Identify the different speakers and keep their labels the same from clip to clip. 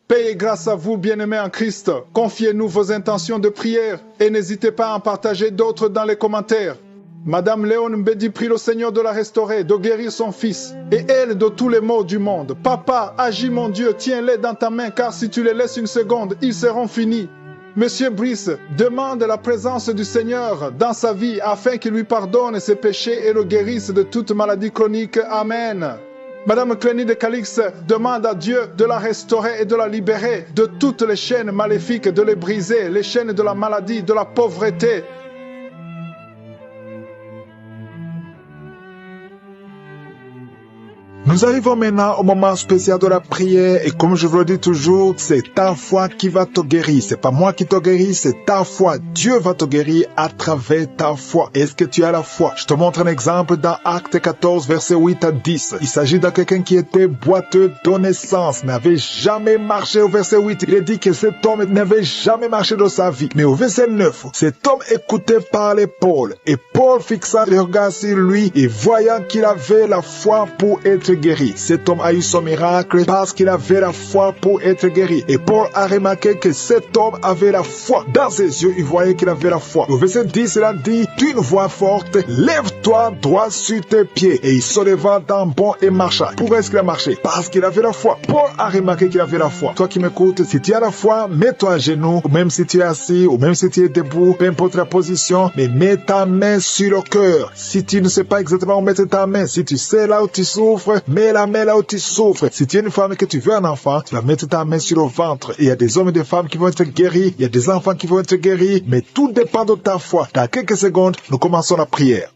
Speaker 1: Paix et grâce à vous, bien-aimés en Christ. Confiez-nous vos intentions de prière et n'hésitez pas à en partager d'autres dans les commentaires. Madame Léon Mbedi prie le Seigneur de la restaurer, de guérir son fils et elle de tous les maux du monde. Papa, agis mon Dieu, tiens-les dans ta main car si tu les laisses une seconde, ils seront finis. Monsieur Brice demande la présence du Seigneur dans sa vie afin qu'il lui pardonne ses péchés et le guérisse de toute maladie chronique. Amen. Madame Clénie de Calix demande à Dieu de la restaurer et de la libérer de toutes les chaînes maléfiques, de les briser, les chaînes de la maladie, de la pauvreté.
Speaker 2: Nous arrivons maintenant au moment spécial de la prière et comme je vous le dis toujours, c'est ta foi qui va te guérir. C'est pas moi qui te guéris, c'est ta foi. Dieu va te guérir à travers ta foi. Est-ce que tu as la foi? Je te montre un exemple dans Acte 14, verset 8 à 10. Il s'agit de quelqu'un qui était boiteux de naissance, n'avait jamais marché au verset 8. Il est dit que cet homme n'avait jamais marché de sa vie. Mais au verset 9, cet homme écoutait parler Paul et Paul fixa le regard sur lui et voyant qu'il avait la foi pour être guéri. Cet homme a eu son miracle parce qu'il avait la foi pour être guéri. Et Paul a remarqué que cet homme avait la foi. Dans ses yeux, il voyait qu'il avait la foi. Au verset 10, il a dit d'une voix forte, lève-toi droit sur tes pieds. Et il se leva d'un bond et marcha. Pourquoi est-ce qu'il a marché? Parce qu'il avait la foi. Paul a remarqué qu'il avait la foi. Toi qui m'écoutes, si tu as la foi, mets-toi à genoux, ou même si tu es assis, ou même si tu es debout, peu importe la position, mais mets ta main sur le cœur. Si tu ne sais pas exactement où mettre ta main, si tu sais là où tu souffres, mets la main là où tu souffres. Si tu es une femme et que tu veux un enfant, tu vas mettre ta main sur le ventre. Et il y a des hommes et des femmes qui vont être guéris. Il y a des enfants qui vont être guéris. Mais tout dépend de ta foi. Dans quelques secondes, nous commençons la prière.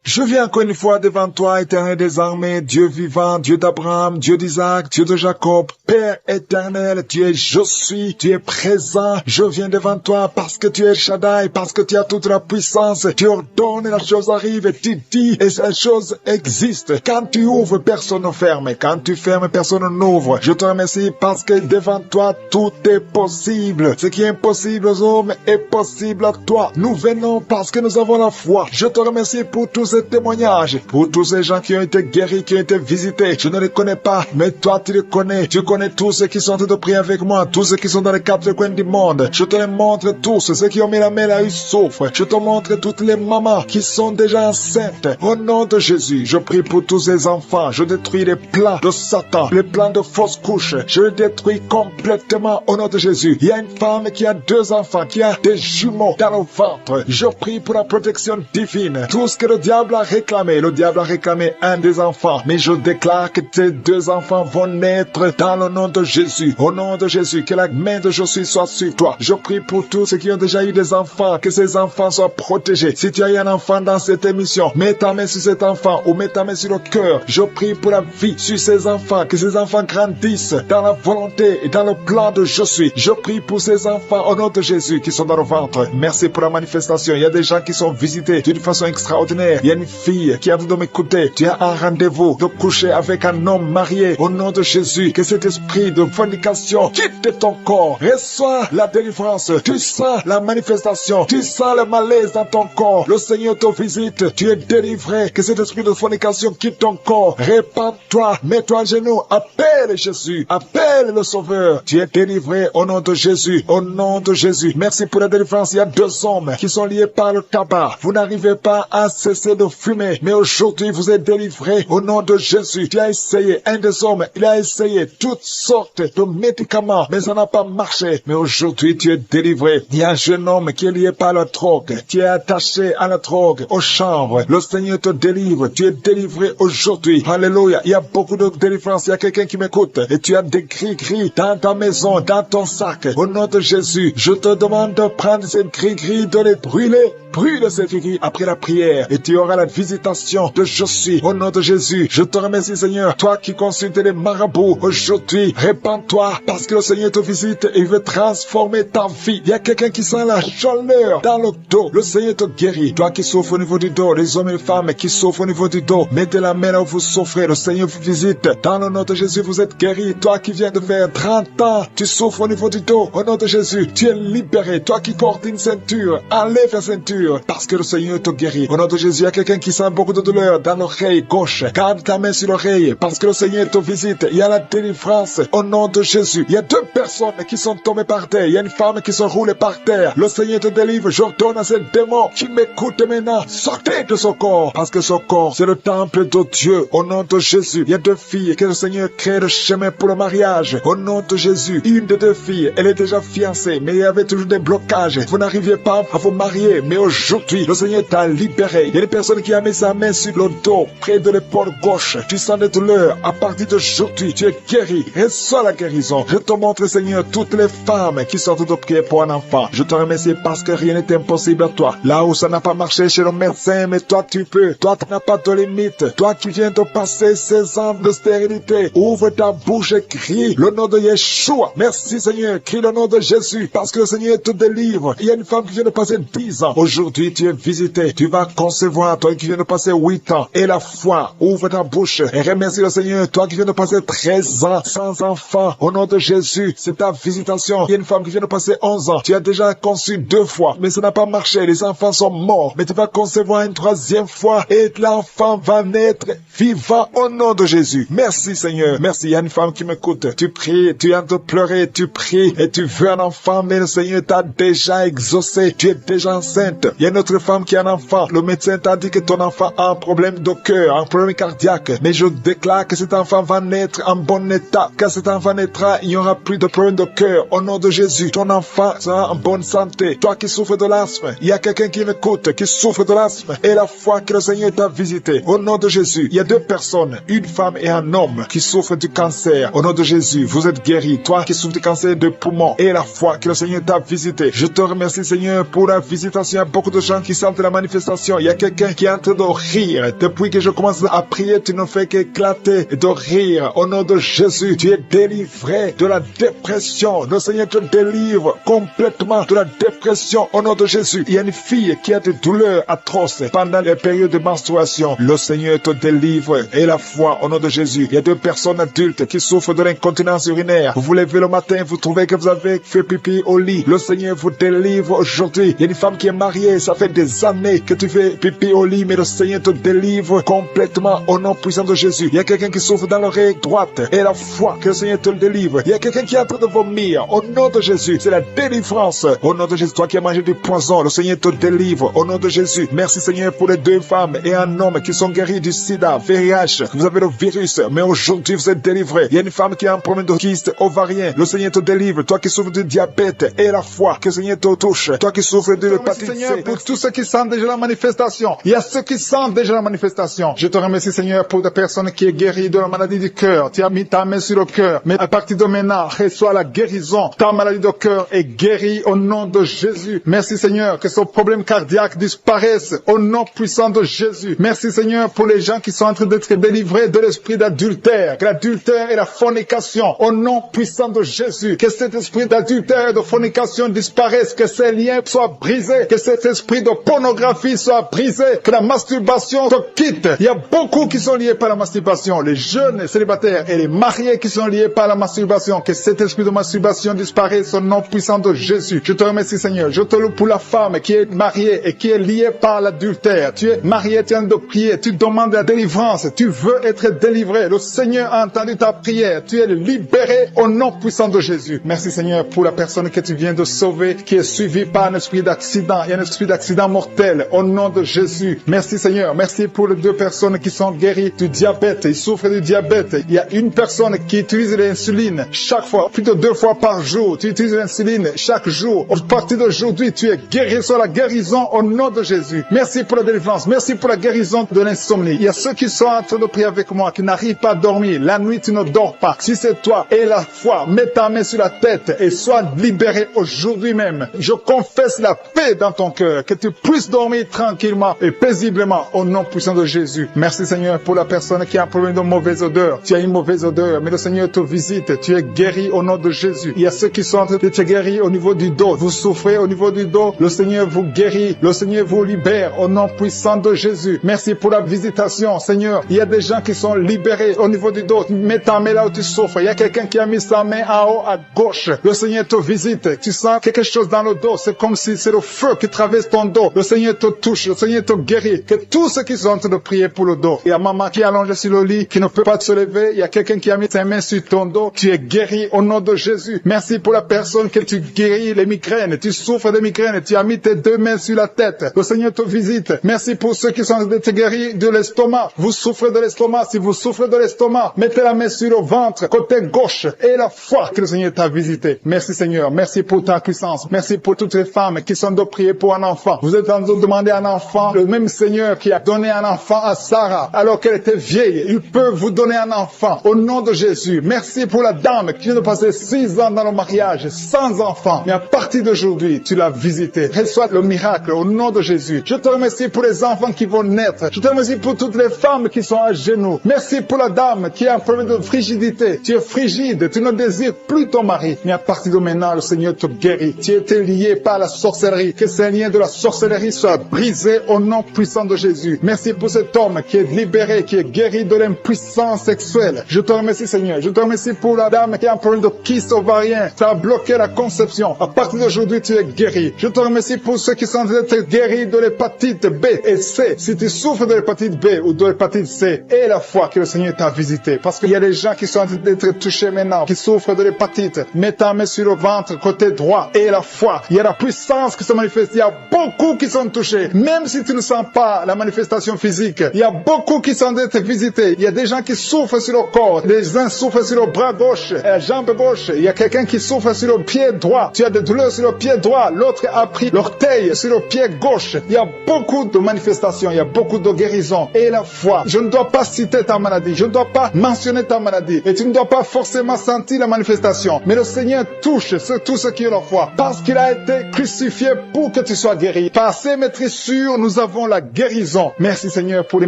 Speaker 2: Je viens encore une fois devant toi, éternel des armées, Dieu vivant, Dieu d'Abraham, Dieu d'Isaac, Dieu de Jacob, Père éternel, tu es je suis, tu es présent. Je viens devant toi parce que tu es Shaddai, parce que tu as toute la puissance. Tu ordonnes et la chose arrive, et tu dis et la chose existe. Quand tu ouvres, personne ne ferme. Quand tu fermes, personne n'ouvre. Je te remercie parce que devant toi, tout est possible. Ce qui est impossible aux hommes est possible à toi. Nous venons parce que nous avons la foi. Je te remercie pour tous ces témoignages, pour tous ces gens qui ont été guéris, qui ont été visités. Je ne les connais pas, mais toi tu les connais. Tu connais tous ceux qui sont en train de prier avec moi, tous ceux qui sont dans les quatre coins du monde. Je te les montre tous, ceux qui ont mis la main là, ils souffrent. Je te montre toutes les mamans qui sont déjà enceintes. Au nom de Jésus, je prie pour tous ces enfants. Je détruis les plans de Satan, les plans de fausses couches. Je les détruis complètement au nom de Jésus. Il y a une femme qui a 2 enfants, qui a des jumeaux dans le ventre. Je prie pour la protection divine. Tout ce que le diable a réclamé, le diable a réclamé un des enfants, mais je déclare que ces 2 enfants vont naître dans le nom de Jésus. Au nom de Jésus, que la main de Jésus soit sur toi. Je prie pour tous ceux qui ont déjà eu des enfants, que ces enfants soient protégés. Si tu as eu un enfant dans cette émission, mets ta main sur cet enfant ou mets ta main sur le cœur. Je prie pour la vie sur ces enfants, que ces enfants grandissent dans la volonté et dans le plan de Jésus. Je prie pour ces enfants au nom de Jésus qui sont dans le ventre. Merci pour la manifestation. Il y a des gens qui sont visités d'une façon extraordinaire. Il y a une fille qui a voulu m'écouter. Tu as un rendez-vous de coucher avec un homme marié. Au nom de Jésus, que cet esprit de fornication quitte ton corps. Reçois la délivrance. Tu sens la manifestation. Tu sens le malaise dans ton corps. Le Seigneur te visite. Tu es délivré. Que cet esprit de fornication quitte ton corps. Répands-toi. Mets-toi à genoux. Appelle Jésus. Appelle le Sauveur. Tu es délivré au nom de Jésus. Au nom de Jésus. Merci pour la délivrance. Il y a 2 hommes qui sont liés par le tabac. Vous n'arrivez pas à cesser de fumer, mais aujourd'hui vous êtes délivré au nom de Jésus. Tu as essayé, un des hommes, il a essayé toutes sortes de médicaments, mais ça n'a pas marché. Mais aujourd'hui tu es délivré. Il y a un jeune homme qui est lié par la drogue. Tu es attaché à la drogue, aux chambres. Le Seigneur te délivre. Tu es délivré aujourd'hui. Alléluia. Il y a beaucoup de délivrance. Il y a quelqu'un qui m'écoute et tu as des gris-gris dans ta maison, dans ton sac. Au nom de Jésus, je te demande de prendre ces gris-gris, de les brûler. Brûle ces gris après la prière et tu auras la visitation de je suis. Au nom de Jésus, je te remercie Seigneur. Toi qui consultes les marabouts aujourd'hui, répands-toi parce que le Seigneur te visite et il veut transformer ta vie. Il y a quelqu'un qui sent la chaleur dans le dos. Le Seigneur te guérit. Toi qui souffres au niveau du dos, les hommes et les femmes qui souffrent au niveau du dos, mettez la main là où vous souffrez. Le Seigneur vous visite. Dans le nom de Jésus, vous êtes guéri. Toi qui viens de faire 30 ans, tu souffres au niveau du dos. Au nom de Jésus, tu es libéré. Toi qui portes une ceinture, enlève la ceinture parce que le Seigneur te guérit. Au nom de Jésus, il y a quelqu'un quelqu'un qui sent beaucoup de douleur dans l'oreille gauche, garde ta main sur l'oreille parce que le Seigneur te visite. Il y a la délivrance au nom de Jésus. Il y a 2 personnes qui sont tombées par terre. Il y a une femme qui se roule par terre. Le Seigneur te délivre. J'ordonne à ces démons qui m'écoutent maintenant, sortez de son corps parce que son corps, c'est le temple de Dieu. Au nom de Jésus, il y a 2 filles que le Seigneur crée le chemin pour le mariage. Au nom de Jésus, une des 2 filles, elle est déjà fiancée, mais il y avait toujours des blocages. Vous n'arriviez pas à vous marier, mais aujourd'hui, le Seigneur t'a libéré. Il y a une personne qui a mis sa main sur le dos, près de l'épaule gauche. Tu sens des douleurs. À partir d'aujourd'hui, tu es guéri. Reçois la guérison. Je te montre, Seigneur, toutes les femmes qui sortent de prier pour un enfant. Je te remercie parce que rien n'est impossible à toi. Là où ça n'a pas marché chez le médecin, mais toi tu peux. Toi tu n'as pas de limite. Toi qui viens de passer 16 ans de stérilité, ouvre ta bouche et crie le nom de Yeshua. Merci Seigneur, crie le nom de Jésus parce que le Seigneur te délivre. Il y a une femme qui vient de passer 10 ans. Aujourd'hui tu es visité. Tu vas concevoir. Toi qui viens de passer 8 ans. Et la foi, ouvre ta bouche et remercie le Seigneur. Toi qui viens de passer 13 ans sans enfant. Au nom de Jésus, c'est ta visitation. Il y a une femme qui vient de passer 11 ans. Tu as déjà conçu 2 fois, mais ça n'a pas marché. Les enfants sont morts. Mais tu vas concevoir une 3e fois et l'enfant va naître vivant au nom de Jésus. Merci Seigneur. Merci. Il y a une femme qui m'écoute. Tu pries, tu viens de pleurer, tu pries et tu veux un enfant, mais le Seigneur t'a déjà exaucé. Tu es déjà enceinte. Il y a une autre femme qui a un enfant. Le médecin t'a dit que ton enfant a un problème de cœur, un problème cardiaque. Mais je déclare que cet enfant va naître en bon état. Quand cet enfant naîtra, il n'y aura plus de problème de cœur. Au nom de Jésus, ton enfant sera en bonne santé. Toi qui souffres de l'asthme, il y a quelqu'un qui m'écoute, qui souffre de l'asthme. Et la foi que le Seigneur t'a visité. Au nom de Jésus, il y a 2 personnes, une femme et un homme, qui souffrent du cancer. Au nom de Jésus, vous êtes guéris. Toi qui souffres du cancer de poumon. Et la foi que le Seigneur t'a visité. Je te remercie Seigneur pour la visitation. Il y a beaucoup de gens qui sentent la manifestation. Il y a quelqu'un qui est en train de rire. Depuis que je commence à prier, tu ne fais qu'éclater de rire. Au nom de Jésus, tu es délivré de la dépression. Le Seigneur te délivre complètement de la dépression. Au nom de Jésus, il y a une fille qui a des douleurs atroces pendant les périodes de menstruation. Le Seigneur te délivre. Et la foi, au nom de Jésus, il y a 2 personnes adultes qui souffrent de l'incontinence urinaire. Vous vous levez le matin, vous trouvez que vous avez fait pipi au lit. Le Seigneur vous délivre aujourd'hui. Il y a une femme qui est mariée, ça fait des années que tu fais pipi au lit, mais le Seigneur te délivre complètement au nom puissant de Jésus. Il y a quelqu'un qui souffre dans l'oreille droite et la foi que le Seigneur te le délivre. Il y a quelqu'un qui est en train de vomir au nom de Jésus. C'est la délivrance. Au nom de Jésus, toi qui as mangé du poison, le Seigneur te délivre au nom de Jésus. Merci Seigneur pour les 2 femmes et un homme qui sont guéris du sida, VIH. Vous avez le virus, mais aujourd'hui vous êtes délivrés. Il y a une femme qui a un problème de kyste ovarien. Le Seigneur te délivre. Toi qui souffres du diabète et la foi que le Seigneur te touche. Toi qui souffres de l'hépatite C.
Speaker 1: Seigneur, pour tous ceux qui sentent déjà la manifestation. Il y a ceux qui sentent déjà la manifestation. Je te remercie Seigneur pour des personnes qui est guéries de la maladie du cœur. Tu as mis ta main sur le cœur. Mais à partir de maintenant, reçois la guérison. Ta maladie de cœur est guérie au nom de Jésus. Merci Seigneur que ce problème cardiaque disparaisse au nom puissant de Jésus. Merci Seigneur pour les gens qui sont en train d'être délivrés de l'esprit d'adultère. Que l'adultère et la fornication au nom puissant de Jésus. Que cet esprit d'adultère et de fornication disparaisse. Que ces liens soient brisés. Que cet esprit de pornographie soit brisé. Que la masturbation te quitte. Il y a beaucoup qui sont liés par la masturbation. Les jeunes célibataires et les mariés qui sont liés par la masturbation. Que cet esprit de masturbation disparaisse au nom puissant de Jésus. Je te remercie Seigneur. Je te loue pour la femme qui est mariée et qui est liée par l'adultère. Tu es marié, tu es en train de prier. Tu demandes la délivrance. Tu veux être délivré. Le Seigneur a entendu ta prière. Tu es libéré au nom puissant de Jésus. Merci Seigneur pour la personne que tu viens de sauver qui est suivie par un esprit d'accident. Il y a un esprit d'accident mortel au nom de Jésus. Merci Seigneur. Merci pour les 2 personnes qui sont guéries du diabète. Ils souffrent du diabète. Il y a une personne qui utilise l'insuline chaque fois, plus de 2 fois par jour. Tu utilises l'insuline chaque jour. À partir d'aujourd'hui, tu es guéri sur la guérison au nom de Jésus. Merci pour la délivrance. Merci pour la guérison de l'insomnie. Il y a ceux qui sont en train de prier avec moi, qui n'arrivent pas à dormir. La nuit, tu ne dors pas. Si c'est toi, et la foi, mets ta main sur la tête et sois libéré aujourd'hui même. Je confesse la paix dans ton cœur, que tu puisses dormir tranquillement et paisiblement au nom puissant de Jésus. Merci Seigneur pour la personne qui a un problème de mauvaise odeur. Tu as une mauvaise odeur, mais le Seigneur te visite. Tu es guéri au nom de Jésus. Il y a ceux qui sont en train d'être guéris au niveau du dos. Vous souffrez au niveau du dos. Le Seigneur vous guérit. Le Seigneur vous libère au nom puissant de Jésus. Merci pour la visitation, Seigneur. Il y a des gens qui sont libérés au niveau du dos. Mets ta main là où tu souffres. Il y a quelqu'un qui a mis sa main en haut à gauche. Le Seigneur te visite. Tu sens quelque chose dans le dos. C'est comme si c'est le feu qui traverse ton dos. Le Seigneur te touche. Le Seigneur te guérit. guéris. Que tous ceux qui sont en train de prier pour le dos, il y a maman qui est allongée sur le lit, qui ne peut pas se lever, il y a quelqu'un qui a mis ses mains sur ton dos, tu es guéri au nom de Jésus. Merci pour la personne que tu guéris les migraines, tu souffres de migraines, tu as mis tes deux mains sur la tête. Le Seigneur te visite. Merci pour ceux qui sont en train de guérir de l'estomac. Vous souffrez de l'estomac. Si vous souffrez de l'estomac, mettez la main sur le ventre, côté gauche, et la foi que le Seigneur t'a visité. Merci Seigneur. Merci pour ta puissance. Merci pour toutes les femmes qui sont de prier pour un enfant. Vous êtes en train de demander un enfant. Le même Seigneur qui a donné un enfant à Sarah alors qu'elle était vieille, il peut vous donner un enfant au nom de Jésus. Merci pour la dame qui vient de passer 6 ans dans le mariage sans enfant. Mais à partir d'aujourd'hui, tu l'as visité. Reçois le miracle au nom de Jésus. Je te remercie pour les enfants qui vont naître. Je te remercie pour toutes les femmes qui sont à genoux. Merci pour la dame qui a un problème de frigidité. Tu es frigide, tu ne désires plus ton mari. Mais à partir de maintenant, le Seigneur te guérit. Tu étais lié par la sorcellerie. Que ces liens de la sorcellerie soient brisés au nom puissant de Jésus. Merci pour cet homme qui est libéré, qui est guéri de l'impuissance sexuelle. Je te remercie Seigneur. Je te remercie pour la dame qui a un problème de kyste ovarien. Ça a bloqué la conception. À partir d'aujourd'hui, tu es guéri. Je te remercie pour ceux qui sont d'être guéris de l'hépatite B et C. Si tu souffres de l'hépatite B ou de l'hépatite C, et la foi que le Seigneur t'a visité. Parce qu'il y a des gens qui sont en train d'être touchés maintenant, qui souffrent de l'hépatite. Mets ta main sur le ventre, côté droit, et la foi. Il y a la puissance qui se manifeste. Il y a beaucoup qui sont touchés. Même si tu ne sens pas la manifestation physique, il y a beaucoup qui sont en train d'être visités. Il y a des gens qui souffrent sur le corps. Les uns souffrent sur le bras gauche, la jambe gauche. Il y a quelqu'un qui souffre sur le pied droit. Tu as des douleurs sur le pied droit. L'autre a pris l'orteil sur le pied gauche. Il y a beaucoup de manifestations. Il y a beaucoup de guérisons. Et la foi. Je ne dois pas citer ta maladie. Je ne dois pas mentionner ta maladie. Et tu ne dois pas forcément sentir la manifestation. Mais le Seigneur touche tous ceux qui ont la foi. Parce qu'il a été crucifié pour que tu sois guéri. Par ses maîtrissures, nous avons la guérison. Merci Seigneur pour les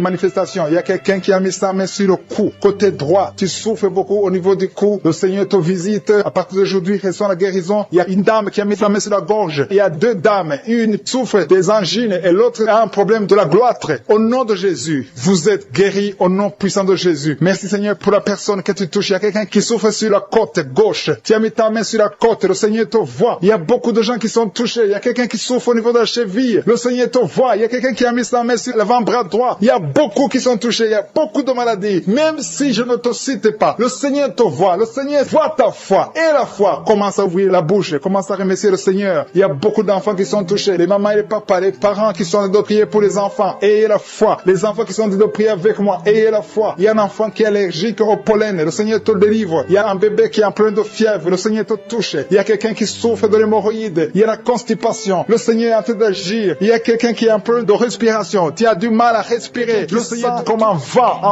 Speaker 1: manifestations. Il y a quelqu'un qui a mis sa main sur le cou. Côté droit, tu souffres beaucoup au niveau du cou. Le Seigneur te visite. À partir d'aujourd'hui, reçois la guérison. Il y a une dame qui a mis sa main sur la gorge. Il y a 2 dames. Une souffre des angines et l'autre a un problème de la gloître. Au nom de Jésus, vous êtes guéris au nom puissant de Jésus. Merci Seigneur pour la personne que tu touches. Il y a quelqu'un qui souffre sur la côte gauche. Tu as mis ta main sur la côte. Le Seigneur te voit. Il y a beaucoup de gens qui sont touchés. Il y a quelqu'un qui souffre au niveau de la cheville. Le Seigneur te voit. Il y a quelqu'un qui a mis sa main sur l'avant-bras droit. Il y a beaucoup qui sont touchés. Il y a beaucoup de maladies. Même si je ne te cite pas, le Seigneur te voit. Le Seigneur voit ta foi. Et la foi commence à ouvrir la bouche. Commence à remercier le Seigneur. Il y a beaucoup d'enfants qui sont touchés. Les mamans et les papas, les parents qui sont en train de prier pour les enfants. Ayez la foi. Les enfants qui sont en train de prier avec moi. Ayez la foi. Il y a un enfant qui est allergique au pollen. Le Seigneur te délivre. Il y a un bébé qui est en plein de fièvre. Le Seigneur te touche. Il y a quelqu'un qui souffre de l'hémorroïde. Il y a la constipation. Le Seigneur est en train d'agir. Il y a quelqu'un qui est en plein de respiration. Tu as du mal à respirer. Le Seigneur comme un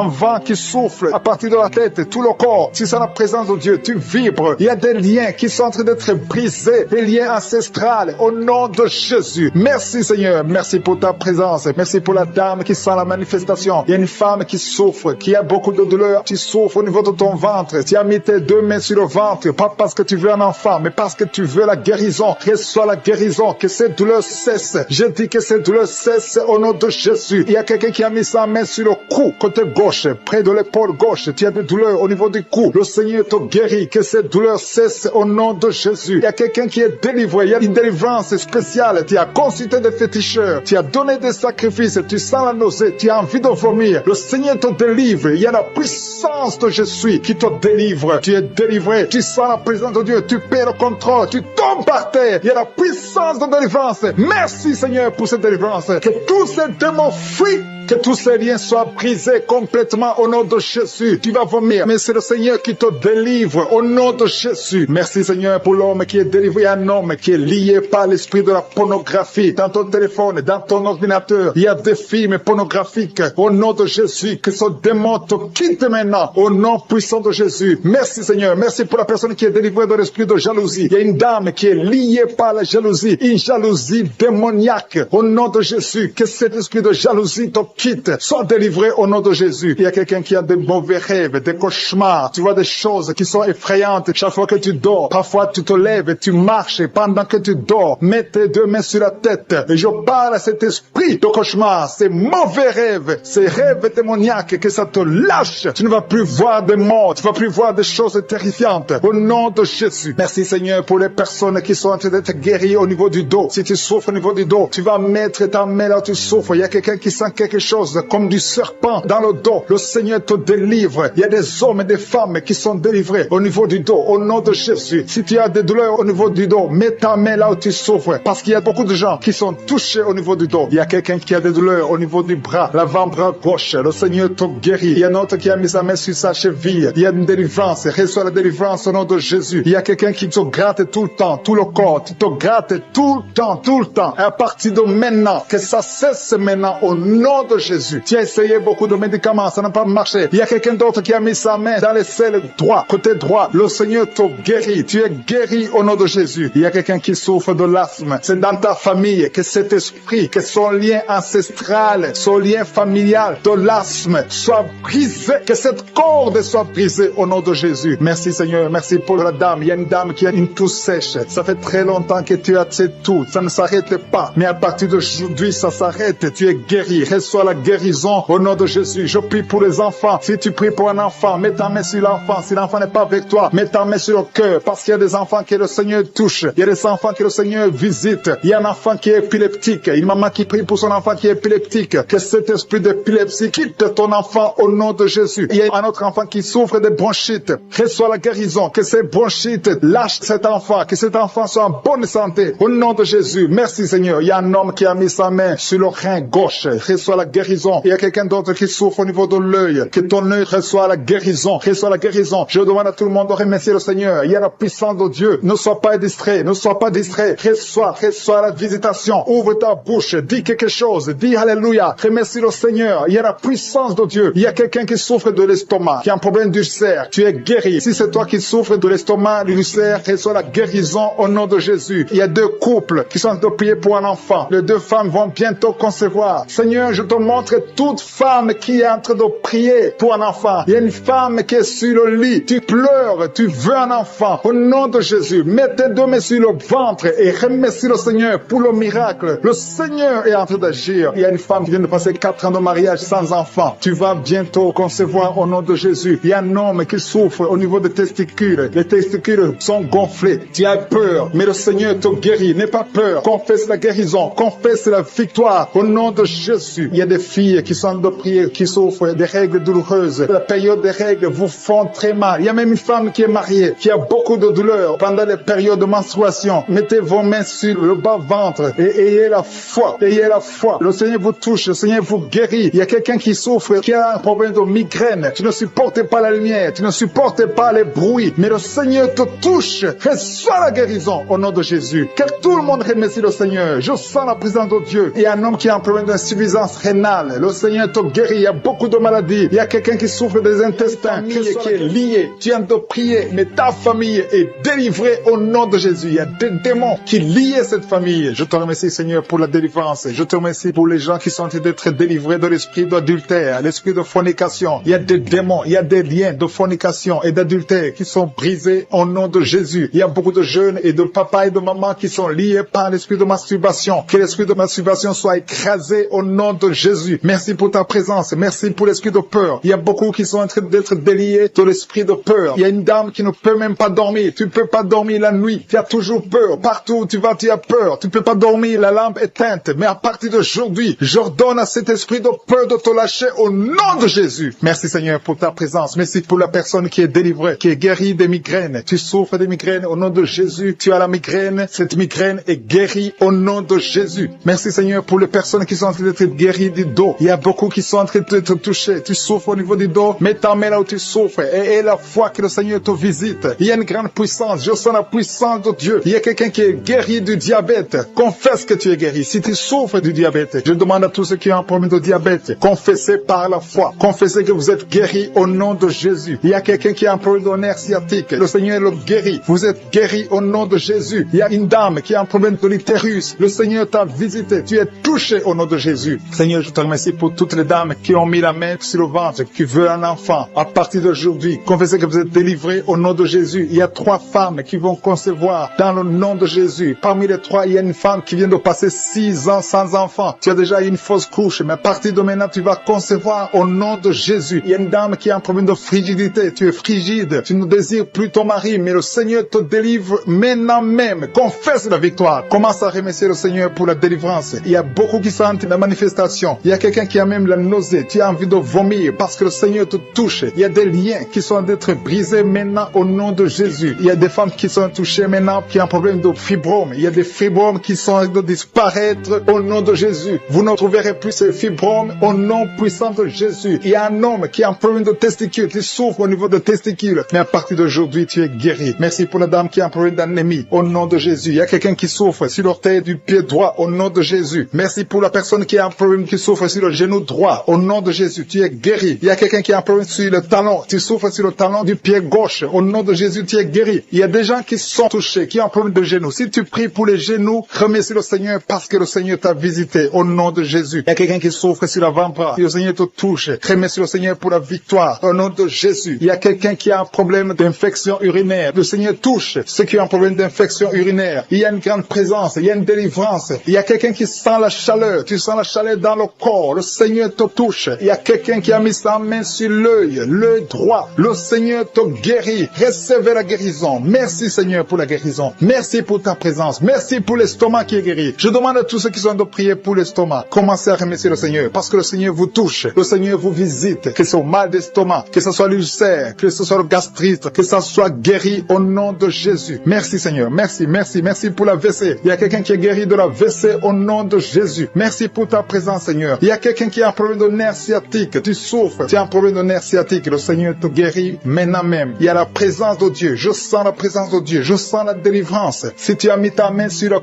Speaker 1: vent qui souffle à partir de la tête, tout le corps. Tu sens la présence de Dieu. Tu vibres. Il y a des liens qui sont en train d'être brisés. Des liens ancestrales. Au nom de Jésus. Merci Seigneur. Merci pour ta présence. Merci pour la dame qui sent la manifestation. Il y a une femme qui souffre, qui a beaucoup de douleur. Tu souffres au niveau de ton ventre. Tu as mis tes 2 mains sur le ventre. Pas parce que tu veux un enfant, mais parce que tu veux la guérison. Reçois la guérison. Que cette douleur cesse. Je dis que cette douleur cesse au nom de Jésus. Il y a quelqu'un qui a mis sa main sur le cou, côté gauche, près de l'épaule gauche. Tu as des douleurs au niveau du cou. Le Seigneur te guérit. Que cette douleur cesse au nom de Jésus. Il y a quelqu'un qui est délivré. Il y a une délivrance spéciale. Tu as consulté des féticheurs. Tu as donné des sacrifices. Tu sens la nausée. Tu as envie de vomir. Le Seigneur te délivre. Il y a la puissance de Jésus qui te délivre. Tu es délivré. Tu sens la présence de Dieu. Tu perds le contrôle. Tu tombes par terre. Il y a la puissance de délivrance. Merci Seigneur pour cette délivrance. Que tous ces démons fuient. Que tous ces liens soient brisés complètement au nom de Jésus. Tu vas vomir, mais c'est le Seigneur qui te délivre au nom de Jésus. Merci Seigneur pour l'homme qui est délivré, un homme qui est lié par l'esprit de la pornographie. Dans ton téléphone, dans ton ordinateur, il y a des films pornographiques. Au nom de Jésus, que ce démon te quitte maintenant au nom puissant de Jésus. Merci Seigneur. Merci pour la personne qui est délivrée de l'esprit de jalousie. Il y a une dame qui est liée par la jalousie, une jalousie démoniaque. Au nom de Jésus, que cet esprit de jalousie te quitte. Sois délivré au nom de Jésus. Il y a quelqu'un qui a des mauvais rêves, des cauchemars. Tu vois des choses qui sont effrayantes chaque fois que tu dors. Parfois, tu te lèves et tu marches et pendant que tu dors, mets tes deux mains sur la tête. Et je parle à cet esprit de cauchemar, ces mauvais rêves, ces rêves démoniaques, que ça te lâche. Tu ne vas plus voir des morts, tu ne vas plus voir des choses terrifiantes. Au nom de Jésus. Merci Seigneur pour les personnes qui sont en train d'être guéries au niveau du dos. Si tu souffres au niveau du dos, tu vas mettre ta main là où tu souffres. Il y a quelqu'un qui sent quelque chose comme du serpent dans le dos. Le Seigneur te délivre. Il y a des hommes et des femmes qui sont délivrés au niveau du dos. Au nom de Jésus. Si tu as des douleurs au niveau du dos, mets ta main là où tu souffres. Parce qu'il y a beaucoup de gens qui sont touchés au niveau du dos. Il y a quelqu'un qui a des douleurs au niveau du bras, l'avant-bras gauche. Le Seigneur te guérit. Il y a un autre qui a mis sa main sur sa cheville. Il y a une délivrance. Reçois la délivrance au nom de Jésus. Il y a quelqu'un qui te gratte tout le temps, tout le corps. Tu te grattes tout le temps, tout le temps. Et à partir de maintenant, que ça cesse maintenant au nom de Jésus. Tu as essayé beaucoup de médicaments, ça n'a pas marché. Il y a quelqu'un d'autre qui a mis sa main dans les selles droit, côté droit. Le Seigneur te guérit. Tu es guéri au nom de Jésus. Il y a quelqu'un qui souffre de l'asthme. C'est dans ta famille que cet esprit, que son lien ancestral, son lien familial de l'asthme soit brisé. Que cette corde soit brisée au nom de Jésus. Merci Seigneur. Merci pour la dame. Il y a une dame qui a une toux sèche. Ça fait très longtemps que tu as cette toux. Ça ne s'arrête pas. Mais à partir d'aujourd'hui, ça s'arrête. Tu es guéri. Reçois la guérison au nom de Jésus. Je prie pour les enfants. Si tu pries pour un enfant, mets ta main sur l'enfant. Si l'enfant n'est pas avec toi, mets ta main sur le cœur. Parce qu'il y a des enfants que le Seigneur touche. Il y a des enfants que le Seigneur visite. Il y a un enfant qui est épileptique. Une maman qui prie pour son enfant qui est épileptique. Que cet esprit d'épilepsie quitte ton enfant au nom de Jésus. Il y a un autre enfant qui souffre de bronchites. Reçois la guérison. Que ces bronchites lâchent cet enfant. Que cet enfant soit en bonne santé. Au nom de Jésus. Merci Seigneur. Il y a un homme qui a mis sa main sur le rein gauche. Reçois la guérison. Il y a quelqu'un d'autre qui souffre au niveau de l'œil. Que ton œil reçoit la guérison. Reçois la guérison. Je demande à tout le monde de remercier le Seigneur. Il y a la puissance de Dieu. Ne sois pas distrait. Ne sois pas distrait. Reçois la visitation. Ouvre ta bouche. Dis quelque chose. Dis Alléluia. Remercie le Seigneur. Il y a la puissance de Dieu. Il y a quelqu'un qui souffre de l'estomac, qui a un problème d'ulcère. Tu es guéri. Si c'est toi qui souffres de l'estomac, de l'ulcère, reçois la guérison au nom de Jésus. Il y a deux couples qui sont en train de prier pour un enfant. Les deux femmes vont bientôt concevoir. Seigneur, je te montre toute femme qui est en train de prier pour un enfant. Il y a une femme qui est sur le lit. Tu pleures, tu veux un enfant. Au nom de Jésus, mets tes deux mains sur le ventre et remercie le Seigneur pour le miracle. Le Seigneur est en train d'agir. Il y a une femme qui vient de passer 4 ans de mariage sans enfant. Tu vas bientôt concevoir au nom de Jésus. Il y a un homme qui souffre au niveau des testicules. Les testicules sont gonflés. Tu as peur, mais le Seigneur te guérit. N'aie pas peur. Confesse la guérison. Confesse la victoire au nom de Jésus. Il y a des filles qui sont en train de prier, qui souffrent des règles douloureuses. La période des règles vous font très mal. Il y a même une femme qui est mariée, qui a beaucoup de douleurs pendant les périodes de menstruation. Mettez vos mains sur le bas-ventre et ayez la foi. Ayez la foi. Le Seigneur vous touche. Le Seigneur vous guérit. Il y a quelqu'un qui souffre, qui a un problème de migraine. Tu ne supportes pas la lumière. Tu ne supportes pas les bruits. Mais le Seigneur te touche. Reçois la guérison au nom de Jésus. Que tout le monde remercie le Seigneur. Je sens la présence de Dieu. Il y a un homme qui a un problème d'insuffisance rénale. Le Seigneur te guérit. Il y a beaucoup de maladies. Il y a quelqu'un qui souffre des intestins, qui est lié. Tu viens de prier, mais ta famille est délivrée au nom de Jésus. Il y a des démons qui lient cette famille. Je te remercie, Seigneur, pour la délivrance. Je te remercie pour les gens qui sont en train d'être délivrés de l'esprit d'adultère, l'esprit de fornication. Il y a des démons, il y a des liens de fornication et d'adultère qui sont brisés au nom de Jésus. Il y a beaucoup de jeunes et de papas et de mamans qui sont liés par l'esprit de masturbation. Que l'esprit de masturbation soit écrasé au nom de Jésus. Merci pour ta présence. Merci pour l'esprit de peur. Il y a beaucoup qui sont en train d'être déliés de l'esprit de peur. Il y a une dame qui ne peut même pas dormir. Tu ne peux pas dormir la nuit. Tu as toujours peur. Partout où tu vas, tu as peur. Tu ne peux pas dormir, la lampe éteinte. Mais à partir d'aujourd'hui, j'ordonne à cet esprit de peur de te lâcher au nom de Jésus. Merci Seigneur pour ta présence. Merci pour la personne qui est délivrée, qui est guérie des migraines. Tu souffres des migraines au nom de Jésus. Tu as la migraine. Cette migraine est guérie au nom de Jésus. Merci Seigneur pour les personnes qui sont en train d'être guéries du dos. Il y a beaucoup qui sont en train de te toucher. Tu souffres au niveau du dos. Mets ta main là où tu souffres et aie la foi que le Seigneur te visite. Il y a une grande puissance. Je sens la puissance de Dieu. Il y a quelqu'un qui est guéri du diabète. Confesse que tu es guéri. Si tu souffres du diabète, je demande à tous ceux qui ont un problème de diabète, confessez par la foi. Confessez que vous êtes guéri au nom de Jésus. Il y a quelqu'un qui a un problème de nerf sciatique. Le Seigneur le guérit. Vous êtes guéri au nom de Jésus. Il y a une dame qui a un problème de l'utérus. Le Seigneur t'a visité. Tu es touché au nom de Jésus. Seigneur, je je te remercie pour toutes les dames qui ont mis la main sur le ventre, qui veulent un enfant. À partir d'aujourd'hui, confessez que vous êtes délivrés au nom de Jésus. Il y a 3 femmes qui vont concevoir dans le nom de Jésus. Parmi les 3, il y a une femme qui vient de passer 6 ans sans enfant. Tu as déjà une fausse couche, mais à partir de maintenant, tu vas concevoir au nom de Jésus. Il y a une dame qui a un problème de frigidité. Tu es frigide. Tu ne désires plus ton mari, mais le Seigneur te délivre maintenant même. Confesse la victoire. Commence à remercier le Seigneur pour la délivrance. Il y a beaucoup qui sentent la manifestation. Il y a quelqu'un qui a même la nausée. Tu as envie de vomir parce que le Seigneur te touche. Il y a des liens qui sont d'être brisés maintenant au nom de Jésus. Il y a des femmes qui sont touchées maintenant qui ont un problème de fibrome. Il y a des fibromes qui sont de disparaître au nom de Jésus. Vous ne trouverez plus ces fibromes au nom puissant de Jésus. Il y a un homme qui a un problème de testicules, qui souffre au niveau de testicules. Mais à partir d'aujourd'hui, tu es guéri. Merci pour la dame qui a un problème d'anémie au nom de Jésus. Il y a quelqu'un qui souffre sur l'orteil du pied droit au nom de Jésus. Merci pour la personne qui a un problème, qui souffre sur le genou droit au nom de Jésus. Tu es guéri. Il y a quelqu'un qui a un problème sur le talon. Tu souffres sur le talon du pied gauche. Au nom de Jésus, tu es guéri. Il y a des gens qui sont touchés, qui ont un problème de genou. Si tu pries pour les genoux, remercie le Seigneur parce que le Seigneur t'a visité au nom de Jésus. Il y a quelqu'un qui souffre sur l'avant-bras. Le Seigneur te touche. Remercie le Seigneur pour la victoire au nom de Jésus. Il y a quelqu'un qui a un problème d'infection urinaire. Le Seigneur touche ceux qui ont un problème d'infection urinaire. Il y a une grande présence. Il y a une délivrance. Il y a quelqu'un qui sent la chaleur. Tu sens la chaleur dans le corps. Le Seigneur te touche. Il y a quelqu'un qui a mis sa main sur l'œil droit. Le Seigneur te guérit. Recevez la guérison. Merci Seigneur pour la guérison. Merci pour ta présence. Merci pour l'estomac qui est guéri. Je demande à tous ceux qui sont de prier pour l'estomac. Commencez à remercier le Seigneur parce que le Seigneur vous touche. Le Seigneur vous visite. Que ce soit mal d'estomac, que ce soit l'ulcère, que ce soit le gastrite, que ça soit guéri au nom de Jésus. Merci Seigneur. Merci, merci, merci pour la WC. Il y a quelqu'un qui est guéri de la WC au nom de Jésus. Merci pour ta présence Seigneur. Il y a quelqu'un qui a un problème de nerf sciatique. Tu souffres. Tu as un problème de nerf sciatique. Le Seigneur te guérit maintenant même. Il y a la présence de Dieu. Je sens la présence de Dieu. Je sens la délivrance. Si tu as mis ta main sur la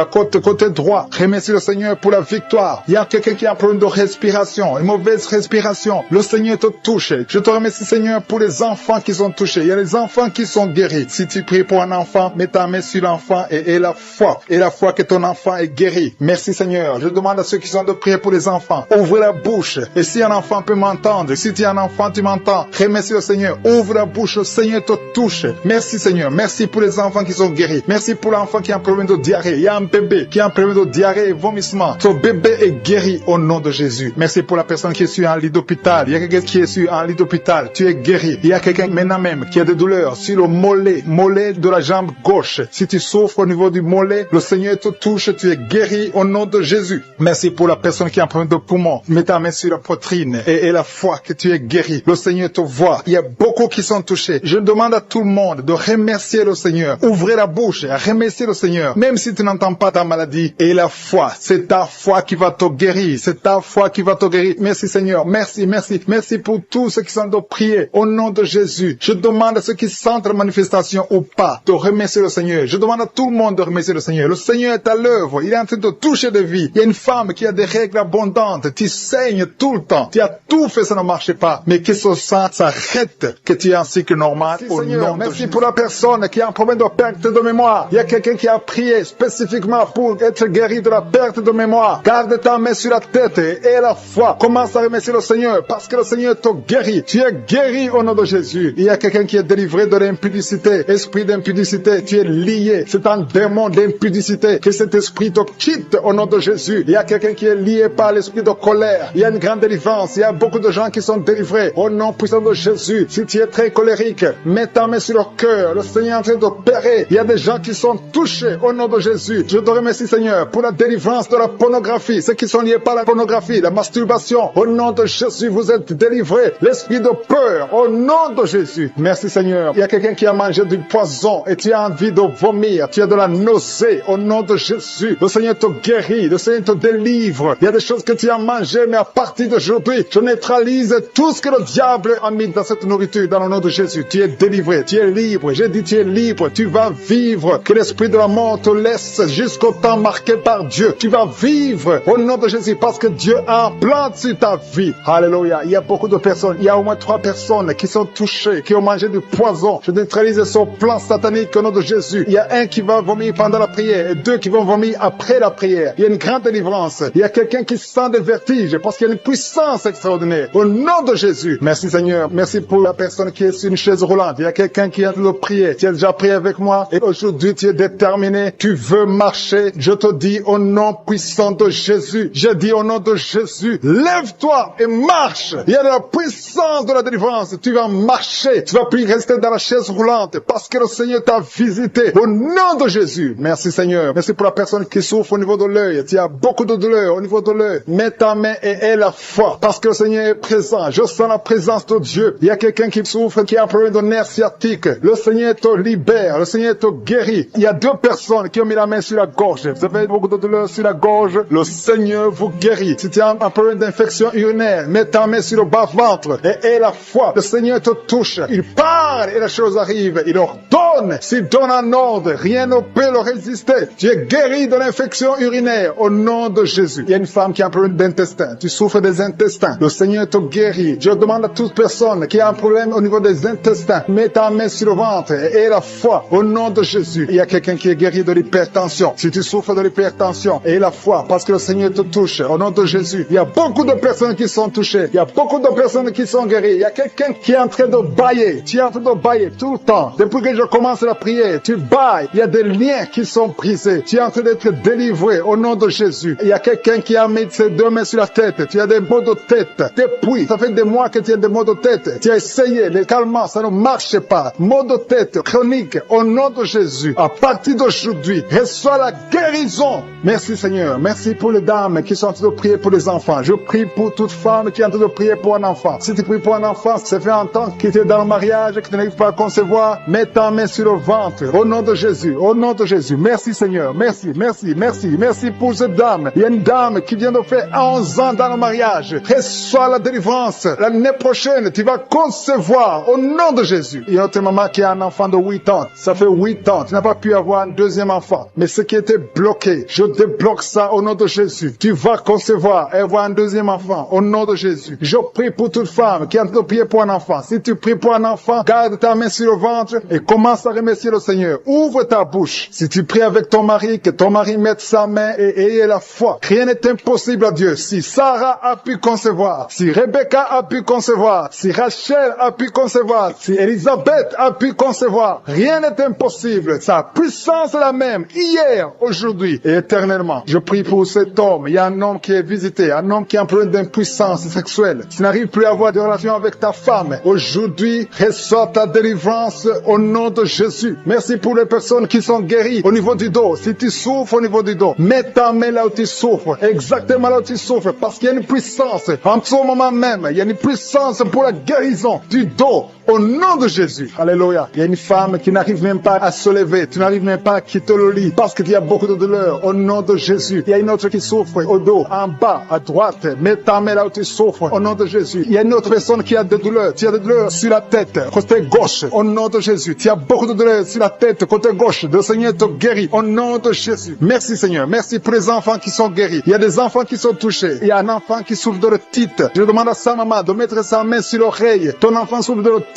Speaker 1: côté droit, remercie le Seigneur pour la victoire. Il y a quelqu'un qui a un problème de respiration, une mauvaise respiration. Le Seigneur te touche. Je te remercie Seigneur pour les enfants qui sont touchés. Il y a les enfants qui sont guéris. Si tu pries pour un enfant, mets ta main sur l'enfant et la foi. Et la foi que ton enfant est guéri. Merci Seigneur. Je demande à ceux qui sont de prier pour les enfants. Ouvre la bouche. Et si un enfant peut m'entendre, si tu es un enfant, tu m'entends. Remercie le Seigneur. Ouvre la bouche. Le Seigneur te touche. Merci Seigneur. Merci pour les enfants qui sont guéris. Merci pour l'enfant qui a un problème de diarrhée. Il y a un bébé qui a un problème de diarrhée et vomissement. Ton bébé est guéri au nom de Jésus. Merci pour la personne qui est sur un lit d'hôpital. Il y a quelqu'un qui est sur un lit d'hôpital. Tu es guéri. Il y a quelqu'un maintenant même qui a des douleurs sur le mollet de la jambe gauche. Si tu souffres au niveau du mollet, le Seigneur te touche. Tu es guéri au nom de Jésus. Merci pour la personne qui a un problème de poumon. Mets ta main sur la poitrine et la foi que tu es guéri. Le Seigneur te voit. Il y a beaucoup qui sont touchés. Je demande à tout le monde de remercier le Seigneur. Ouvrez la bouche et remercier le Seigneur. Même si tu n'entends pas ta maladie. Et la foi, c'est ta foi qui va te guérir. C'est ta foi qui va te guérir. Merci Seigneur. Merci, merci. Merci pour tous ceux qui sont de prier au nom de Jésus. Je demande à ceux qui sentent la manifestation ou pas de remercier le Seigneur. Je demande à tout le monde de remercier le Seigneur. Le Seigneur est à l'œuvre. Il est en train de toucher des vies. Il y a une femme qui a des règles abondantes. Tu saignes tout le temps. Tu as tout fait, ça ne marche pas. Mais que ce sang s'arrête, que tu es en cycle normal au nom de Jésus. Merci pour la personne qui a un problème de perte de mémoire. Il y a quelqu'un qui a prié spécifiquement pour être guéri de la perte de mémoire. Garde ta main sur la tête et la foi. Commence à remercier le Seigneur parce que le Seigneur te guérit. Tu es guéri au nom de Jésus. Il y a quelqu'un qui est délivré de l'impudicité. Esprit d'impudicité, tu es lié. C'est un démon d'impudicité. Que cet esprit te quitte au nom de Jésus. Il y a quelqu'un qui est lié par l'esprit de colère. Il y a une grande délivrance. Il y a beaucoup de gens qui sont délivrés au nom puissant de Jésus. Si tu es très colérique, mets ta main sur le cœur. Le Seigneur est en train d'opérer. Il y a des gens qui sont touchés au nom de Jésus. Je te remercie Seigneur pour la délivrance de la pornographie. Ceux qui sont liés par la pornographie, la masturbation. Au nom de Jésus, vous êtes délivrés. L'esprit de peur, au nom de Jésus. Merci Seigneur. Il y a quelqu'un qui a mangé du poison et tu as envie de vomir. Tu as de la nausée au nom de Jésus. Le Seigneur te guérit. Le Seigneur te délivre. Il y a des choses que tu as mangées, mais à partir d'aujourd'hui, je neutralise tout ce que le diable a mis dans cette nourriture dans le nom de Jésus. Tu es délivré. Tu es libre. J'ai dit tu es libre. Tu vas vivre. Que l'esprit de la mort te laisse jusqu'au temps marqué par Dieu. Tu vas vivre au nom de Jésus parce que Dieu a un plan sur ta vie. Alléluia. Il y a beaucoup de personnes. Il y a au moins 3 personnes qui sont touchées, qui ont mangé du poison. Je neutralise son plan satanique au nom de Jésus. Il y a un qui va vomir pendant la prière et 2 qui vont vomir après la prière. Il y a une grande délivrance. Il y a quelqu'un qui sent des vertiges, parce qu'il y a une puissance extraordinaire. Au nom de Jésus. Merci Seigneur. Merci pour la personne qui est sur une chaise roulante. Il y a quelqu'un qui est en train de prier. Tu as déjà prié avec moi et aujourd'hui tu es déterminé. Tu veux marcher. Je te dis au nom puissant de Jésus. Je dis au nom de Jésus, lève-toi et marche. Il y a de la puissance de la délivrance. Tu vas marcher. Tu vas plus rester dans la chaise roulante parce que le Seigneur t'a visité. Au nom de Jésus. Merci Seigneur. Merci pour la personne qui souffre au niveau de l'œil. Tu as beaucoup de douleur au niveau de l'œil. Mets ta main et aie la foi parce que le Seigneur est présent. Je sens la présence de Dieu. Il y a quelqu'un qui souffre, qui a un problème de nerf sciatique. Le Seigneur te libère. Le Seigneur te guérit. Il y a 2 personnes qui ont mis la main sur la gorge. Vous avez beaucoup de douleur sur la gorge. Le Seigneur vous guérit. Si tu as un problème d'infection urinaire, mets ta main sur le bas-ventre et aie la foi. Le Seigneur te touche. Il parle et la chose arrive. Il ordonne. S'il donne un ordre, rien ne peut le résister. Tu es guéri de l'infection urinaire au nom de Jésus. Il y a une femme qui a un problème d'intestin. Tu souffres des intestins. Le Seigneur te guérit. Je demande à toute personne qui a un problème au niveau des intestins, mets ta main sur le ventre et aie la foi au nom de Jésus. Il y a quelqu'un qui est guéri de l'hypertension. Si tu souffres de l'hypertension, aie la foi parce que le Seigneur te touche au nom de Jésus. Il y a beaucoup de personnes qui sont touchées. Il y a beaucoup de personnes qui sont guéries. Il y a quelqu'un qui est en train de bailler. Tu es en train de bailler tout le temps. Depuis que je commence la prière, tu bailles. Il y a des liens qui sont brisés. Tu es en train d'être délivré au nom de Jésus. Il y a quelqu'un qui a mis ses 2 mains sur la tête. Tu as des maux de tête. Depuis, ça fait des mois que tu as des maux de tête. Tu as essayé les calmants, ça ne marche pas. Maux de tête chronique au nom de Jésus. À partir d'aujourd'hui, reçois la guérison. Merci Seigneur. Merci pour les dames qui sont en train de prier pour les enfants. Je prie pour toute femme qui est en train de prier pour un enfant. Si tu pries pour un enfant, ça fait un temps que tu es dans le mariage et que tu n'arrives pas à concevoir, mets ta main sur le ventre. Au nom de Jésus. Au nom de Jésus. Merci Seigneur. Merci, merci, merci. Merci pour cette dame. Il y a une dame qui vient de faire 11 ans dans le mariage. Reçois la délivrance. L'année prochaine, tu vas concevoir au nom de Jésus. Il y a notre maman qui a un enfant de 8 ans. Ça fait 8 ans. Tu n'as pas pu avoir un deuxième enfant. Mais ce qui était bloqué, je débloque ça au nom de Jésus. Tu vas concevoir et avoir un deuxième enfant au nom de Jésus. Je prie pour toute femme qui est en train de prier pour un enfant. Si tu pries pour un enfant, garde ta main sur le ventre et commence à remercier le Seigneur. Ouvre ta bouche. Si tu pries avec ton mari, que ton mari mette sa main et ait la foi. Rien n'est impossible à Dieu. Si Sarah a pu concevoir, si Rebecca a pu concevoir, si Rachel a pu concevoir, si Elisabeth a pu concevoir, rien n'est impossible. Sa puissance est la même, hier, aujourd'hui et éternellement. Je prie pour cet homme. Il y a un homme qui est visité, un homme qui a un problème d'impuissance sexuelle. Tu n'arrives plus à avoir de relation avec ta femme. Aujourd'hui, reçois ta délivrance au nom de Jésus. Merci pour les personnes qui sont guéries au niveau du dos. Si tu souffres au niveau du dos, mets ta main là où tu souffres, exactement là où tu souffres, parce qu'il y a une puissance. En ce moment même, il y a une puissance pour la guérison du dos. Au nom de Jésus. Alléluia. Il y a une femme qui n'arrive même pas à se lever. Tu n'arrives même pas à quitter le lit parce qu'il y a beaucoup de douleur. Au nom de Jésus. Il y a une autre qui souffre au dos, en bas, à droite. Mets ta main là où tu souffres. Au nom de Jésus. Il y a une autre personne qui a des douleurs. Tu as des douleurs sur la tête, côté gauche. Au nom de Jésus. Tu as beaucoup de douleurs sur la tête, côté gauche. Le Seigneur te guérit. Au nom de Jésus. Merci Seigneur. Merci pour les enfants qui sont guéris. Il y a des enfants qui sont touchés. Il y a un enfant qui souffre de l'otite. Je demande à sa maman de mettre sa main sur l'oreille. Ton enfant souffre de l'otite.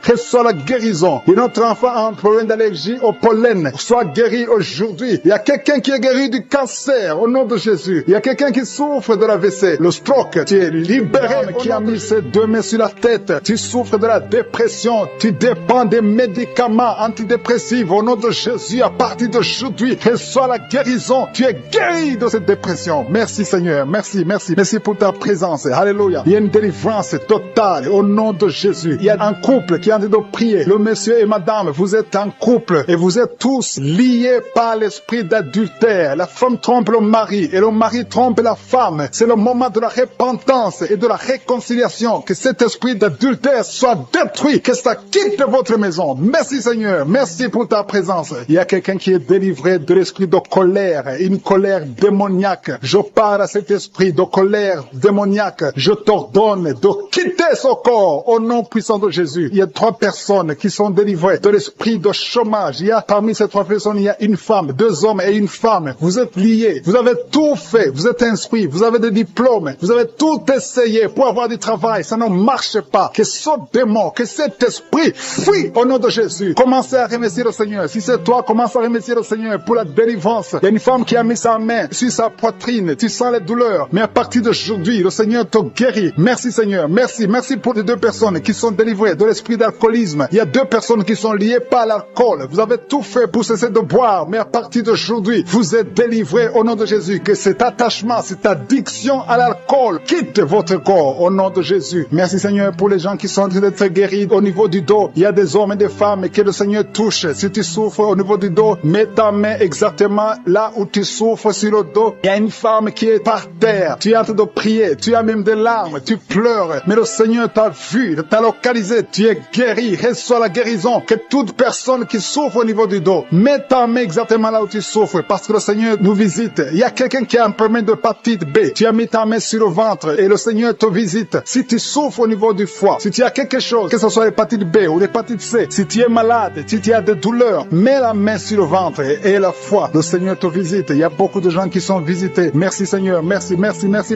Speaker 1: Reçois la guérison. Et notre enfant a un problème d'allergie au pollen. Sois guéri aujourd'hui. Il y a quelqu'un qui est guéri du cancer au nom de Jésus. Il y a quelqu'un qui souffre de l'AVC, le stroke. Tu es libéré. Qui a mis ses 2 mains sur la tête. Tu souffres de la dépression. Tu dépends des médicaments antidépressifs au nom de Jésus. À partir d'aujourd'hui, reçois la guérison. Tu es guéri de cette dépression. Merci Seigneur. Merci, merci. Merci pour ta présence. Alléluia. Il y a une délivrance totale au nom de Jésus. Il y a un couple qui est en train de prier. Le monsieur et madame, vous êtes un couple et vous êtes tous liés par l'esprit d'adultère. La femme trompe le mari et le mari trompe la femme. C'est le moment de la repentance et de la réconciliation. Que cet esprit d'adultère soit détruit. Que ça quitte votre maison. Merci Seigneur. Merci pour ta présence. Il y a quelqu'un qui est délivré de l'esprit de colère. Une colère démoniaque. Je parle à cet esprit de colère démoniaque. Je t'ordonne de quitter son corps au nom puissant de Jésus. Il y a 3 personnes qui sont délivrées de l'esprit de chômage. Il y a parmi ces 3 personnes, il y a une femme, 2 hommes et une femme. Vous êtes liés. Vous avez tout fait. Vous êtes instruits. Vous avez des diplômes. Vous avez tout essayé pour avoir du travail. Ça ne marche pas. Que ce démon, que cet esprit fuit au nom de Jésus. Commencez à remercier le Seigneur. Si c'est toi, commence à remercier le Seigneur pour la délivrance. Il y a une femme qui a mis sa main sur sa poitrine. Tu sens sens les douleurs, mais à partir d'aujourd'hui, le Seigneur te guérit. Merci Seigneur, merci pour les 2 personnes qui sont délivrées de l'esprit d'alcoolisme. Il y a 2 personnes qui sont liées par l'alcool. Vous avez tout fait pour cesser de boire, mais à partir d'aujourd'hui, vous êtes délivrés au nom de Jésus. Que cet attachement, cette addiction à l'alcool quitte votre corps au nom de Jésus. Merci Seigneur pour les gens qui sont en train d'être guéris au niveau du dos. Il y a des hommes et des femmes que le Seigneur touche. Si tu souffres au niveau du dos, mets ta main exactement là où tu souffres sur le dos. Il y a une femme qui est par terre. Tu es en train de prier. Tu as même des larmes. Tu pleures. Mais le Seigneur t'a vu, t'a localisé. Tu es guéri. Reçois la guérison. Que toute personne qui souffre au niveau du dos, mets ta main exactement là où tu souffres parce que le Seigneur nous visite. Il y a quelqu'un qui a un problème de hépatite B. Tu as mis ta main sur le ventre et le Seigneur te visite. Si tu souffres au niveau du foie, si tu as quelque chose, que ce soit l'hépatite B ou l'hépatite C, si tu es malade, si tu as des douleurs, mets la main sur le ventre et la foi. Le Seigneur te visite. Il y a beaucoup de gens qui sont visités. Merci Seigneur. Merci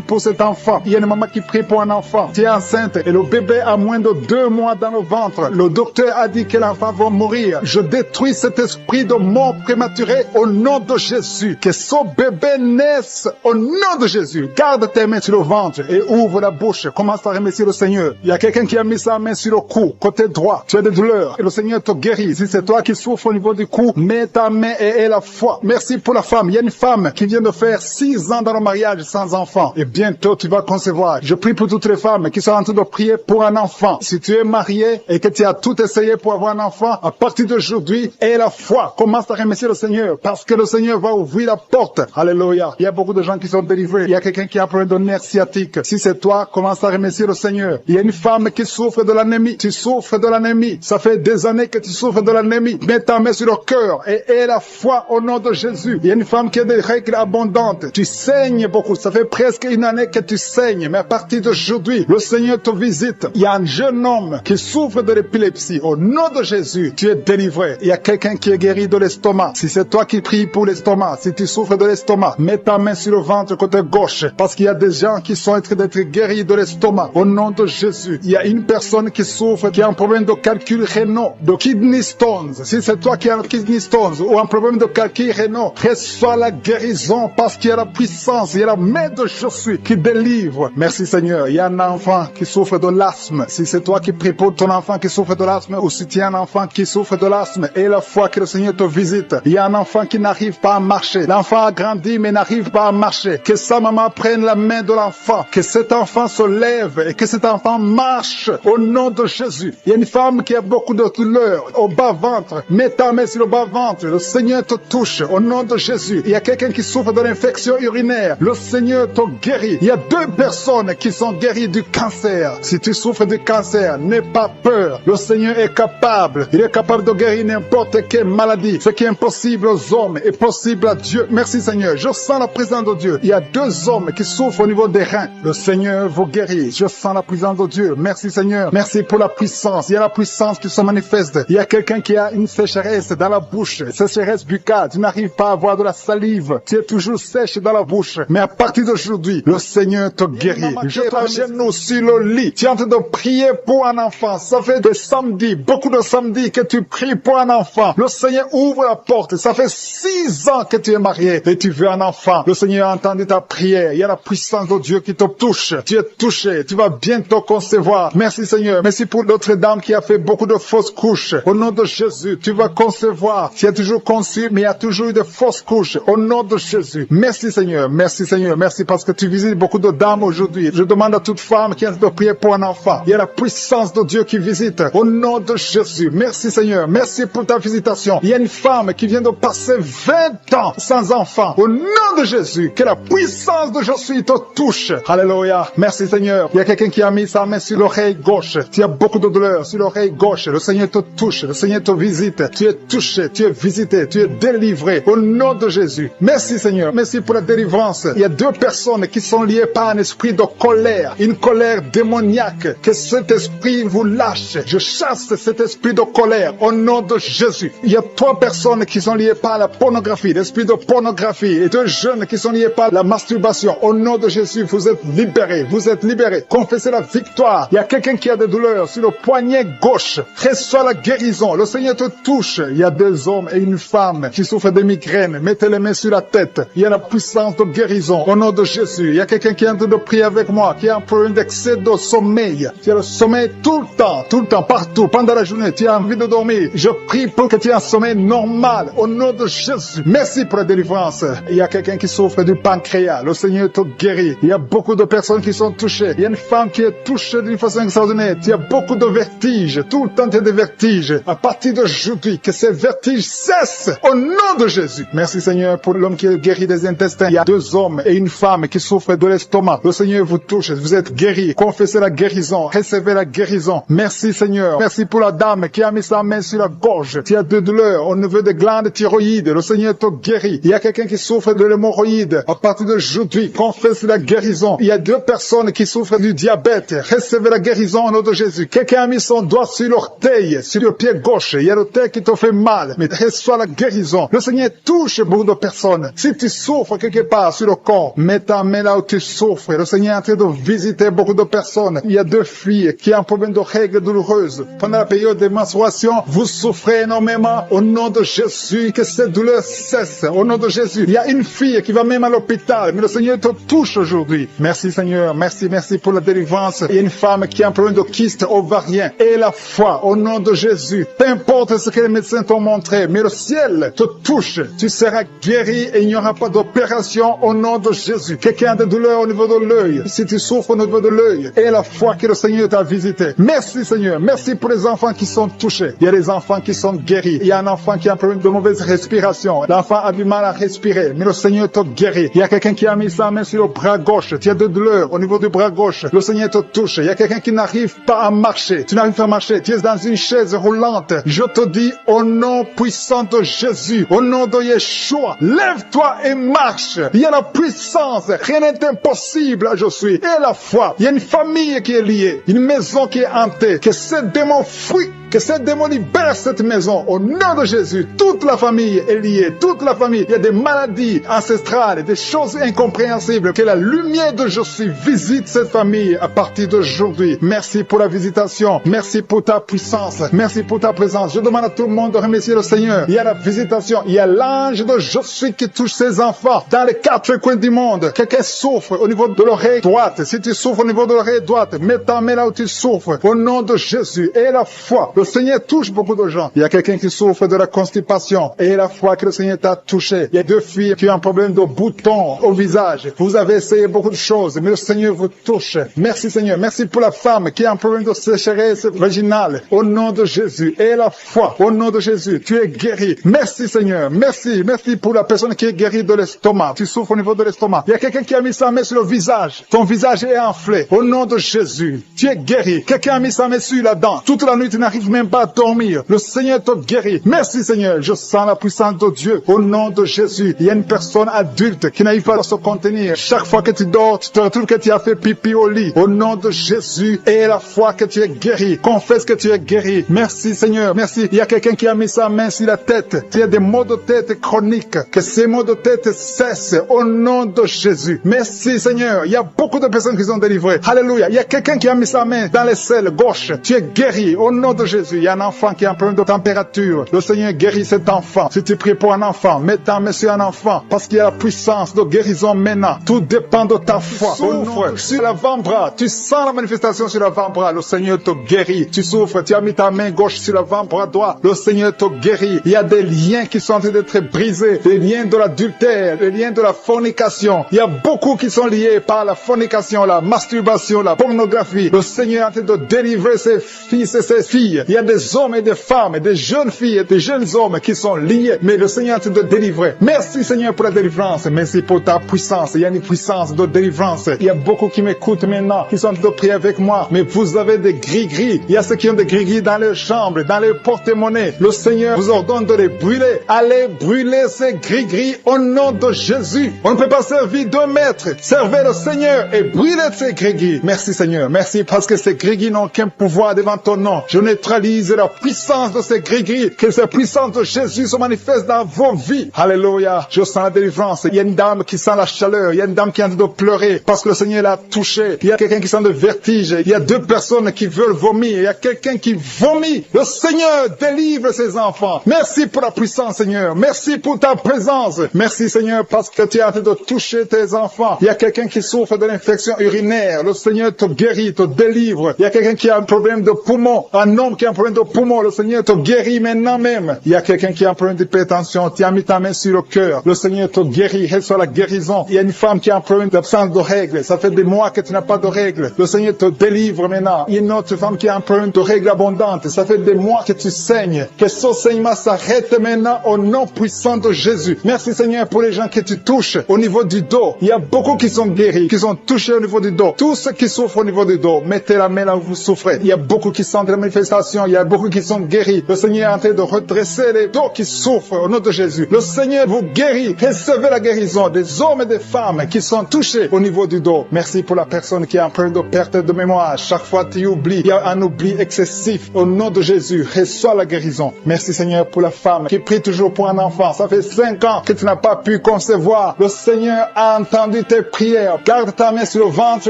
Speaker 1: pour cet enfant. Il y a une maman qui prie pour un enfant. Tu es enceinte et le bébé a moins de 2 mois dans le ventre. Le docteur a dit que l'enfant va mourir. Je détruis cet esprit de mort prématurée au nom de Jésus. Que ce bébé naisse au nom de Jésus. Garde tes mains sur le ventre et ouvre la bouche. Commence à remercier le Seigneur. Il y a quelqu'un qui a mis sa main sur le cou, côté droit. Tu as des douleurs et le Seigneur te guérit. Si c'est toi qui souffres au niveau du cou, mets ta main et la foi. Merci pour la femme. Il y a une femme qui vient de faire 6 ans dans le mariage sans enfant. Et bientôt tu vas concevoir. Je prie pour toutes les femmes qui sont en train de prier pour un enfant. Si tu es marié et que tu as tout essayé pour avoir un enfant, à partir d'aujourd'hui, aie la foi. Commence à remercier le Seigneur parce que le Seigneur va ouvrir la porte. Alléluia. Il y a beaucoup de gens qui sont délivrés. Il y a quelqu'un qui a un problème de nerf sciatique. Si c'est toi, commence à remercier le Seigneur. Il y a une femme qui souffre de l'anémie. Tu souffres de l'anémie. Ça fait des années que tu souffres de l'anémie. Mets ta main sur le cœur et aie la foi au nom de Jésus. Il y a une femme qui a des règles abondantes. Tu saignes beaucoup. Ça fait presque une année que tu saignes. Mais à partir d'aujourd'hui, le Seigneur te visite. Il y a un jeune homme qui souffre de l'épilepsie. Au nom de Jésus, tu es délivré. Il y a quelqu'un qui est guéri de l'estomac. Si c'est toi qui pries pour l'estomac, si tu souffres de l'estomac, mets ta main sur le ventre côté gauche. Parce qu'il y a des gens qui sont en train d'être guéris de l'estomac. Au nom de Jésus. Il y a une personne qui souffre, qui a un problème de calcul rénal, de kidney stones. Si c'est toi qui as un kidney stones ou un problème de calcul rénal, reçois la guérison parce qu'il y a la puissance, il y a la main de Jésus qui délivre. Merci Seigneur. Il y a un enfant qui souffre de l'asthme. Si c'est toi qui pries pour ton enfant qui souffre de l'asthme ou si tu as un enfant qui souffre de l'asthme et la foi que le Seigneur te visite. Il y a un enfant qui n'arrive pas à marcher. L'enfant a grandi mais n'arrive pas à marcher. Que sa maman prenne la main de l'enfant. Que cet enfant se lève et que cet enfant marche au nom de Jésus. Il y a une femme qui a beaucoup de douleurs au bas-ventre. Mets ta main sur le bas-ventre. Le Seigneur te touche au nom de Jésus. Il y a quelqu'un qui souffre de l'infection urinaire. Le Seigneur te guérit. Il y a 2 personnes qui sont guéries du cancer. Si tu souffres du cancer, n'aie pas peur. Le Seigneur est capable. Il est capable de guérir n'importe quelle maladie. Ce qui est impossible aux hommes est possible à Dieu. Merci Seigneur. Je sens la présence de Dieu. Il y a 2 hommes qui souffrent au niveau des reins. Le Seigneur vous guérit. Je sens la présence de Dieu. Merci Seigneur. Merci pour la puissance. Il y a la puissance qui se manifeste. Il y a quelqu'un qui a une sécheresse dans la bouche. Sécheresse buccale. Tu n'arrives pas à avoir de la salive. Tu es toujours sèche dans la bouche. Mais à partir d'aujourd'hui, le Seigneur te guérit. Je t'enchaîne sur le lit. Tu es en train de prier pour un enfant. Ça fait des samedis, beaucoup de samedis que tu pries pour un enfant. Le Seigneur ouvre la porte. Ça fait 6 ans que tu es marié et tu veux un enfant. Le Seigneur a entendu ta prière. Il y a la puissance de Dieu qui te touche. Tu es touché. Tu vas bientôt concevoir. Merci Seigneur. Merci pour notre dame qui a fait beaucoup de fausses couches. Au nom de Jésus, tu vas concevoir. Tu as toujours conçu, mais il y a toujours eu de fausses couches. Au nom de Jésus. Merci Seigneur. Merci Seigneur. Merci parce que tu visites beaucoup de dames aujourd'hui. Je demande à toute femme qui a de prier pour un enfant. Il y a la puissance de Dieu qui visite. Au nom de Jésus. Merci Seigneur. Merci pour ta visitation. Il y a une femme qui vient de passer 20 ans sans enfant. Au nom de Jésus. Que la puissance de Jésus te touche. Alléluia. Merci Seigneur. Il y a quelqu'un qui a mis sa main sur l'oreille gauche. Tu as beaucoup de douleur sur l'oreille gauche. Le Seigneur te touche. Le Seigneur te visite. Tu es touché. Tu es visité. Tu es délivré. Au nom de Jésus. Merci Seigneur. Merci pour la délivrance. Il y a 2 personnes qui sont liées par un esprit de colère. Une colère démoniaque. Que cet esprit vous lâche. Je chasse cet esprit de colère. Au nom de Jésus. Il y a 3 personnes qui sont liées par la pornographie. L'esprit de pornographie. Et 2 jeunes qui sont liés par la masturbation. Au nom de Jésus, vous êtes libérés. Vous êtes libérés. Confessez la victoire. Il y a quelqu'un qui a des douleurs sur le poignet gauche. Reçois la guérison. Le Seigneur te touche. Il y a 2 hommes et une femme qui souffrent de migraines. Mettez les mains sur la tête. Il y a la puissance de guérison. guérison. Au nom de Jésus, il y a quelqu'un qui est en train de prier avec moi, qui a un problème d'excès de sommeil. Tu as le sommeil tout le temps, partout, pendant la journée. Tu as envie de dormir. Je prie pour que tu aies un sommeil normal. Au nom de Jésus. Merci pour la délivrance. Il y a quelqu'un qui souffre du pancréas. Le Seigneur te guérit. Il y a beaucoup de personnes qui sont touchées. Il y a une femme qui est touchée d'une façon extraordinaire. Il y a beaucoup de vertiges. Tout le temps, il y a des vertiges. À partir d'aujourd'hui, que ces vertiges cessent. Au nom de Jésus. Merci Seigneur pour l'homme qui est guéri des intestins. Il y a 2 hommes et une femme qui souffrent de l'estomac. Le Seigneur vous touche. Vous êtes guéris. Confessez la guérison. Recevez la guérison. Merci Seigneur. Merci pour la dame qui a mis sa main sur la gorge. Il y a de douleurs au niveau des glandes thyroïdes. Le Seigneur te guérit. Il y a quelqu'un qui souffre de l'hémorroïde. À partir d'aujourd'hui, confesse la guérison. Il y a 2 personnes qui souffrent du diabète. Recevez la guérison au nom de Jésus. Quelqu'un a mis son doigt sur l'orteil, sur le pied gauche. Il y a l'orteil qui te fait mal. Mais reçois la guérison. Le Seigneur touche beaucoup de personnes. Si tu souffres quelque part sur le corps, mets ta main là où tu souffres. Le Seigneur est en train de visiter beaucoup de personnes. Il y a 2 filles qui ont un problème de règles douloureuses. Pendant la période de menstruation, vous souffrez énormément. Au nom de Jésus, que cette douleur cesse. Au nom de Jésus. Il y a une fille qui va même à l'hôpital, mais le Seigneur te touche aujourd'hui. Merci Seigneur. Merci pour la délivrance. Il y a une femme qui a un problème de kyste ovarien. Et la foi, au nom de Jésus. Peu importe ce que les médecins t'ont montré, mais le ciel te touche. Tu seras guéri et il n'y aura pas d'opération au nom de Jésus. Quelqu'un a des douleurs au niveau de l'œil. Si tu souffres au niveau de l'œil, et la foi que le Seigneur t'a visité. Merci Seigneur. Merci pour les enfants qui sont touchés. Il y a des enfants qui sont guéris. Il y a un enfant qui a un problème de mauvaise respiration. L'enfant a du mal à respirer, mais le Seigneur te guérit. Il y a quelqu'un qui a mis sa main sur le bras gauche. Tu as de douleurs au niveau du bras gauche. Le Seigneur te touche. Il y a quelqu'un qui n'arrive pas à marcher. Tu n'arrives pas à marcher. Tu es dans une chaise roulante. Je te dis au nom puissant de Jésus, au nom de Yeshua, lève-toi et marche. Il y a la puissance. Rien n'est impossible. Je suis. Et la foi. Il y a une famille qui est liée. Une maison qui est hantée. Que ce démon fuit. Que ce démon libère cette maison au nom de Jésus. Toute la famille est liée. Toute la famille. Il y a des maladies ancestrales, des choses incompréhensibles. Que la lumière de Jésus visite cette famille à partir d'aujourd'hui. Merci pour la visitation. Merci pour ta puissance. Merci pour ta présence. Je demande à tout le monde de remercier le Seigneur. Il y a la visitation. Il y a l'ange de Jésus qui touche ses enfants dans les 4 coins du monde. Quelqu'un souffre au niveau de l'oreille droite. Si tu souffres au niveau de l'oreille droite, mets ta main là où tu souffres. Au nom de Jésus. Et la foi. Le Seigneur touche beaucoup de gens. Il y a quelqu'un qui souffre de la constipation. Et la foi que le Seigneur t'a touché. Il y a 2 filles qui ont un problème de boutons au visage. Vous avez essayé beaucoup de choses, mais le Seigneur vous touche. Merci Seigneur. Merci pour la femme qui a un problème de sécheresse vaginale. Au nom de Jésus. Et la foi. Au nom de Jésus. Tu es guéri. Merci Seigneur. Merci. Merci pour la personne qui est guérie de l'estomac. Tu souffres au niveau de l'estomac. Il y a quelqu'un qui a mis sa main sur le visage. Ton visage est enflé. Au nom de Jésus. Tu es guéri. Quelqu'un a mis sa main sur la dent. Toute la nuit, tu n'arrives même pas à dormir. Le Seigneur te guérit. Merci Seigneur. Je sens la puissance de Dieu. Au nom de Jésus. Il y a une personne adulte qui n'arrive pas à se contenir. Chaque fois que tu dors, tu te retrouves que tu as fait pipi au lit. Au nom de Jésus. Et la foi que tu es guéri. Confesse que tu es guéri. Merci Seigneur. Merci. Il y a quelqu'un qui a mis sa main sur la tête. Il y a des maux de tête chroniques. Que ces maux de tête cessent. Au nom de Jésus. Merci Seigneur. Il y a beaucoup de personnes qui sont délivrées. Alléluia. Il y a quelqu'un qui a mis sa main dans l'aisselle gauche. Tu es guéri. Au nom de Jésus. Il y a un enfant qui a un problème de température. Le Seigneur guérit cet enfant. Si tu pries pour un enfant, mets ta main sur un enfant. Parce qu'il y a la puissance de guérison maintenant. Tout dépend de ta foi. Souffre sur l'avant-bras. Tu sens la manifestation sur l'avant-bras. Le Seigneur te guérit. Tu souffres. Tu as mis ta main gauche sur l'avant-bras droit. Le Seigneur te guérit. Il y a des liens qui sont en train d'être brisés. Des liens de l'adultère. Des liens de la fornication. Il y a beaucoup qui sont liés par la fornication, la masturbation, la pornographie. Le Seigneur est en train de délivrer ses fils et ses filles. Il y a des hommes et des femmes, des jeunes filles et des jeunes hommes qui sont liés. Mais le Seigneur est en train de délivrer. Merci Seigneur pour la délivrance. Merci pour ta puissance. Il y a une puissance de délivrance. Il y a beaucoup qui m'écoutent maintenant, qui sont en train de prier avec moi. Mais vous avez des gris-gris. Il y a ceux qui ont des gris-gris dans leurs chambres, dans leurs porte-monnaies. Le Seigneur vous ordonne de les brûler. Allez brûler ces gris-gris au nom de Jésus. On ne peut pas servir 2 maîtres. Servez le Seigneur et brûlez ces gris-gris. Merci Seigneur. Merci parce que ces gris-gris n'ont aucun pouvoir devant ton nom. Je ne neutralise la puissance de ces gris-gris, que cette puissance de Jésus se manifeste dans vos vies. Alléluia. Je sens la délivrance. Il y a une dame qui sent la chaleur. Il y a une dame qui est en train de pleurer parce que le Seigneur l'a touché. Il y a quelqu'un qui sent le vertige. Il y a 2 personnes qui veulent vomir. Il y a quelqu'un qui vomit. Le Seigneur délivre ses enfants. Merci pour la puissance, Seigneur. Merci pour ta présence. Merci, Seigneur, parce que tu es en train de toucher tes enfants. Il y a quelqu'un qui souffre de l'infection urinaire. Le Seigneur te guérit, te délivre. Il y a quelqu'un qui a un problème de poumon. Un homme qui a un problème de poumon. Le Seigneur te guérit maintenant même. Il y a quelqu'un qui a un problème d'hypertension. Tu as mis ta main sur le cœur. Le Seigneur te guérit. Reçois la guérison. Il y a une femme qui a un problème d'absence de règles. Ça fait des mois que tu n'as pas de règles. Le Seigneur te délivre maintenant. Il y a une autre femme qui a un problème de règles abondantes. Ça fait des mois que tu saignes. Que ce saignement s'arrête maintenant au nom puissant de Jésus. Merci, Seigneur, pour les gens que tu touches au niveau du dos. Il y a beaucoup qui sont guéris, qui sont touchés au niveau du dos. Tous ceux qui souffrent au niveau du dos, mettez la main là où vous souffrez. Il y a beaucoup qui sentent la manifestation. Il y a beaucoup qui sont guéris. Le Seigneur est en train de redresser les dos qui souffrent au nom de Jésus. Le Seigneur vous guérit. Recevez la guérison des hommes et des femmes qui sont touchés au niveau du dos. Merci pour la personne qui a un problème de perte de mémoire. Chaque fois tu oublies, il y a un oubli excessif. Au nom de Jésus, reçois la guérison. Merci, Seigneur, pour la femme qui prie toujours pour un enfant. Ça fait 5 ans que tu n'as pas pu concevoir. Le Seigneur a entendu tes prières. Garde ta main sur le ventre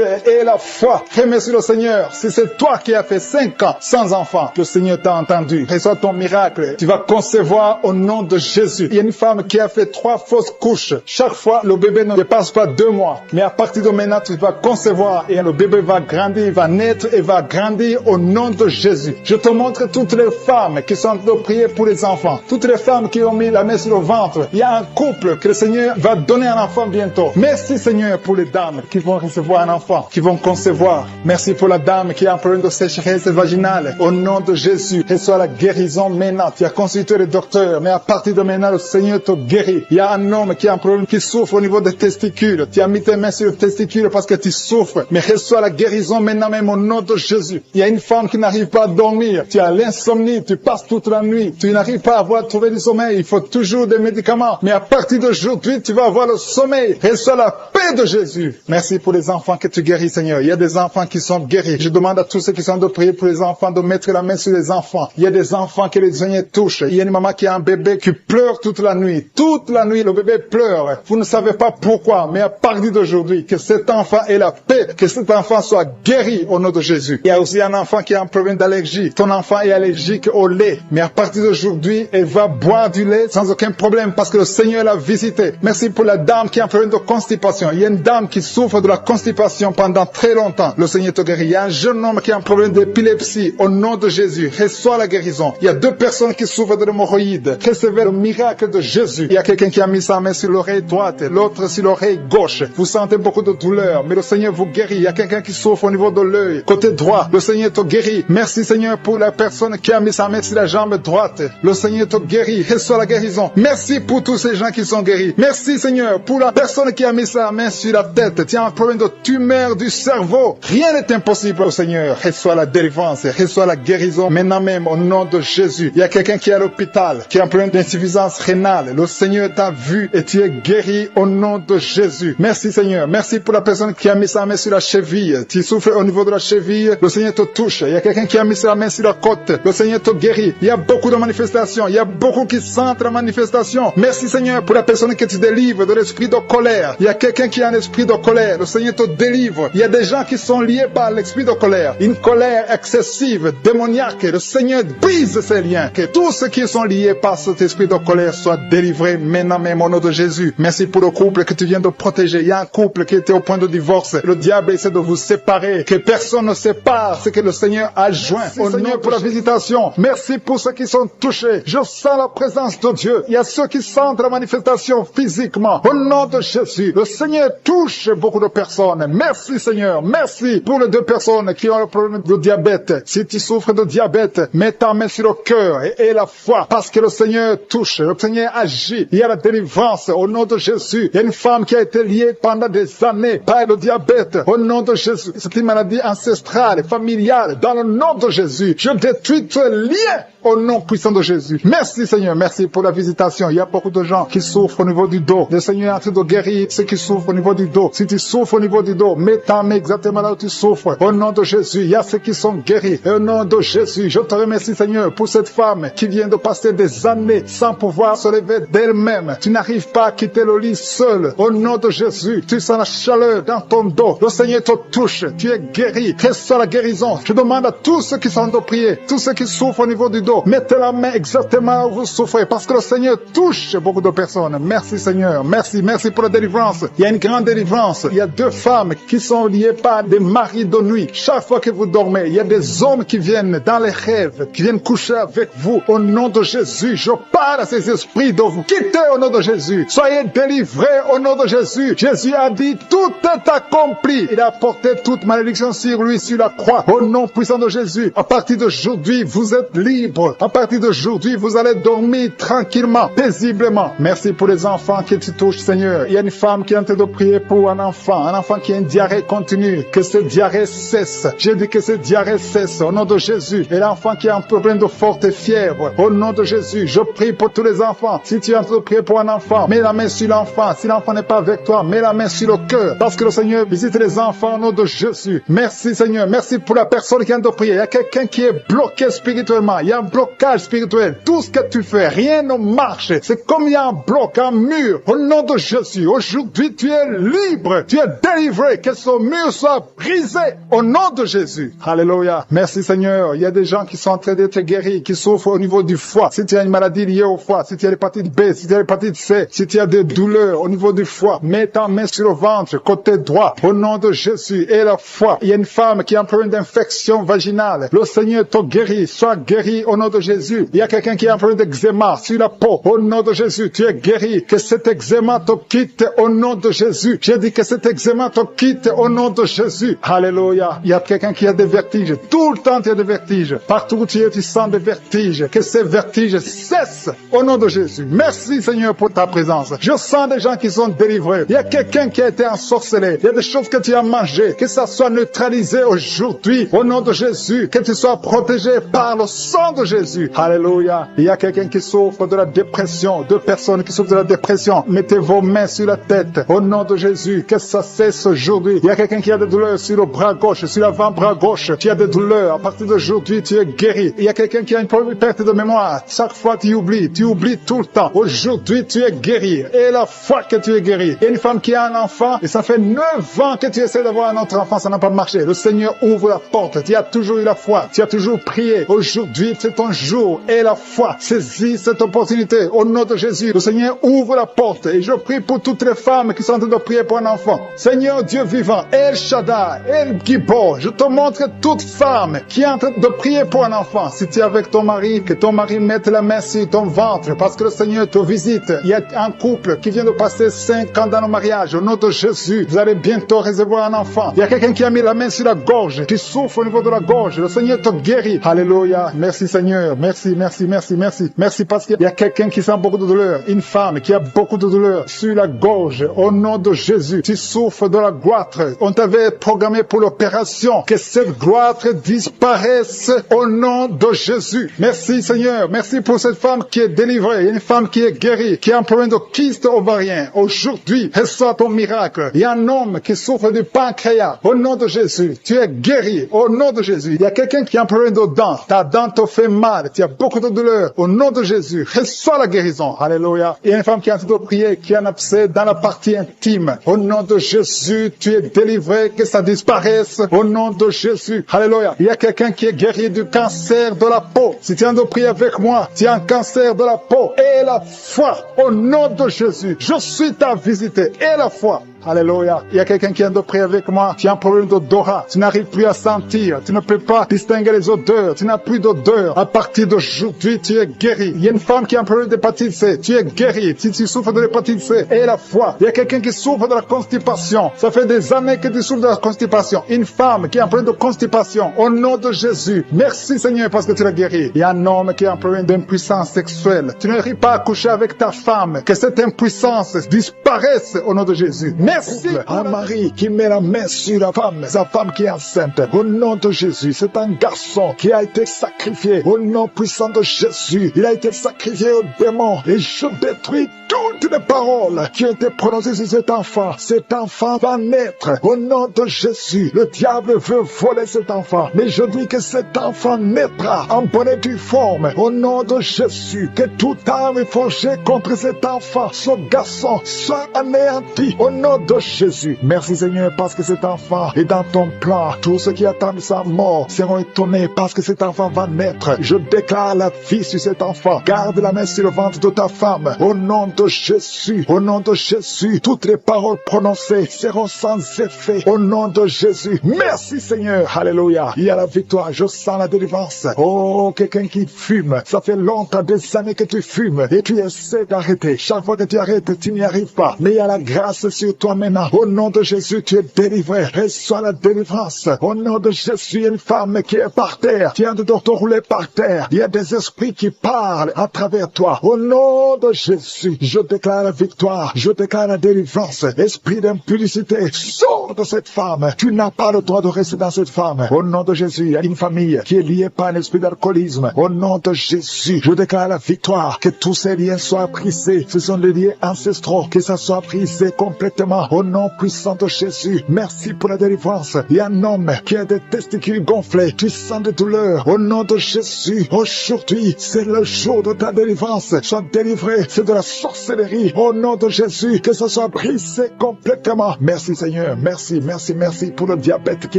Speaker 1: et la foi. Remercie le Seigneur. Si c'est toi qui as fait 5 ans sans enfant, le Seigneur t'a entendu. Reçois ton miracle. Tu vas concevoir au nom de Jésus. Il y a une femme qui a fait 3 fausses couches. Chaque fois, le bébé ne dépasse pas 2 mois. Mais à partir de maintenant, tu vas concevoir et le bébé va grandir, va naître et va grandir au nom de Jésus. Je te montre toutes les femmes qui sont en train de prier pour les enfants. Toutes les femmes qui ont mis la main sur le ventre. Il y a un couple que le Seigneur va donner un enfant bientôt. Merci, Seigneur, pour les dames qui vont recevoir un enfant, qui vont concevoir. Merci pour la dame qui a un problème de sécheresse vaginale. Au nom de Jésus, reçois la guérison maintenant. Tu as consulté le docteur, mais à partir de maintenant, le Seigneur te guérit. Il y a un homme qui a un problème, qui souffre au niveau des testicules. Tu as mis tes mains sur le testicule parce que tu souffres. Mais reçois la guérison maintenant même au nom de Jésus. Il y a une femme qui n'arrive pas à dormir. Tu as l'insomnie, tu passes toute la nuit. Tu n'arrives pas à trouver du sommeil. Il faut toujours des médicaments. Mais à partir d'aujourd'hui, tu vas avoir le sommeil. Reçois la paix de Jésus. Merci pour les enfants que tu guéris, Seigneur. Il y a des enfants qui sont guéris. Je demande à tous ceux qui sont de prier pour les enfants de mettre la main sur les enfants. Il y a des enfants que les Seigneur touche. Il y a une maman qui a un bébé qui pleure toute la nuit. Toute la nuit, le bébé pleure. Vous ne savez pas pourquoi, mais à partir d'aujourd'hui, que cet enfant ait la paix, que cet enfant soit guéri au nom de Jésus. Il y a aussi un enfant qui a un problème d'allergie. Ton enfant est allergique au lait, mais à partir d'aujourd'hui, elle va boire du lait sans aucun problème parce que le Seigneur l'a visité. Merci pour la dame qui a un problème de constipation. Il y a une dame qui souffre de la constipation pendant très longtemps. Le Seigneur te guérit. Il y a un jeune homme qui a un problème d'épilepsie. Au nom de Jésus, reçois la guérison. Il y a 2 personnes qui souffrent de l'hémorroïde. Recevez le miracle de Jésus. Il y a quelqu'un qui a mis sa main sur l'oreille droite, l'autre sur l'oreille gauche. Vous sentez beaucoup de douleur, mais le Seigneur vous guérit. Il y a quelqu'un qui souffre au niveau de l'œil, côté droit. Le Seigneur te guérit. Merci, Seigneur, pour la personne qui a mis sa main sur la jambe droite. Le Seigneur te guérit. Reçois la guérison. Merci pour tous ces gens qui sont guéris. Merci, Seigneur, pour la personne qui a mis sa main sur la tête. Tu as un problème de tumeur du cerveau. Rien n'est impossible au Seigneur. Reçois la délivrance. Reçois la guérison maintenant même au nom de Jésus. Il y a quelqu'un qui est à l'hôpital, qui a un problème d'insuffisance rénale. Le Seigneur t'a vu et tu es guéri au nom de Jésus. Merci, Seigneur. Merci pour la personne qui a mis sa main sur la cheville. Tu souffres au niveau de la cheville. Le Seigneur te touche. Il y a quelqu'un qui a mis sa main sur la côte. Le Seigneur te guérit. Il y a beaucoup de manifestations. Il y a beaucoup qui sentent la manifestation. Merci, Seigneur, pour la personne que tu délivres de l'esprit de colère. Il y a quelqu'un qui a un esprit de colère. Le Seigneur te délivre. Il y a des gens qui sont liés par l'esprit de colère. Une colère excessive, démoniaque. Le Seigneur brise ces liens. Que tous ceux qui sont liés par cet esprit de colère soient délivrés maintenant même au nom de Jésus. Merci pour le couple que tu viens de protéger. Il y a un couple qui était au point de divorce. Le diable essaie de vous séparer. Que personne ne sépare ce que le Seigneur a joint. Merci, au nom pour la visitation. Merci pour ceux qui sont touchés. Je sens la présence de Dieu. Il y a ceux qui sentent la manifestation physiquement. Au nom de Jésus, le Seigneur touche beaucoup de personnes. Merci, Seigneur. Merci pour les 2 personnes qui ont le problème de diabète. Si tu souffres de diabète, mets ta main sur le cœur et la foi, parce que le Seigneur touche, le Seigneur agit. Il y a la délivrance au nom de Jésus. Il y a une femme qui a été liée pendant des années par le diabète. Au nom de Jésus, c'est une maladie ancestrale, familiale. Dans le nom de Jésus, je détruis tous les liens au nom puissant de Jésus. Merci Seigneur, merci pour la visitation. Il y a beaucoup de gens qui souffrent au niveau du dos. Le Seigneur est en train de guérir ceux qui souffrent au niveau du dos. Si tu souffres au niveau du dos, mets ta main exactement là où tu souffres. Au nom de Jésus, il y a ceux qui sont guéris. Et au nom de Jésus, je te remercie Seigneur pour cette femme qui vient de passer des années sans pouvoir se lever d'elle-même. Tu n'arrives pas à quitter le lit seul. Au nom de Jésus, tu sens la chaleur dans ton dos. Le Seigneur te touche. Tu es guéri. Reçois la guérison. Je demande à tous ceux qui sont de prier, tous ceux qui souffrent au niveau du dos, mettez la main exactement là où vous souffrez parce que le Seigneur touche beaucoup de personnes. Merci Seigneur. Merci pour la délivrance. Il y a une grande délivrance. Il y a 2 femmes qui sont liées par des maris de nuit. Chaque fois que vous dormez, il y a des hommes qui viennent dans les rêves, qui viennent coucher avec vous. Au nom de Jésus, je parle à ces esprits de vous quitter au nom de Jésus. Soyez délivrés au nom de Jésus. Jésus a dit, tout est accompli. Il a porté toute malédiction sur lui, sur la croix. Au nom puissant de Jésus, à partir d'aujourd'hui, vous êtes libres. À partir d'aujourd'hui, vous allez dormir tranquillement, paisiblement. Merci pour les enfants qui te touchent, Seigneur. Il y a une femme qui est en train de prier pour un enfant qui a une diarrhée continue. Que cette diarrhée cesse. J'ai dit que cette diarrhée cesse au nom de Jésus. Et l'enfant qui a un problème de forte fièvre, au nom de Jésus, je prie pour tous les enfants. Si tu es en train de prier pour un enfant, mets la main sur l'enfant. Si l'enfant n'est pas avec toi, mets la main sur le cœur. Parce que le Seigneur visite les enfants au nom de Jésus. Merci Seigneur. Merci pour la personne qui vient de prier. Il y a quelqu'un qui est bloqué spirituellement. Il y a un blocage spirituel. Tout ce que tu fais, rien ne marche. C'est comme il y a un bloc, un mur. Au nom de Jésus, aujourd'hui tu es libre. Tu es délivré. Que ce mur soit brisé au nom de Jésus. Alléluia. Merci Seigneur. Il y a des gens qui sont en train d'être guéris, qui souffrent au niveau du foie. Si tu as une maladie liée au foie, si tu as l'hépatite B, si tu as l'hépatite C, si tu as des douleurs au niveau du foie, mets ta main sur le ventre, côté droit, au nom de Jésus. Et la foie. Il y a une femme qui a un problème d'infection vaginale. Le Seigneur te guérit. Sois guéri au nom de Jésus. Il y a quelqu'un qui a un problème d'eczéma sur la peau. Au nom de Jésus, tu es guéri. Que cet eczéma te quitte au nom de Jésus. J'ai dit que cet eczéma te quitte au nom de Jésus. Alléluia. Il y a quelqu'un qui a des vertiges. Tout le temps, tu as des vertiges. Partout où tu es, tu sens des vertiges. Que ces vertiges cessent au nom de Jésus. Merci Seigneur pour ta présence. Je sens des gens qui sont délivrés. Il y a quelqu'un qui a été ensorcelé. Il y a des choses que tu as mangées. Que ça soit neutralisé aujourd'hui au nom de Jésus. Que tu sois protégé par le sang de Jésus. Alléluia. Il y a quelqu'un qui souffre de la dépression. 2 personnes qui souffrent de la dépression. Mettez vos mains sur la tête. Au nom de Jésus. Que ça cesse aujourd'hui. Il y a quelqu'un qui a des douleurs sur le bras gauche, sur l'avant-bras gauche. Tu as des douleurs. À partir d'aujourd'hui, tu es guéri. Il y a quelqu'un qui a une perte de mémoire. Chaque fois, tu oublies tout le temps. Aujourd'hui, tu es guéri. Et la fois que tu es guéri. Il y a une femme qui a un enfant et ça fait 9 ans que tu essaies d'avoir un autre enfant. Ça n'a pas marché. Le Seigneur ouvre la porte. Tu as toujours eu la foi. Tu as toujours prié. Aujourd'hui, c'est ton jour. Et la foi. Saisis cette opportunité. Au nom de Jésus, le Seigneur ouvre la porte. Et je prie pour toutes les femmes qui sont en train de prier pour un enfant. Seigneur Dieu vivant, El Shaddai, El Gibor, je te montre toute femme qui est en train de prier pour un enfant. Si tu es avec ton mari, que ton mari mette la main sur ton ventre parce que le Seigneur te visite. Il y a un couple qui vient de passer 5 ans dans le mariage. Au nom de Jésus, vous allez bientôt recevoir un enfant. Il y a quelqu'un qui a mis la main sur la gorge, qui souffre au niveau de la gorge. Le Seigneur te guérit. Alléluia. Merci Seigneur. Merci parce qu'il y a quelqu'un qui sent beaucoup de douleur. Une femme qui a beaucoup de douleur sur la gorge. Au nom de Jésus, tu souffres de la goitre. On t'avait programmé pour l'opération. Que cette goitre disparaisse au nom de Jésus. Merci Seigneur. Merci pour cette femme qui est délivrée. Une femme qui est guérie, qui a un problème de kyste ovarien. Aujourd'hui, reçois ton miracle. Il y a un homme qui souffre du pancréas. Au nom de Jésus, tu es guéri. Au nom de Jésus. Il y a quelqu'un qui a un problème de dents. Ta dent te fait mal. Tu as beaucoup de douleur. Au nom de Jésus, reçois la guérison. Alléluia. Il y a une femme qui est en train de prier, qui a un abcès dans la partie intime. Au nom de Jésus, tu es délivré, que ça disparaisse. Au nom de Jésus. Alléluia. Il y a quelqu'un qui est guéri du cancer de la peau. Si tu es en train de prier avec moi, tu as un cancer de la peau. Et la foi. Au nom de Jésus. Je suis ta visite. Et la foi. Alléluia. Il y a quelqu'un qui vient de prier avec moi. Tu as un problème d'odorat. Tu n'arrives plus à sentir. Tu ne peux pas distinguer les odeurs. Tu n'as plus d'odeur. À partir d'aujourd'hui, tu es guéri. Il y a une femme qui a un problème d'hépatite C. Tu es guéri. Si tu souffres de l'hépatite C, et la foi. Il y a quelqu'un qui souffre de la constipation. Ça fait des années que tu souffres de la constipation. Une femme qui a un problème de constipation. Au nom de Jésus. Merci Seigneur parce que tu l'as guéri. Il y a un homme qui a un problème d'impuissance sexuelle. Tu n'arrives pas à coucher avec ta femme. Que cette impuissance disparaisse au nom de Jésus.
Speaker 2: couple, un mari qui met la main sur la femme, sa femme qui est enceinte. Au nom de Jésus, c'est un garçon qui a été sacrifié. Au nom puissant de Jésus, il a été sacrifié au démon. Et je détruis toutes les paroles qui ont été prononcées sur cet enfant. Cet enfant va naître. Au nom de Jésus, le diable veut voler cet enfant. Mais je dis que cet enfant naîtra en bonne et due forme. Au nom de Jésus, que toute arme forgée contre cet enfant, ce garçon, soit anéanti. Au nom de Jésus. Merci Seigneur parce que cet enfant est dans ton plan. Tous ceux qui attendent sa mort seront étonnés parce que cet enfant va naître. Je déclare la vie sur cet enfant. Garde la main sur le ventre de ta femme. Au nom de Jésus. Au nom de Jésus. Toutes les paroles prononcées seront sans effet. Au nom de Jésus. Merci Seigneur. Alléluia. Il y a la victoire. Je sens la délivrance. Oh, quelqu'un qui fume. Ça fait longtemps, des années que tu fumes. Et tu essaies d'arrêter. Chaque fois que tu arrêtes, tu n'y arrives pas. Mais il y a la grâce sur toi maintenant. Au nom de Jésus, tu es délivré. Reçois la délivrance. Au nom de Jésus, il y a une femme qui est par terre. Tu viens de te rouler par terre. Il y a des esprits qui parlent à travers toi. Au nom de Jésus, je déclare la victoire. Je déclare la délivrance. Esprit d'impudicité, sors de cette femme. Tu n'as pas le droit de rester dans cette femme. Au nom de Jésus, il y a une famille qui est liée par un esprit d'alcoolisme. Au nom de Jésus, je déclare la victoire. Que tous ces liens soient brisés. Ce sont des liens ancestraux. Que ça soit brisé complètement. Au nom puissant de Jésus, merci pour la délivrance. Il y a un homme qui a des testicules gonflés. Tu sens des douleurs. Au nom de Jésus, aujourd'hui, c'est le jour de ta délivrance. Sois délivré. C'est de la sorcellerie. Au nom de Jésus, que ça soit brisé complètement. Merci Seigneur. Merci, merci, merci pour le diabète qui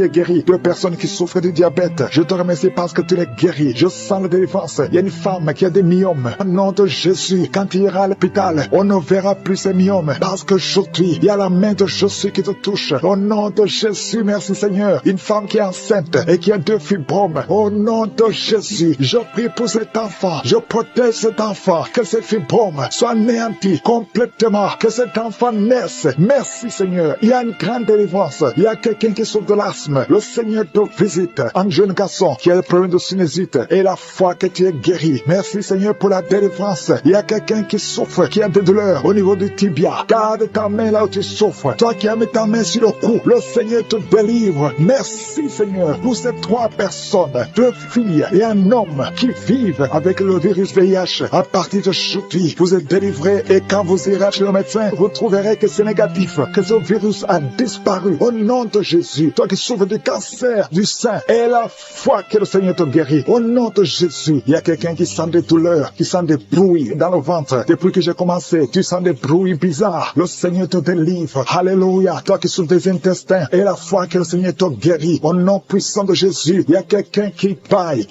Speaker 2: est guéri. Pour les personnes qui souffrent du diabète, je te remercie parce que tu les guéris. Je sens la délivrance. Il y a une femme qui a des myomes. Au nom de Jésus, quand tu iras à l'hôpital, on ne verra plus ces myomes. Parce qu'aujourd'hui, il y a la main de Jésus qui te touche. Au nom de Jésus, merci Seigneur. Une femme qui est enceinte et qui a 2 fibromes. Au nom de Jésus, je prie pour cet enfant. Je protège cet enfant. Que ces fibromes soient anéantis complètement. Que cet enfant naisse. Merci Seigneur. Il y a une grande délivrance. Il y a quelqu'un qui souffre de l'asthme. Le Seigneur te visite. Un jeune garçon qui a des problèmes de sinusite. Et la foi que tu es guéri. Merci Seigneur pour la délivrance. Il y a quelqu'un qui souffre, qui a des douleurs au niveau du tibia. Garde ta main là où tu souffres. Toi qui as mis ta main sur le cou, le Seigneur te délivre. Merci Seigneur pour ces 3 personnes, 2 filles et un homme qui vivent avec le virus VIH. À partir d'aujourd'hui, vous êtes délivrés et quand vous irez chez le médecin, vous trouverez que c'est négatif, que ce virus a disparu. Au nom de Jésus, toi qui souffres du cancer du sein, et la foi que le Seigneur te guérit. Au nom de Jésus, il y a quelqu'un qui sent des douleurs, qui sent des bruits dans le ventre. Depuis que j'ai commencé, tu sens des bruits bizarres. Le Seigneur te délivre. Alléluia. Toi qui souffres des intestins, et la foi que le Seigneur te guérit. Au nom puissant de Jésus, il y a quelqu'un qui baille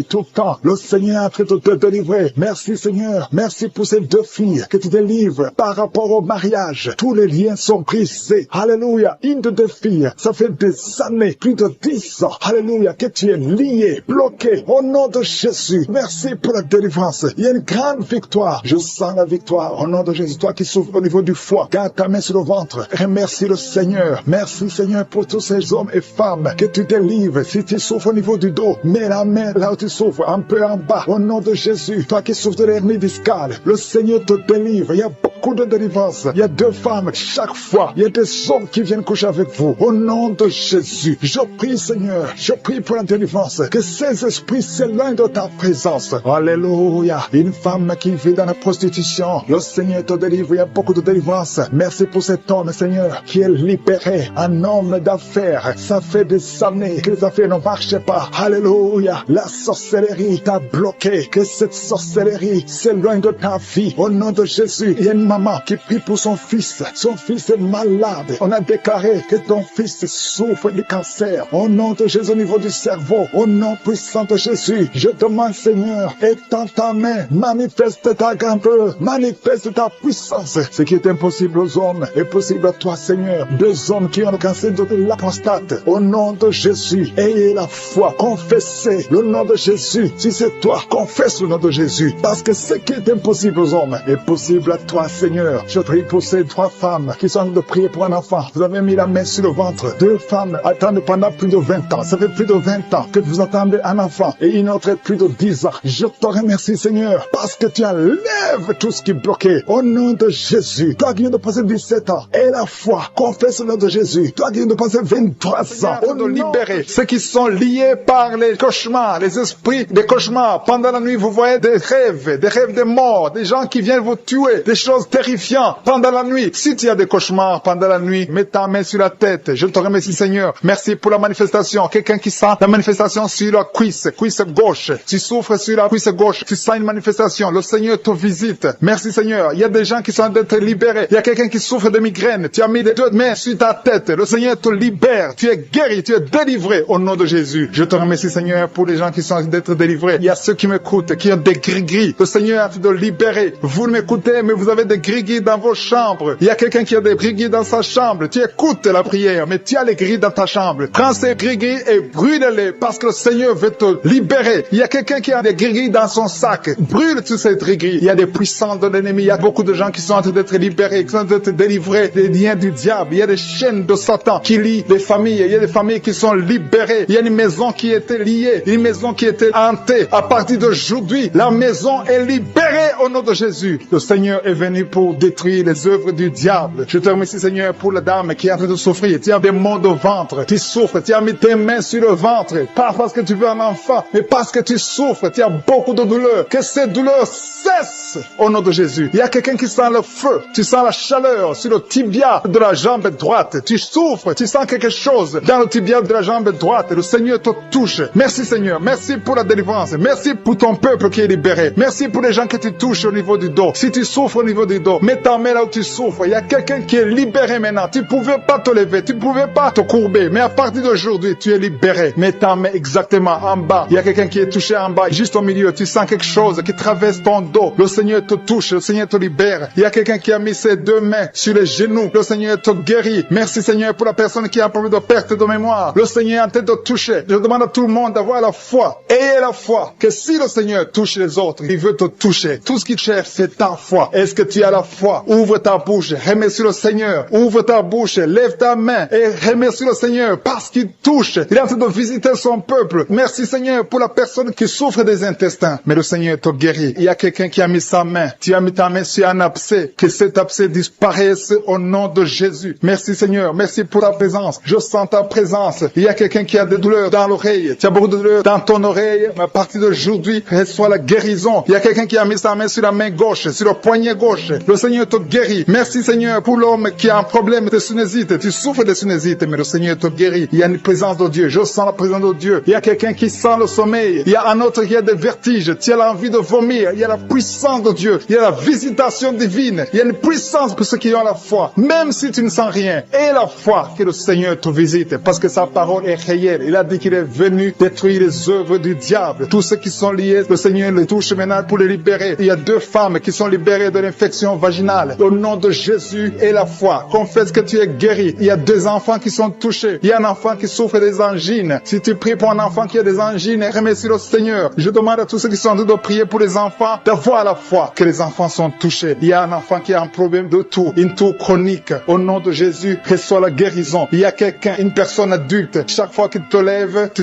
Speaker 2: tout le temps. Le Seigneur est en train de te délivrer. Merci Seigneur. Merci pour ces 2 filles que tu délivres par rapport au mariage. Tous les liens sont brisés. Alléluia. Une de 2 filles, ça fait des années, plus de 10 ans. Alléluia. Que tu es lié, bloqué. Au nom de Jésus. Merci pour la délivrance. Il y a une grande victoire. Je sens la victoire. Au nom de Jésus. Toi qui souffres au niveau du foie, garde ta main sur le ventre. Remercie le Seigneur. Merci Seigneur pour tous ces hommes et femmes que tu délivres. Si tu souffres au niveau du dos, mets la main là où tu souffres, un peu en bas. Au nom de Jésus. Toi qui souffres de l'hernie discale, le Seigneur te délivre. Il y a beaucoup de délivrance. Il y a 2 femmes chaque fois. Il y a des hommes qui viennent coucher avec vous. Au nom de Jésus. Je prie Seigneur. Je prie pour la délivrance. Que ces esprits s'éloignent de ta présence. Alléluia. Une femme qui vit dans la prostitution, le Seigneur te délivre. Il y a beaucoup de délivrance. Merci pour cet homme, Seigneur, qui est libéré. Un homme d'affaires. Ça fait des années que les affaires ne marchaient pas. Alléluia. La sorcellerie t'a bloqué. Que cette sorcellerie s'éloigne de ta vie. Au nom de Jésus. Il y a une maman qui prie pour son fils. Son fils est malade. On a déclaré que ton fils souffre du cancer. Au nom de Jésus, au niveau du cerveau. Au nom puissant de Jésus. Je demande, Seigneur, étends ta main. Manifeste ta grandeur. Manifeste ta puissance. Ce qui est impossible aux hommes est possible à toi, Seigneur. 2 hommes qui ont le cancer de la prostate. Au nom de Jésus, ayez la foi. Confessez le nom de Jésus. Si c'est toi, confesse le nom de Jésus. Parce que ce qui est impossible aux hommes est possible à toi, Seigneur. Je prie pour ces 3 femmes qui sont en train de prier pour un enfant. Vous avez mis la main sur le ventre. 2 femmes attendent pendant plus de 20 ans. Ça fait plus de 20 ans que vous attendez un enfant. Et une autre plus de 10 ans. Je te remercie, Seigneur, parce que tu enlèves tout ce qui est bloqué. Au nom de Jésus. Toi qui viens de passer 17 ans. Et la foi. Confesse le nom de Jésus. Toi qui viens de passer 23 ans.
Speaker 1: De libérer ceux qui sont liés par les cauchemars, les esprits des cauchemars. Pendant la nuit, vous voyez des rêves de mort, des gens qui viennent vous tuer, des choses terrifiantes pendant la nuit. Si tu as des cauchemars pendant la nuit, mets ta main sur la tête. Je te remercie, Seigneur. Merci pour la manifestation. Quelqu'un qui sent la manifestation sur la cuisse gauche. Tu souffres sur la cuisse gauche. Tu sens une manifestation. Le Seigneur te visite. Merci, Seigneur. Il y a des gens qui sont d'être libérés. Il y a quelqu'un qui souffre de migraine. Tu as mis les 2 mains sur ta tête. Le Seigneur te libère. Tu es guéri. Tu es délivré au nom de Jésus. Je te remercie, Seigneur, pour les gens qui sont d'être délivrés. Il y a ceux qui m'écoutent, qui ont des gris-gris. Le Seigneur a fait de libérer. Vous m'écoutez, mais vous avez des gris-gris dans vos chambres. Il y a quelqu'un qui a des gris-gris dans sa chambre. Tu écoutes la prière, mais tu as les gris dans ta chambre. Prends ces gris-gris et brûle-les parce que le Seigneur veut te libérer. Il y a quelqu'un qui a des gris-gris dans son sac. Brûle tous ces gris-gris. Il y a des puissants de l'ennemi. Il y a beaucoup de gens qui sont en train d'être libérés, qui sont en train d'être délivrés des liens du diable. Il y a des chaînes de Satan qui lient les familles. Il y a des familles qui sont libérées. Il y a une maison qui était liée, une maison qui était hantée. À partir d'aujourd'hui, la maison est libérée au nom de Jésus. Le Seigneur est venu pour détruire les œuvres du diable. Je te remercie, Seigneur, pour la dame qui est en train de souffrir. Tu as des maux de ventre. Tu souffres. Tu as mis tes mains sur le ventre. Pas parce que tu veux un enfant, mais parce que tu souffres. Tu as beaucoup de douleurs. Que ces douleurs cessent au nom de Jésus. Il y a quelqu'un qui sent le feu. Tu sens la chaleur sur le tibia de la jambe droite. Tu souffres. Tu sens quelque chose dans le tibia de la jambe droite. Le Seigneur te touche. Merci, Seigneur. Merci pour la délivrance. Merci pour ton peuple qui est libéré. Merci pour les gens que tu touches au niveau du dos. Si tu souffres au niveau du dos, mets ta main là où tu souffres. Il y a quelqu'un qui est libéré maintenant. Tu ne pouvais pas te lever. Tu ne pouvais pas te courber. Mais à partir d'aujourd'hui, tu es libéré. Mets ta main exactement en bas. Il y a quelqu'un qui est touché en bas. Juste au milieu, tu sens quelque chose qui traverse ton dos. Le Seigneur te touche. Le Seigneur te libère. Il y a quelqu'un qui a mis ses 2 mains sur les genoux. Le Seigneur te guérit. Merci, Seigneur, pour la personne qui a un problème de perte de mémoire. Le Seigneur est en train de toucher. Je demande à tout le monde d'avoir la foi. Ayez la foi que si le Seigneur touche les autres, il veut te toucher. Tout ce qu'il cherche, c'est ta foi. Est-ce que tu as la foi? Ouvre ta bouche. Remercie le Seigneur. Ouvre ta bouche. Lève ta main et remercie le Seigneur parce qu'il touche. Il est en train de visiter son peuple. Merci, Seigneur, pour la personne qui souffre des intestins. Mais le Seigneur te guérit. Il y a quelqu'un qui a mis sa main. Tu as mis ta main sur un abcès. Que cet abcès disparaisse au nom de Jésus. Merci, Seigneur. Merci pour la présence. Je sens ta présence. Il y a quelqu'un qui a des douleurs dans l'oreille. Tu as beaucoup de douleurs dans ton oreille. Mais à partir d'aujourd'hui, reçois la guérison. Il y a quelqu'un qui a mis sa main sur la main gauche, sur le poignet gauche. Le Seigneur te guérit. Merci, Seigneur, pour l'homme qui a un problème de sinusite. Tu souffres de sinusite, mais le Seigneur te guérit. Il y a une présence de Dieu. Je sens la présence de Dieu. Il y a quelqu'un qui sent le sommeil. Il y a un autre qui a des vertiges. Tu as l'envie de vomir. Il y a la puissance de Dieu. Il y a la visitation divine. Il y a une puissance pour ceux qui ont la foi. Même si tu ne sens rien, aie la foi que le Seigneur te visite. Parce que sa parole est réelle. Il a dit qu'il est venu détruire les œuvres du diable. Tous ceux qui sont liés, le Seigneur les touche maintenant pour les libérer. Il y a 2 femmes qui sont libérées de l'infection vaginale. Au nom de Jésus et la foi, confesse que tu es guéri. Il y a 2 enfants qui sont touchés. Il y a un enfant qui souffre des angines. Si tu pries pour un enfant qui a des angines, remercie le Seigneur. Je demande à tous ceux qui sont en train de prier pour les enfants d'avoir la foi que les enfants sont touchés. Il y a un enfant qui a un problème de toux, une toux chronique. Au nom de Jésus, reçois la guérison. Il y a quelqu'un, une personne adulte. Chaque fois que tu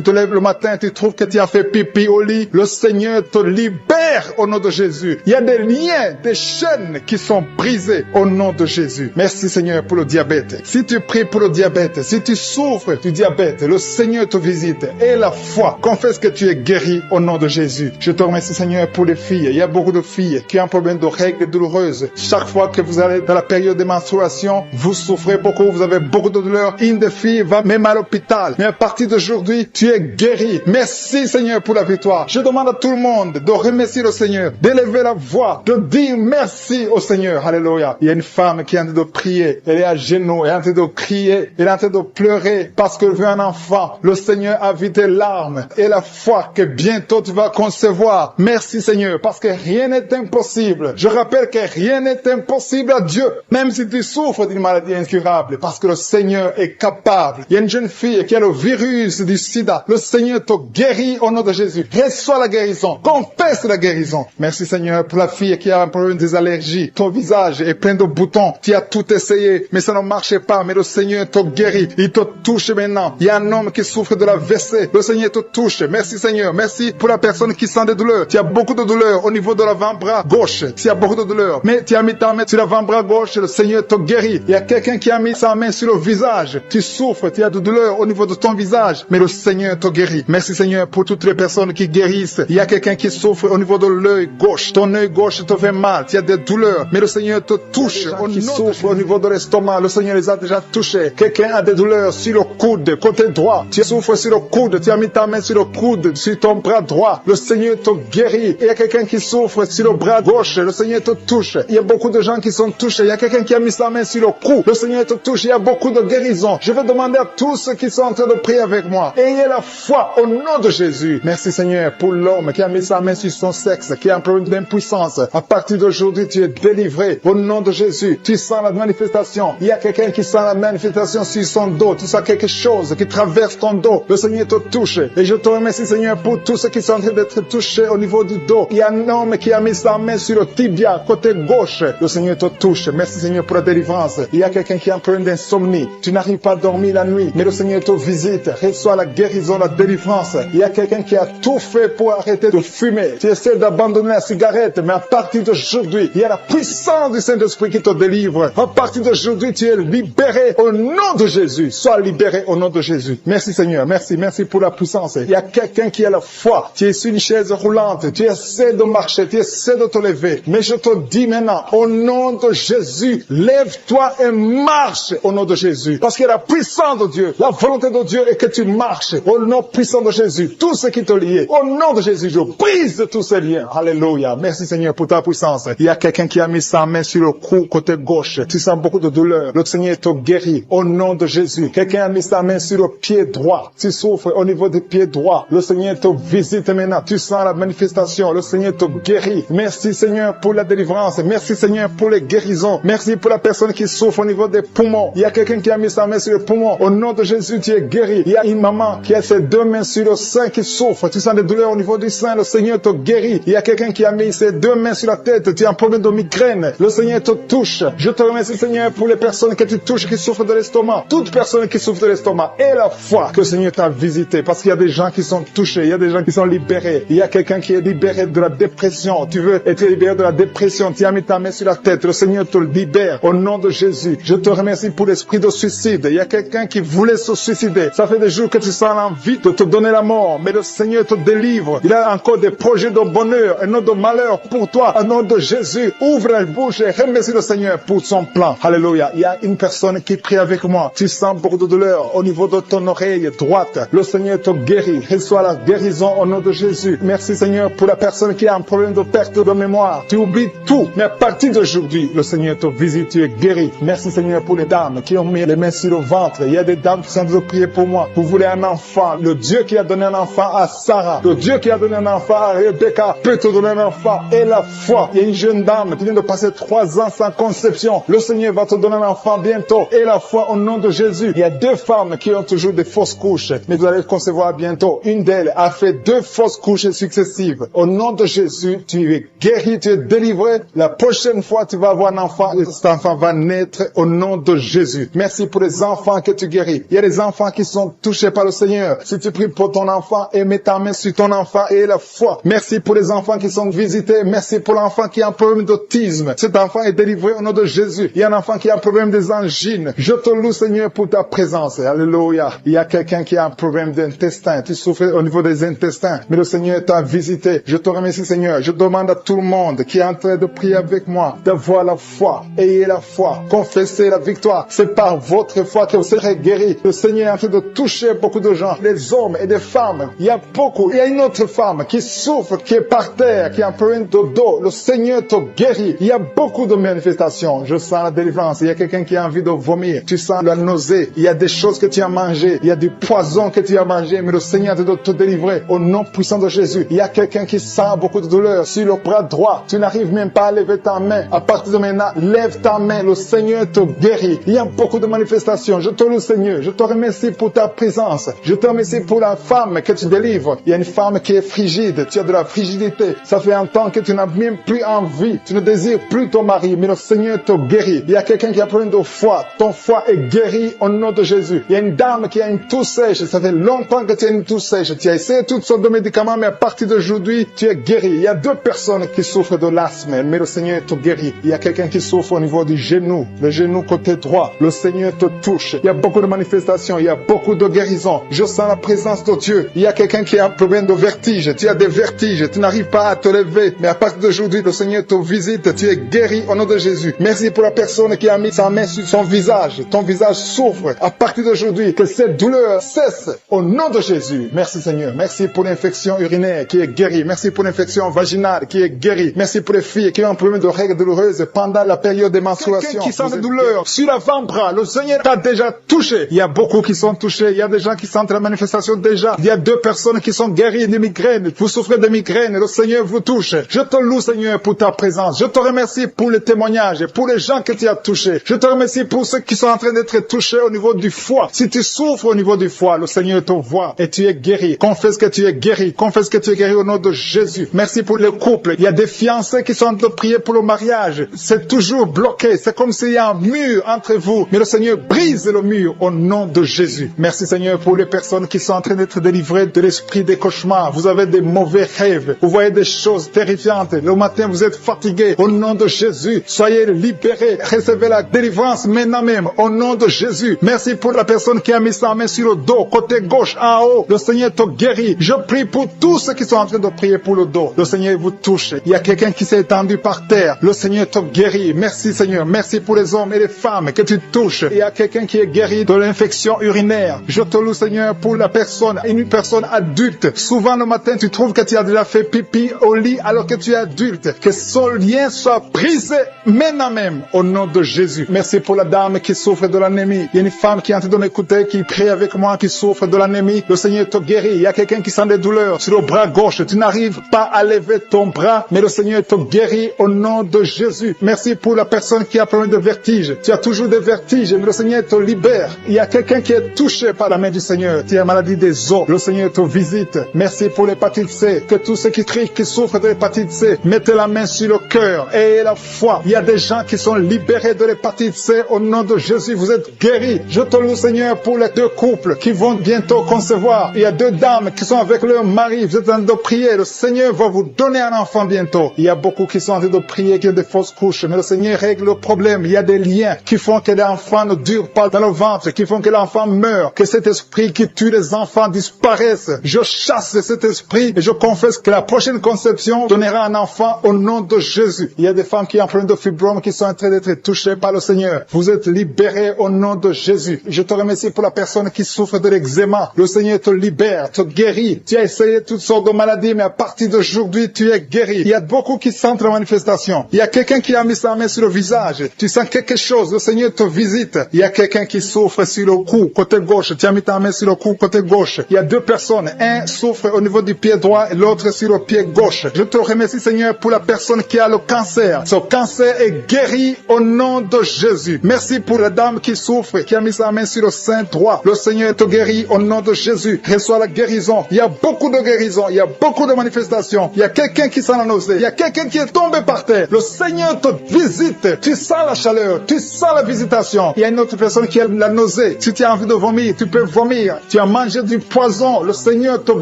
Speaker 1: te lèves le matin, tu trouves que tu as fait pipi au lit. Le Seigneur te libère au nom de Jésus. Il y a des liens, des chaînes qui sont brisées au nom de Jésus. Merci, Seigneur, pour le diabète. Si tu pries pour le diabète, si tu souffres du diabète, le Seigneur te visite. Et la foi, confesse que tu es guéri au nom de Jésus. Je te remercie, Seigneur, pour les filles. Il y a beaucoup de filles qui ont un problème de règles douloureuses. Chaque fois que vous allez dans la période de menstruation, vous souffrez beaucoup, vous avez beaucoup de douleurs. Une des filles va même à l'hôpital. Mais à partir d'aujourd'hui, tu es guéri. Merci, Seigneur, pour la victoire. Je demande à tout le monde de remercier le Seigneur, d'élever la voix, de dire merci au Seigneur. Alléluia. Il y a une femme qui est en train de prier. Elle est à genoux, elle est en train de crier, elle est en train de pleurer parce qu'elle veut un enfant. Le Seigneur a vu tes larmes et la foi que bientôt tu vas concevoir. Merci, Seigneur, parce que rien n'est impossible. Je rappelle que rien n'est impossible à Dieu, même si tu souffres d'une maladie incurable, parce que le Seigneur est capable. Il y a une jeune fille qui a le virus du sida. Le Seigneur te guérit au nom de Jésus. Reçois la guérison. Confesse la guérison. Merci Seigneur pour la fille qui a un problème des allergies. Ton visage est plein de boutons. Tu as tout essayé, mais ça ne marchait pas. Mais le Seigneur te guérit. Il te touche maintenant. Il y a un homme qui souffre de la WC. Le Seigneur te touche. Merci Seigneur. Merci pour la personne qui sent des douleurs. Tu as beaucoup de douleurs au niveau de l'avant-bras gauche. Tu as beaucoup de douleurs. Mais tu as mis ta main sur l'avant-bras gauche. Le Seigneur te guérit. Il y a quelqu'un qui a mis sa main sur le visage. Tu souffres. Tu as de douleurs au niveau de ton visage. Mais le Seigneur te guérit. Merci Seigneur pour toutes les personnes qui guérissent. Il y a quelqu'un qui souffre au niveau de l'œil gauche. Ton œil gauche te fait mal. Tu as des douleurs. Mais le Seigneur te touche. Qui souffre au niveau de l'estomac. Le Seigneur les a déjà touchés. Quelqu'un a des douleurs sur le coude, côté droit. Tu souffres sur le coude. Tu as mis ta main sur le coude, sur ton bras droit. Le Seigneur te guérit. Il y a quelqu'un qui souffre sur le bras gauche. Le Seigneur te touche. Il y a beaucoup de gens qui sont touchés. Il y a quelqu'un qui a mis sa main sur le cou. Le Seigneur te touche. Il y a beaucoup de guérisons. Je vais demander à tous ceux qui sont en train de prier avec moi. Ayez la foi au nom de Jésus. Merci Seigneur pour l'homme qui a mis sa main sur son sexe, qui a un problème d'impuissance. À partir d'aujourd'hui, tu es délivré au nom de Jésus. Tu sens la manifestation. Il y a quelqu'un qui sent la manifestation sur son dos. Tu sens quelque chose qui traverse ton dos. Le Seigneur te touche. Et je te remercie Seigneur pour tous ceux qui sont en train d'être touchés au niveau du dos. Il y a un homme qui a mis sa main sur le tibia, côté gauche. Le Seigneur te touche. Merci Seigneur pour la délivrance. Il y a quelqu'un qui a un problème d'insomnie. Tu n'arrives pas à dormir la nuit, mais le Seigneur te visite. Reçois la guérison, la délivrance. Il y a quelqu'un qui a tout fait pour arrêter de fumer. Tu essaies d'abandonner la cigarette, mais à partir d'aujourd'hui, il y a la puissance du Saint-Esprit qui te délivre. À partir d'aujourd'hui, tu es libéré au nom de Jésus. Sois libéré au nom de Jésus. Merci Seigneur. Merci pour la puissance. Il y a quelqu'un qui a la foi. Tu es sur une chaise roulante. Tu essaies de marcher. Tu essaies de te lever. Mais je te dis maintenant, au nom de Jésus, lève-toi et marche au nom de Jésus. Parce que la puissance de Dieu, la volonté de Dieu est que tu marches au nom puissant de Jésus. Tout ce qui te lie, au nom de Jésus, je brise tous ces liens. Alléluia. Merci Seigneur pour ta puissance. Il y a quelqu'un qui a mis sa main sur le cou côté gauche. Tu sens beaucoup de douleur. Le Seigneur te guérit au nom de Jésus. Quelqu'un a mis sa main sur le pied droit. Tu souffres au niveau du pied droit. Le Seigneur te visite maintenant. Tu sens la manifestation. Le Seigneur te guérit. Merci Seigneur pour la délivrance. Merci Seigneur pour les guérisons. Merci pour la personne qui souffre au niveau des poumons. Il y a quelqu'un qui a mis sa main sur le poumon. Au nom de Jésus, tu es guéri. Il y a une maman qui a ses deux mains sur le sein qui souffre. Tu sens des douleurs au niveau du sein. Le Seigneur te guérit. Il y a quelqu'un qui a mis ses deux mains sur la tête. Tu as un problème de migraine. Le Seigneur te touche. Je te remercie Seigneur pour les personnes que tu touches qui souffrent de l'estomac. Toute personne qui souffre de l'estomac et la foi que le Seigneur t'a visité. Parce qu'il y a des gens qui sont touchés. Il y a des gens qui sont libérés. Il y a quelqu'un qui est libéré de la dépression. Tu veux être libéré de la dépression. Tu as mis ta main sur la tête. Le Seigneur te libère au nom de Jésus. Je te remercie pour l'esprit de suicide. Il y a quelqu'un qui voulait se suicider. Ça fait des jours que tu sens l'envie de te donner la mort. Mais le Seigneur te délivre. Il a encore des projets de bonheur et non de malheur pour toi. Au nom de Jésus, ouvre la bouche et remercie le Seigneur pour son plan. Alléluia. Il y a une personne qui prie avec moi. Tu sens beaucoup de douleur au niveau de ton oreille droite. Le Seigneur te guérit. Reçois la guérison au nom de Jésus. Merci Seigneur pour la personne qui a un problème de perte de mémoire. Tu oublies tout. Mais à partir d'aujourd'hui, le Seigneur te visite. Tu es guéri. Merci Seigneur pour les dames qui ont mis les mains sur le ventre. Il y a des dames qui sont en train de prier pour moi. Vous voulez un enfant. Le Dieu qui a donné un enfant à Sarah. Le Dieu qui a donné un enfant à Rebecca peut te donner un enfant. Et la foi. Il y a une jeune dame qui vient de passer 3 ans sans conception. Le Seigneur va te donner un enfant bientôt. Et la foi au nom de Jésus. Il y a 2 femmes qui ont toujours des fausses couches. Mais vous allez concevoir bientôt. Une d'elles a fait 2 fausses couches successives. Au nom de Jésus, tu es guéri, tu es délivré. La prochaine fois, tu vas avoir un enfant. Et cet enfant va naître au nom de Jésus. Merci pour les enfants que tu guéris. Il y a des enfants qui sont touchés par le Seigneur. Si tu pries pour ton enfant et mets ta main sur ton enfant et la foi. Merci pour les enfants qui sont visités. Merci pour l'enfant qui a un problème d'autisme. Cet enfant est délivré au nom de Jésus. Il y a un enfant qui a un problème des angines. Je te loue Seigneur pour ta présence. Alléluia. Il y a quelqu'un qui a un problème d'intestin. Tu souffres au niveau des intestins. Mais le Seigneur t'a visité. Je te remercie Seigneur. Je demande à tout le monde qui est en train de prier avec moi d'avoir la foi. Ayez la foi. Confessez la victoire. C'est par votre foi que vous serez guéris. Le Seigneur est en train de toucher beaucoup de gens. Les hommes et des femmes. Il y a beaucoup. Il y a une autre femme qui souffre, qui est par terre, qui a un problème de dos. Le Seigneur te guérit. Il y a beaucoup de manifestations. Je sens la délivrance. Il y a quelqu'un qui a envie de vomir. Tu sens la nausée. Il y a des choses que tu as mangées. Il y a du poison que tu as mangé. Mais le Seigneur te délivrer au nom puissant de Jésus. Il y a quelqu'un qui sent beaucoup de douleur sur le bras bras droit, tu n'arrives même pas à lever ta main. À partir de maintenant, lève ta main, le Seigneur te guérit. Il y a beaucoup de manifestations. Je te loue, Seigneur. Je te remercie pour ta présence. Je te remercie pour la femme que tu délivres. Il y a une femme qui est frigide. Tu as de la frigidité. Ça fait un temps que tu n'as même plus envie. Tu ne désires plus ton mari, mais le Seigneur te guérit. Il y a quelqu'un qui a problème de foie. Ton foie est guéri au nom de Jésus. Il y a une dame qui a une toux sèche. Ça fait longtemps que tu as une toux sèche. Tu as essayé toutes sortes de médicaments, mais à partir d'aujourd'hui, tu es guéri. Il y a 2 personnes qui souffrent de l'asthme, mais le Seigneur te guérit. Il y a quelqu'un qui souffre au niveau du genou, le genou côté droit. Le Seigneur te touche. Il y a beaucoup de manifestations. Il y a beaucoup de guérisons. Je sens la présence de Dieu. Il y a quelqu'un qui a un problème de vertige. Tu as des vertiges. Tu n'arrives pas à te lever. Mais à partir d'aujourd'hui, le Seigneur te visite. Tu es guéri au nom de Jésus. Merci pour la personne qui a mis sa main sur son visage. Ton visage souffre. À partir d'aujourd'hui, que cette douleur cesse au nom de Jésus. Merci Seigneur. Merci pour l'infection urinaire qui est guérie. Merci pour l'infection vaginale qui est guérie. Merci pour les filles qui ont un problème de règles douloureuses pendant la période des menstruations. Quelqu'un qui sent des douleurs sur l'avant-bras, le Seigneur t'a déjà touché. Il y a beaucoup qui sont touchés. Il y a des gens qui sentent la manifestation déjà. Il y a 2 personnes qui sont guéries de migraines. Vous souffrez de migraines. Le Seigneur vous touche. Je te loue Seigneur pour ta présence. Je te remercie pour les témoignages, pour les gens que tu as touchés. Je te remercie pour ceux qui sont en train d'être touchés au niveau du foie. Si tu souffres au niveau du foie, le Seigneur te voit et tu es guéri. Confesse que tu es guéri. Confesse que tu es guéri au nom de Jésus. Merci pour les couples. Il y a des fiancés qui sont en train de prier pour le mariage. C'est toujours bloqué. C'est comme s'il y a un mur entre vous. Mais le Seigneur brise le mur au nom de Jésus. Merci Seigneur pour les personnes qui sont en train d'être délivrées de l'esprit des cauchemars. Vous avez des mauvais rêves. Vous voyez des choses terrifiantes. Le matin, vous êtes fatigué. Au nom de Jésus, soyez libérés. Recevez la délivrance maintenant même. Au nom de Jésus. Merci pour la personne qui a mis sa main sur le dos, côté gauche, en haut. Le Seigneur te guérit. Je prie pour tous ceux qui sont en train de prier pour le dos. Le Seigneur vous touche. Il y a quelqu'un qui s'est étendu par terre. Le Seigneur te guérit. Merci Seigneur. Merci pour les hommes et les femmes que tu touches. Il y a quelqu'un qui est guéri de l'infection urinaire. Je te loue Seigneur pour la personne, une personne adulte. Souvent le matin, tu trouves que tu as déjà fait pipi au lit alors que tu es adulte. Que son lien soit brisé maintenant même au nom de Jésus. Merci pour la dame qui souffre de l'anémie. Il y a une femme qui est en train de m'écouter, qui prie avec moi, qui souffre de l'anémie. Le Seigneur te guérit. Il y a quelqu'un qui sent des douleurs sur le bras gauche. Tu n'arrives pas à lever ton bras, mais le Seigneur te guérit au nom de Jésus. Merci pour la personne qui a problème de vertige. Tu as toujours des vertiges, mais le Seigneur te libère. Il y a quelqu'un qui est touché par la main du Seigneur. Tu as maladie des os. Le Seigneur te visite. Merci pour l'hépatite C. Que tous ceux qui crient, qui souffrent de l'hépatite C, mettez la main sur le cœur et la foi. Il y a des gens qui sont libérés de l'hépatite C au nom de Jésus. Vous êtes guéris. Je te loue Seigneur pour les 2 couples qui vont bientôt concevoir. Il y a 2 dames qui sont avec leur mari. Vous êtes en train de prier. Le Seigneur va vous donner un enfant bientôt. Il y a beaucoup qui sont en train de prier, qui ont des fausses couches. Mais le Seigneur règle le problème. Il y a des liens qui font que l'enfant ne dure pas dans le ventre, qui font que l'enfant meurt, que cet esprit qui tue les enfants disparaisse. Je chasse cet esprit et je confesse que la prochaine conception donnera un enfant au nom de Jésus. Il y a des femmes qui ont un problème de fibrome qui sont en train d'être touchées par le Seigneur. Vous êtes libérés au nom de Jésus. Je te remercie pour la personne qui souffre de l'eczéma. Le Seigneur te libère, te guérit. Tu as essayé toutes sortes de maladies, mais à partir d'aujourd'hui, tu es guéri. Il y a beaucoup qui sentent la manifestation. Il y a quelqu'un qui a mis sa main sur le visage. Tu sens quelque chose. Le Seigneur te visite. Il y a quelqu'un qui souffre sur le cou, côté gauche. Tu as mis ta main sur le cou, côté gauche. Il y a 2 personnes. Un souffre au niveau du pied droit et l'autre sur le pied gauche. Je te remercie, Seigneur, pour la personne qui a le cancer. Ce cancer est guéri au nom de Jésus. Merci pour la dame qui souffre, qui a mis sa main sur le sein droit. Le Seigneur te guérit au nom de Jésus. Reçois la guérison. Il y a beaucoup de guérisons. Il y a beaucoup de manifestations. Il y a quelqu'un qui sent la nausée. Il y a quelqu'un qui est tombé par terre. Le Seigneur te visite. Tu sens la chaleur. Tu sens la visitation. Il y a une autre personne qui a la nausée. Si tu as envie de vomir, tu peux vomir. Tu as mangé du poison. Le Seigneur te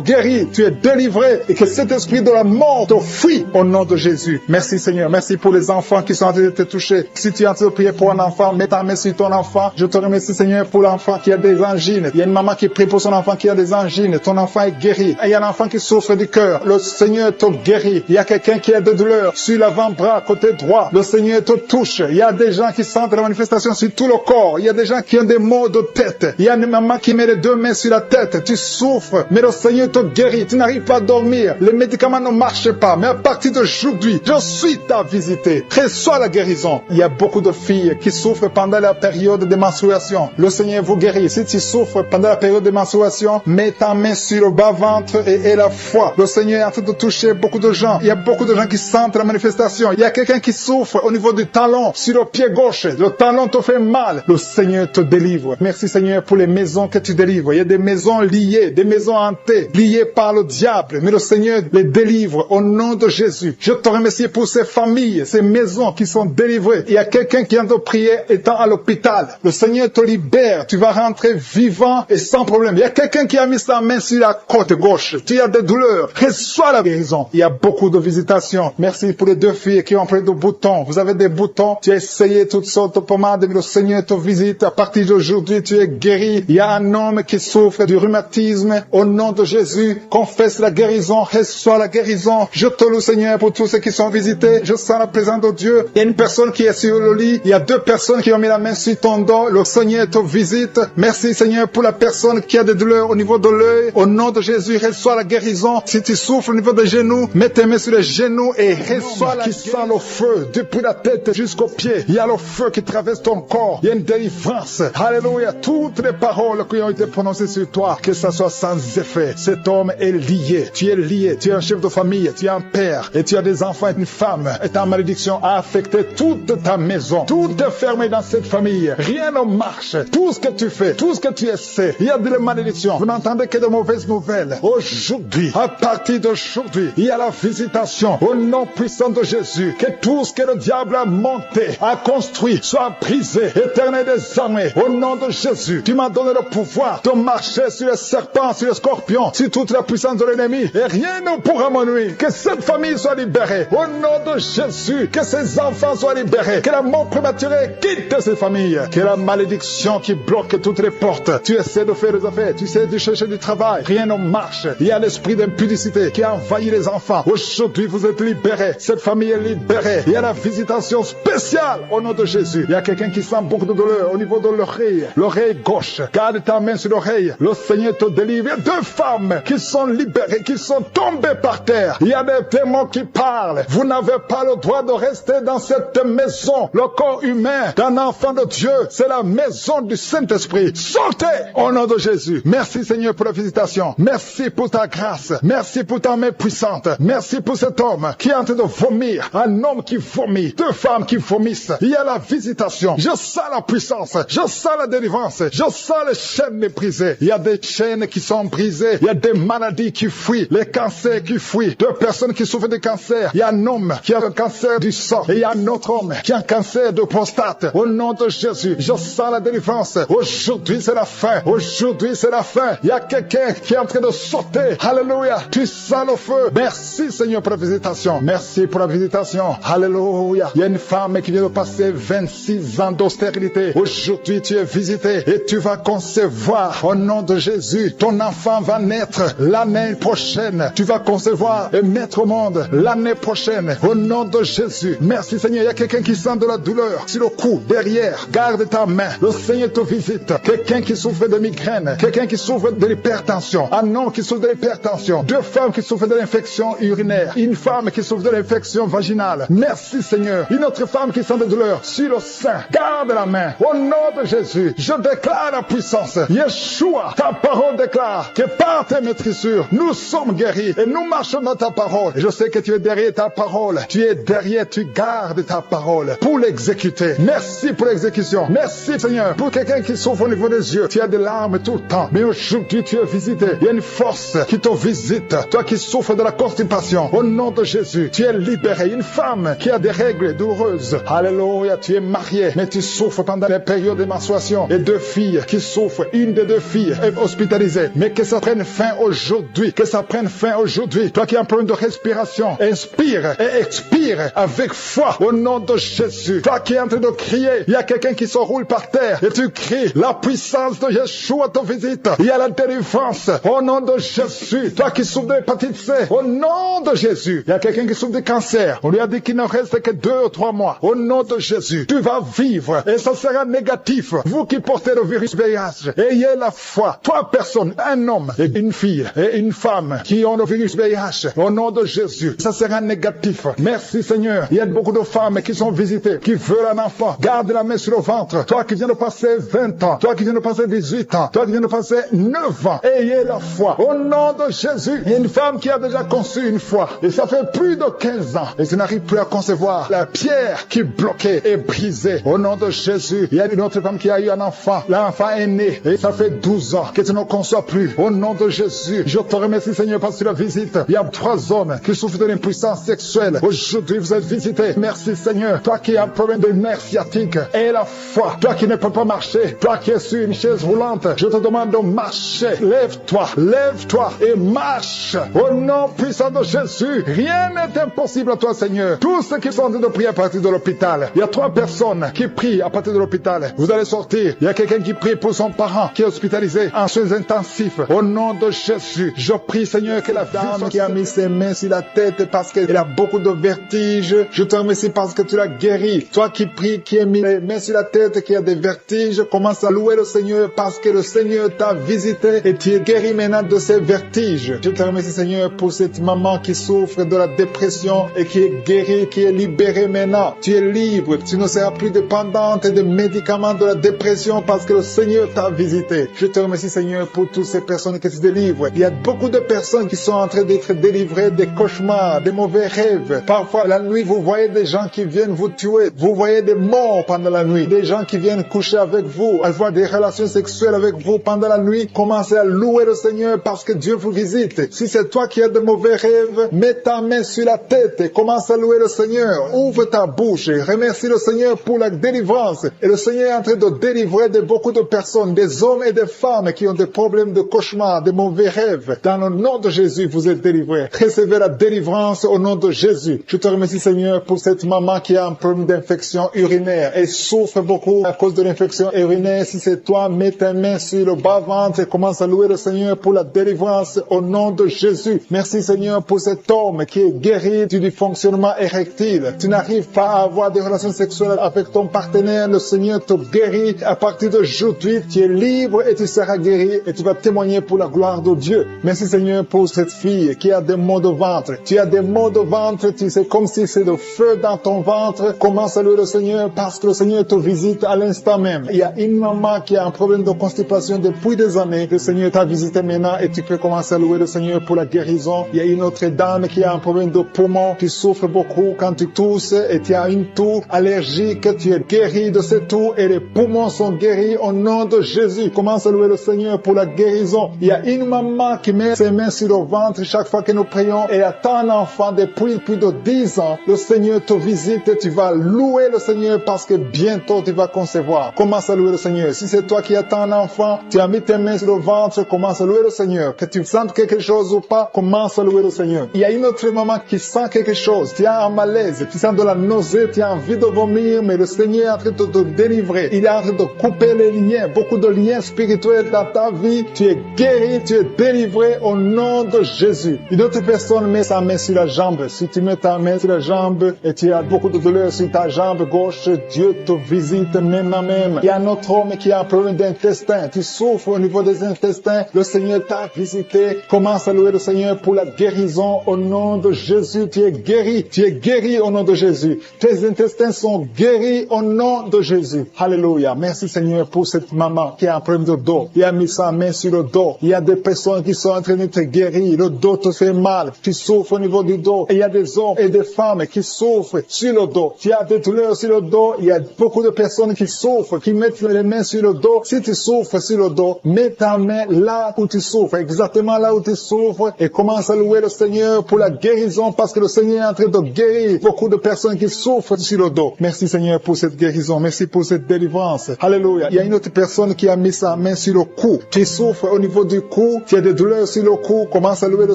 Speaker 1: guérit. Tu es délivré. Et que cet esprit de la mort te fuit au nom de Jésus. Merci Seigneur. Merci pour les enfants qui sont en train de te toucher. Si tu es en train de prier pour un enfant, mets ta main sur ton enfant. Je te remercie Seigneur pour l'enfant qui a des angines. Il y a une maman qui prie pour son enfant qui a des angines. Ton enfant est guéri. Et il y a un enfant qui souffre du cœur. Le Seigneur te guérit. Il y a quelqu'un qui a de douleur sur l'avant-bras côté droit. Le Seigneur te touche. Il y a des gens qui sentent la manifestation sur tout le corps. Il y a des gens qui ont des maux de tête. Il y a une maman qui met les 2 mains sur la tête. Tu souffres, mais le Seigneur te guérit. Tu n'arrives pas à dormir. Les médicaments ne marchent pas. Mais à partir d'aujourd'hui, je suis ta visité. Reçois la guérison. Il y a beaucoup de filles qui souffrent pendant la période de menstruation. Le Seigneur vous guérit. Si tu souffres pendant la période de menstruation, mets ta main sur le bas-ventre et la foi. Le Seigneur est en train de toucher beaucoup de gens. Il y a beaucoup de gens qui sentent la manifestation. Il y a quelqu'un qui souffre au niveau du talon, sur le pied gauche. Le talon te fait mal. Le Seigneur te délivre. Merci Seigneur pour les maisons que tu délivres. Il y a des maisons liées, des maisons hantées, liées par le diable. Mais le Seigneur les délivre au nom de Jésus. Je te remercie pour ces familles, ces maisons qui sont délivrées. Il y a quelqu'un qui vient de prier étant à l'hôpital. Le Seigneur te libère. Tu vas rentrer vivant et sans problème. Il y a quelqu'un qui a mis sa main sur la côte gauche. Tu as des douleurs. Reçois la guérison. Il y a beaucoup de visitations. Merci pour les 2 filles qui ont pris des boutons. Vous avez des boutons. Tu as essayé toutes sortes de pommades, mais le Seigneur te visite. À partir d'aujourd'hui, tu es guéri. Il y a un homme qui souffre du rhumatisme. Au nom de Jésus, confesse la guérison. Reçois la guérison. Je te loue, Seigneur, pour tous ceux qui sont visités. Je sens la présence de Dieu. Il y a une personne qui est sur le lit. Il y a 2 personnes qui ont mis la main sur ton dos. Le Seigneur te visite. Merci, Seigneur, pour la personne qui a des douleurs au niveau de l'œil. Au nom de Jésus, reçois la guérison. Si tu souffres au niveau des genoux, mets tes mains sur les genoux et reçois la guérison. Qui sent le feu depuis la tête jusqu'aux pieds. Il y a le feu qui traverse ton corps. Il y a une délivrance. Alléluia. Toutes les paroles qui ont été prononcées sur toi, que ça soit sans effet. Cet homme est lié. Tu es lié. Tu es un chef de famille. Tu es un père. Et tu as des enfants et une femme. Et ta malédiction a affecté toute ta maison. Tout est fermé dans cette famille. Rien ne marche. Tout ce que tu fais, tout ce que tu essaies, il y a de la malédiction. Vous n'entendez que de mauvaises nouvelles. Aujourd'hui, à partir d'aujourd'hui, il y a la visitation au nom puissant de Jésus. Que tout ce que le diable a monté, a construit, soit brisé. Éternel des armées, au nom de Jésus, tu m'as donné le pouvoir de marcher sur les serpents, sur les scorpions, sur toute la puissance de l'ennemi. Et rien ne pourra me nuire. Que cette famille soit libérée. Au nom de Jésus, que ses enfants soient libérés. Que la mort prématurée quitte ces familles. Que la malédiction qui bloque toutes les portes. Tu essaies de faire des affaires, tu essaies de chercher du travail. Rien ne marche. Il y a l'esprit d'impudicité qui a envahi les enfants. Aujourd'hui, vous êtes libérés. Cette famille est libérée. Il y a la visitation spéciale au nom de Jésus. Il y a quelqu'un qui sent beaucoup de douleur au niveau de l'oreille. L'oreille gauche. Garde ta main sur l'oreille. Le Seigneur te délivre. Il y a 2 femmes qui sont libérées, qui sont tombées par terre. Il y a des démons qui parlent. Vous n'avez pas le droit de rester dans cette maison. Le corps humain d'un enfant de Dieu, c'est la maison du Saint-Esprit. Sortez au nom de Jésus. Merci Seigneur pour la visitation. Merci pour ta grâce. Merci pour ta main puissante. Merci pour cet homme qui est en train de vomir. Un homme qui vomit. 2 femmes qui vomissent. Il y a la visitation. Je sens la puissance. Je sens la délivrance. Je sens les chaînes brisées. Il y a des chaînes qui sont brisées. Il y a des maladies qui fuient. Les cancers qui fuient. 2 personnes qui souffrent de cancer. Il y a un homme qui a un cancer du sang. Et il y a un autre homme qui a un cancer de prostate. Au nom de Jésus, je sens la délivrance. Aujourd'hui, c'est la fin. Aujourd'hui, c'est la fin. Il y a quelqu'un qui est en train de sauter. Alléluia. Tu sens le feu. Merci, Seigneur, pour la visitation. Merci pour la visitation. Alléluia. Il y a une femme qui vient de passer 26 ans d'austérité. Aujourd'hui, tu es visité et tu vas concevoir. Au nom de Jésus, ton enfant va naître l'année prochaine. Tu vas concevoir et mettre au monde l'année prochaine. Au nom de Jésus. Merci, Seigneur. Il y a quelqu'un qui sent de la douleur sur le cou, derrière. Garde ta main. Le Seigneur te visite. Quelqu'un qui souffre de migraine. Quelqu'un qui souffre de l'hypertension. Un homme qui souffre de l'hypertension. 2 femmes qui souffrent de l'infection urinaire. Une femme qui souffre de l'infection vaginale. Merci, Seigneur. Une autre femme qui sent de douleur sur le sein. Garde la main. Au nom de Jésus, je déclare la puissance. Yeshua, ta parole déclare que par tes maîtrissures, nous sommes guéris et nous marchons dans ta parole. Et je sais que tu es derrière ta parole. Tu es derrière, tu gardes ta parole pour l'exécuter. Merci pour l'exécution. Merci, Seigneur, pour quelqu'un qui souffre au niveau des yeux. Tu as des larmes tout le temps. Mais aujourd'hui, tu es visité. Il y a une force qui te visite. Toi qui souffres de la constipation. Au nom de Jésus, tu es libéré. Une femme qui a des règles douloureuses. Alléluia, tu es marié, mais tu souffres pendant les périodes de menstruation. Et 2 filles qui souffrent. Une des 2 filles est hospitalisée. Mais que ça prenne fin aujourd'hui. Que ça prenne fin aujourd'hui. Toi qui as un problème de respiration, inspire et expire avec foi. Au nom de Jésus. Toi qui es en train de crier, il y a quelqu'un qui se roule par terre. Et tu cries, la puissance de Yeshua te visite. Il y a la délivrance. Au nom de Jésus. Toi qui souffres de l'hépatite C. Au nom de Jésus. Il y a quelqu'un qui souffre de cancer. On lui a dit qu'il ne reste que 2 ou 3 mois. Au nom de Jésus. Tu vas vivre. Et ça sera négatif. Vous qui portez le virus VIH, ayez la foi. 3 personnes, un homme et une fille et une femme qui ont le virus VIH. Au nom de Jésus. Ça sera négatif. Merci Seigneur. Il y a beaucoup de femmes qui sont visitées, qui veulent un enfant. Garde la main sur le ventre. Toi qui viens de passer 20 ans. Toi qui viens de passer 18 ans. Toi qui viens de passer 9 ans. Ayez la foi. Au nom de Jésus. Il y a une femme qui a déjà conçu une fois. Et Et ça fait plus de 15 ans. Et tu n'arrives plus à concevoir. La pierre qui bloquait est brisée. Au nom de Jésus, il y a une autre femme qui a eu un enfant. L'enfant est né. Et ça fait 12 ans que tu ne conçois plus. Au nom de Jésus, je te remercie, Seigneur, parce que tu la visites. Il y a 3 hommes qui souffrent de l'impuissance sexuelle. Aujourd'hui, vous êtes visités. Merci, Seigneur. Toi qui as un problème de nerf sciatique et la foi. Toi qui ne peux pas marcher. Toi qui es sur une chaise roulante. Je te demande de marcher. Lève-toi et marche. Au nom puissant de Jésus, rien n'est impossible à toi, Seigneur. Tous ceux qui sont en train de prier à partir de l'hôpital. Il y a 3 personnes qui prient à partir de l'hôpital. Vous allez sortir. Il y a quelqu'un qui prie pour son parent qui est hospitalisé en soins intensifs. Au nom de Jésus, je prie, Seigneur, que la dame qui a mis ses mains sur la tête parce qu'elle a beaucoup de vertiges, je te remercie parce que tu l'as guéri. Toi qui pries, qui a mis les mains sur la tête, qui a des vertiges, commence à louer le Seigneur parce que le Seigneur t'a visité et tu es guéri maintenant de ces vertiges. Je te remercie, Seigneur, pour cette maman qui souffre de la dépression et qui est guérie, qui est libérée maintenant. Tu es libre. Tu ne seras plus dépendante des médicaments de la dépression parce que le Seigneur t'a visité. Je te remercie, Seigneur, pour toutes ces personnes qui se délivrent. Il y a beaucoup de personnes qui sont en train d'être délivrées des cauchemars, des mauvais rêves. Parfois, la nuit, vous voyez des gens qui viennent vous tuer. Vous voyez des morts pendant la nuit. Des gens qui viennent coucher avec vous, avoir des relations sexuelles avec vous pendant la nuit. Commencez à louer le Seigneur parce que Dieu vous visite. Si c'est toi qui as de mauvais rêves, mets ta main sur la tête et commence à louer le Seigneur. Ouvre ta bouche et remercie le Seigneur pour la délivrance. Et le Seigneur est en train de délivrer de beaucoup de personnes, des hommes et des femmes qui ont des problèmes de cauchemar, de mauvais rêves. Dans le nom de Jésus, vous êtes délivrés. Recevez la délivrance au nom de Jésus. Je te remercie, Seigneur, pour cette maman qui a un problème d'infection urinaire et souffre beaucoup à cause de l'infection urinaire. Si c'est toi, mets ta main sur le bas-ventre et commence à louer le Seigneur pour la délivrance au nom de Jésus. Merci, Seigneur, pour cet homme qui est guéri du dysfonctionnement érectile. Tu n'arrives pas à avoir des relations sexuelles avec ton partenaire. Le Seigneur te guérit. À partir d'aujourd'hui, tu es libre et tu seras guéri et tu vas témoigner pour la gloire de Dieu. Merci, Seigneur, pour cette fille qui a des maux de ventre. Tu as des maux de ventre, tu sais, comme si c'est le feu dans ton ventre. Commence à louer le Seigneur parce que le Seigneur te visite à l'instant même. Il y a une maman qui a un problème de constipation depuis des années. Le Seigneur t'a visité maintenant et tu peux commencer à louer le Seigneur pour la guérison. Il y a une autre dame qui a un problème de poumon, qui souffre beaucoup quand tu tousses et tu as une toux allergique. Tu es guéri de cette toux et les poumons sont guéris au nom de Jésus. Commence à louer le Seigneur pour la guérison. Il y a une maman qui met ses mains sur le ventre chaque fois que nous prions et attend un enfant depuis plus de 10 ans. Le Seigneur te visite et tu vas louer le Seigneur parce que bientôt tu vas concevoir. Commence à louer le Seigneur. Si c'est toi qui attends un enfant, tu as mis tes mains sur le ventre, commence à louer le Seigneur. Que tu sentes quelque chose ou pas, commence à louer le Seigneur. Il y a une autre maman qui sent quelque chose. Tu as un malaise, tu sens de la nausée, tu as envie de vomir, mais le Seigneur est en train de te délivrer. Il est en train de couper les liens, beaucoup de liens spirituels dans ta vie. Tu es guéri, tu es délivré au nom de Jésus. Une autre personne met sa main sur la jambe. Si tu mets ta main sur la jambe et tu as beaucoup de douleur sur ta jambe gauche, Dieu te visite maintenant même. Il y a un autre homme qui a un problème d'intestin. Tu souffres au niveau des intestins. Le Seigneur t'a visité. Commence à louer le Seigneur pour la guérison au nom de Jésus. Tu es guéri. Tu es guéri au nom de Jésus. Tes intestins sont guéris au nom de Jésus. Alléluia. Merci, Seigneur, pour cette maman qui a un problème de dos. Il a mis sa main sur le dos. Il y a des personnes qui sont en train d'être guéries. Le dos te fait mal. Tu souffres au niveau du dos. Et il y a des hommes et des femmes qui souffrent sur le dos. Tu as des douleurs sur le dos. Il y a beaucoup de personnes qui souffrent, qui mettent les mains sur le dos. Si tu souffres sur le dos, mets ta main là où tu souffres, exactement là où tu souffres, et commence à louer le Seigneur pour la guérison, parce que le Seigneur est en train de guérir beaucoup de personnes qui souffrent sur le dos. Merci, Seigneur, pour cette guérison. Merci pour cette délivrance. Alléluia. Il y a une autre personne qui a mis sa main sur le cou. Tu souffres au niveau du cou. Tu as des douleurs sur le cou. Commence à louer le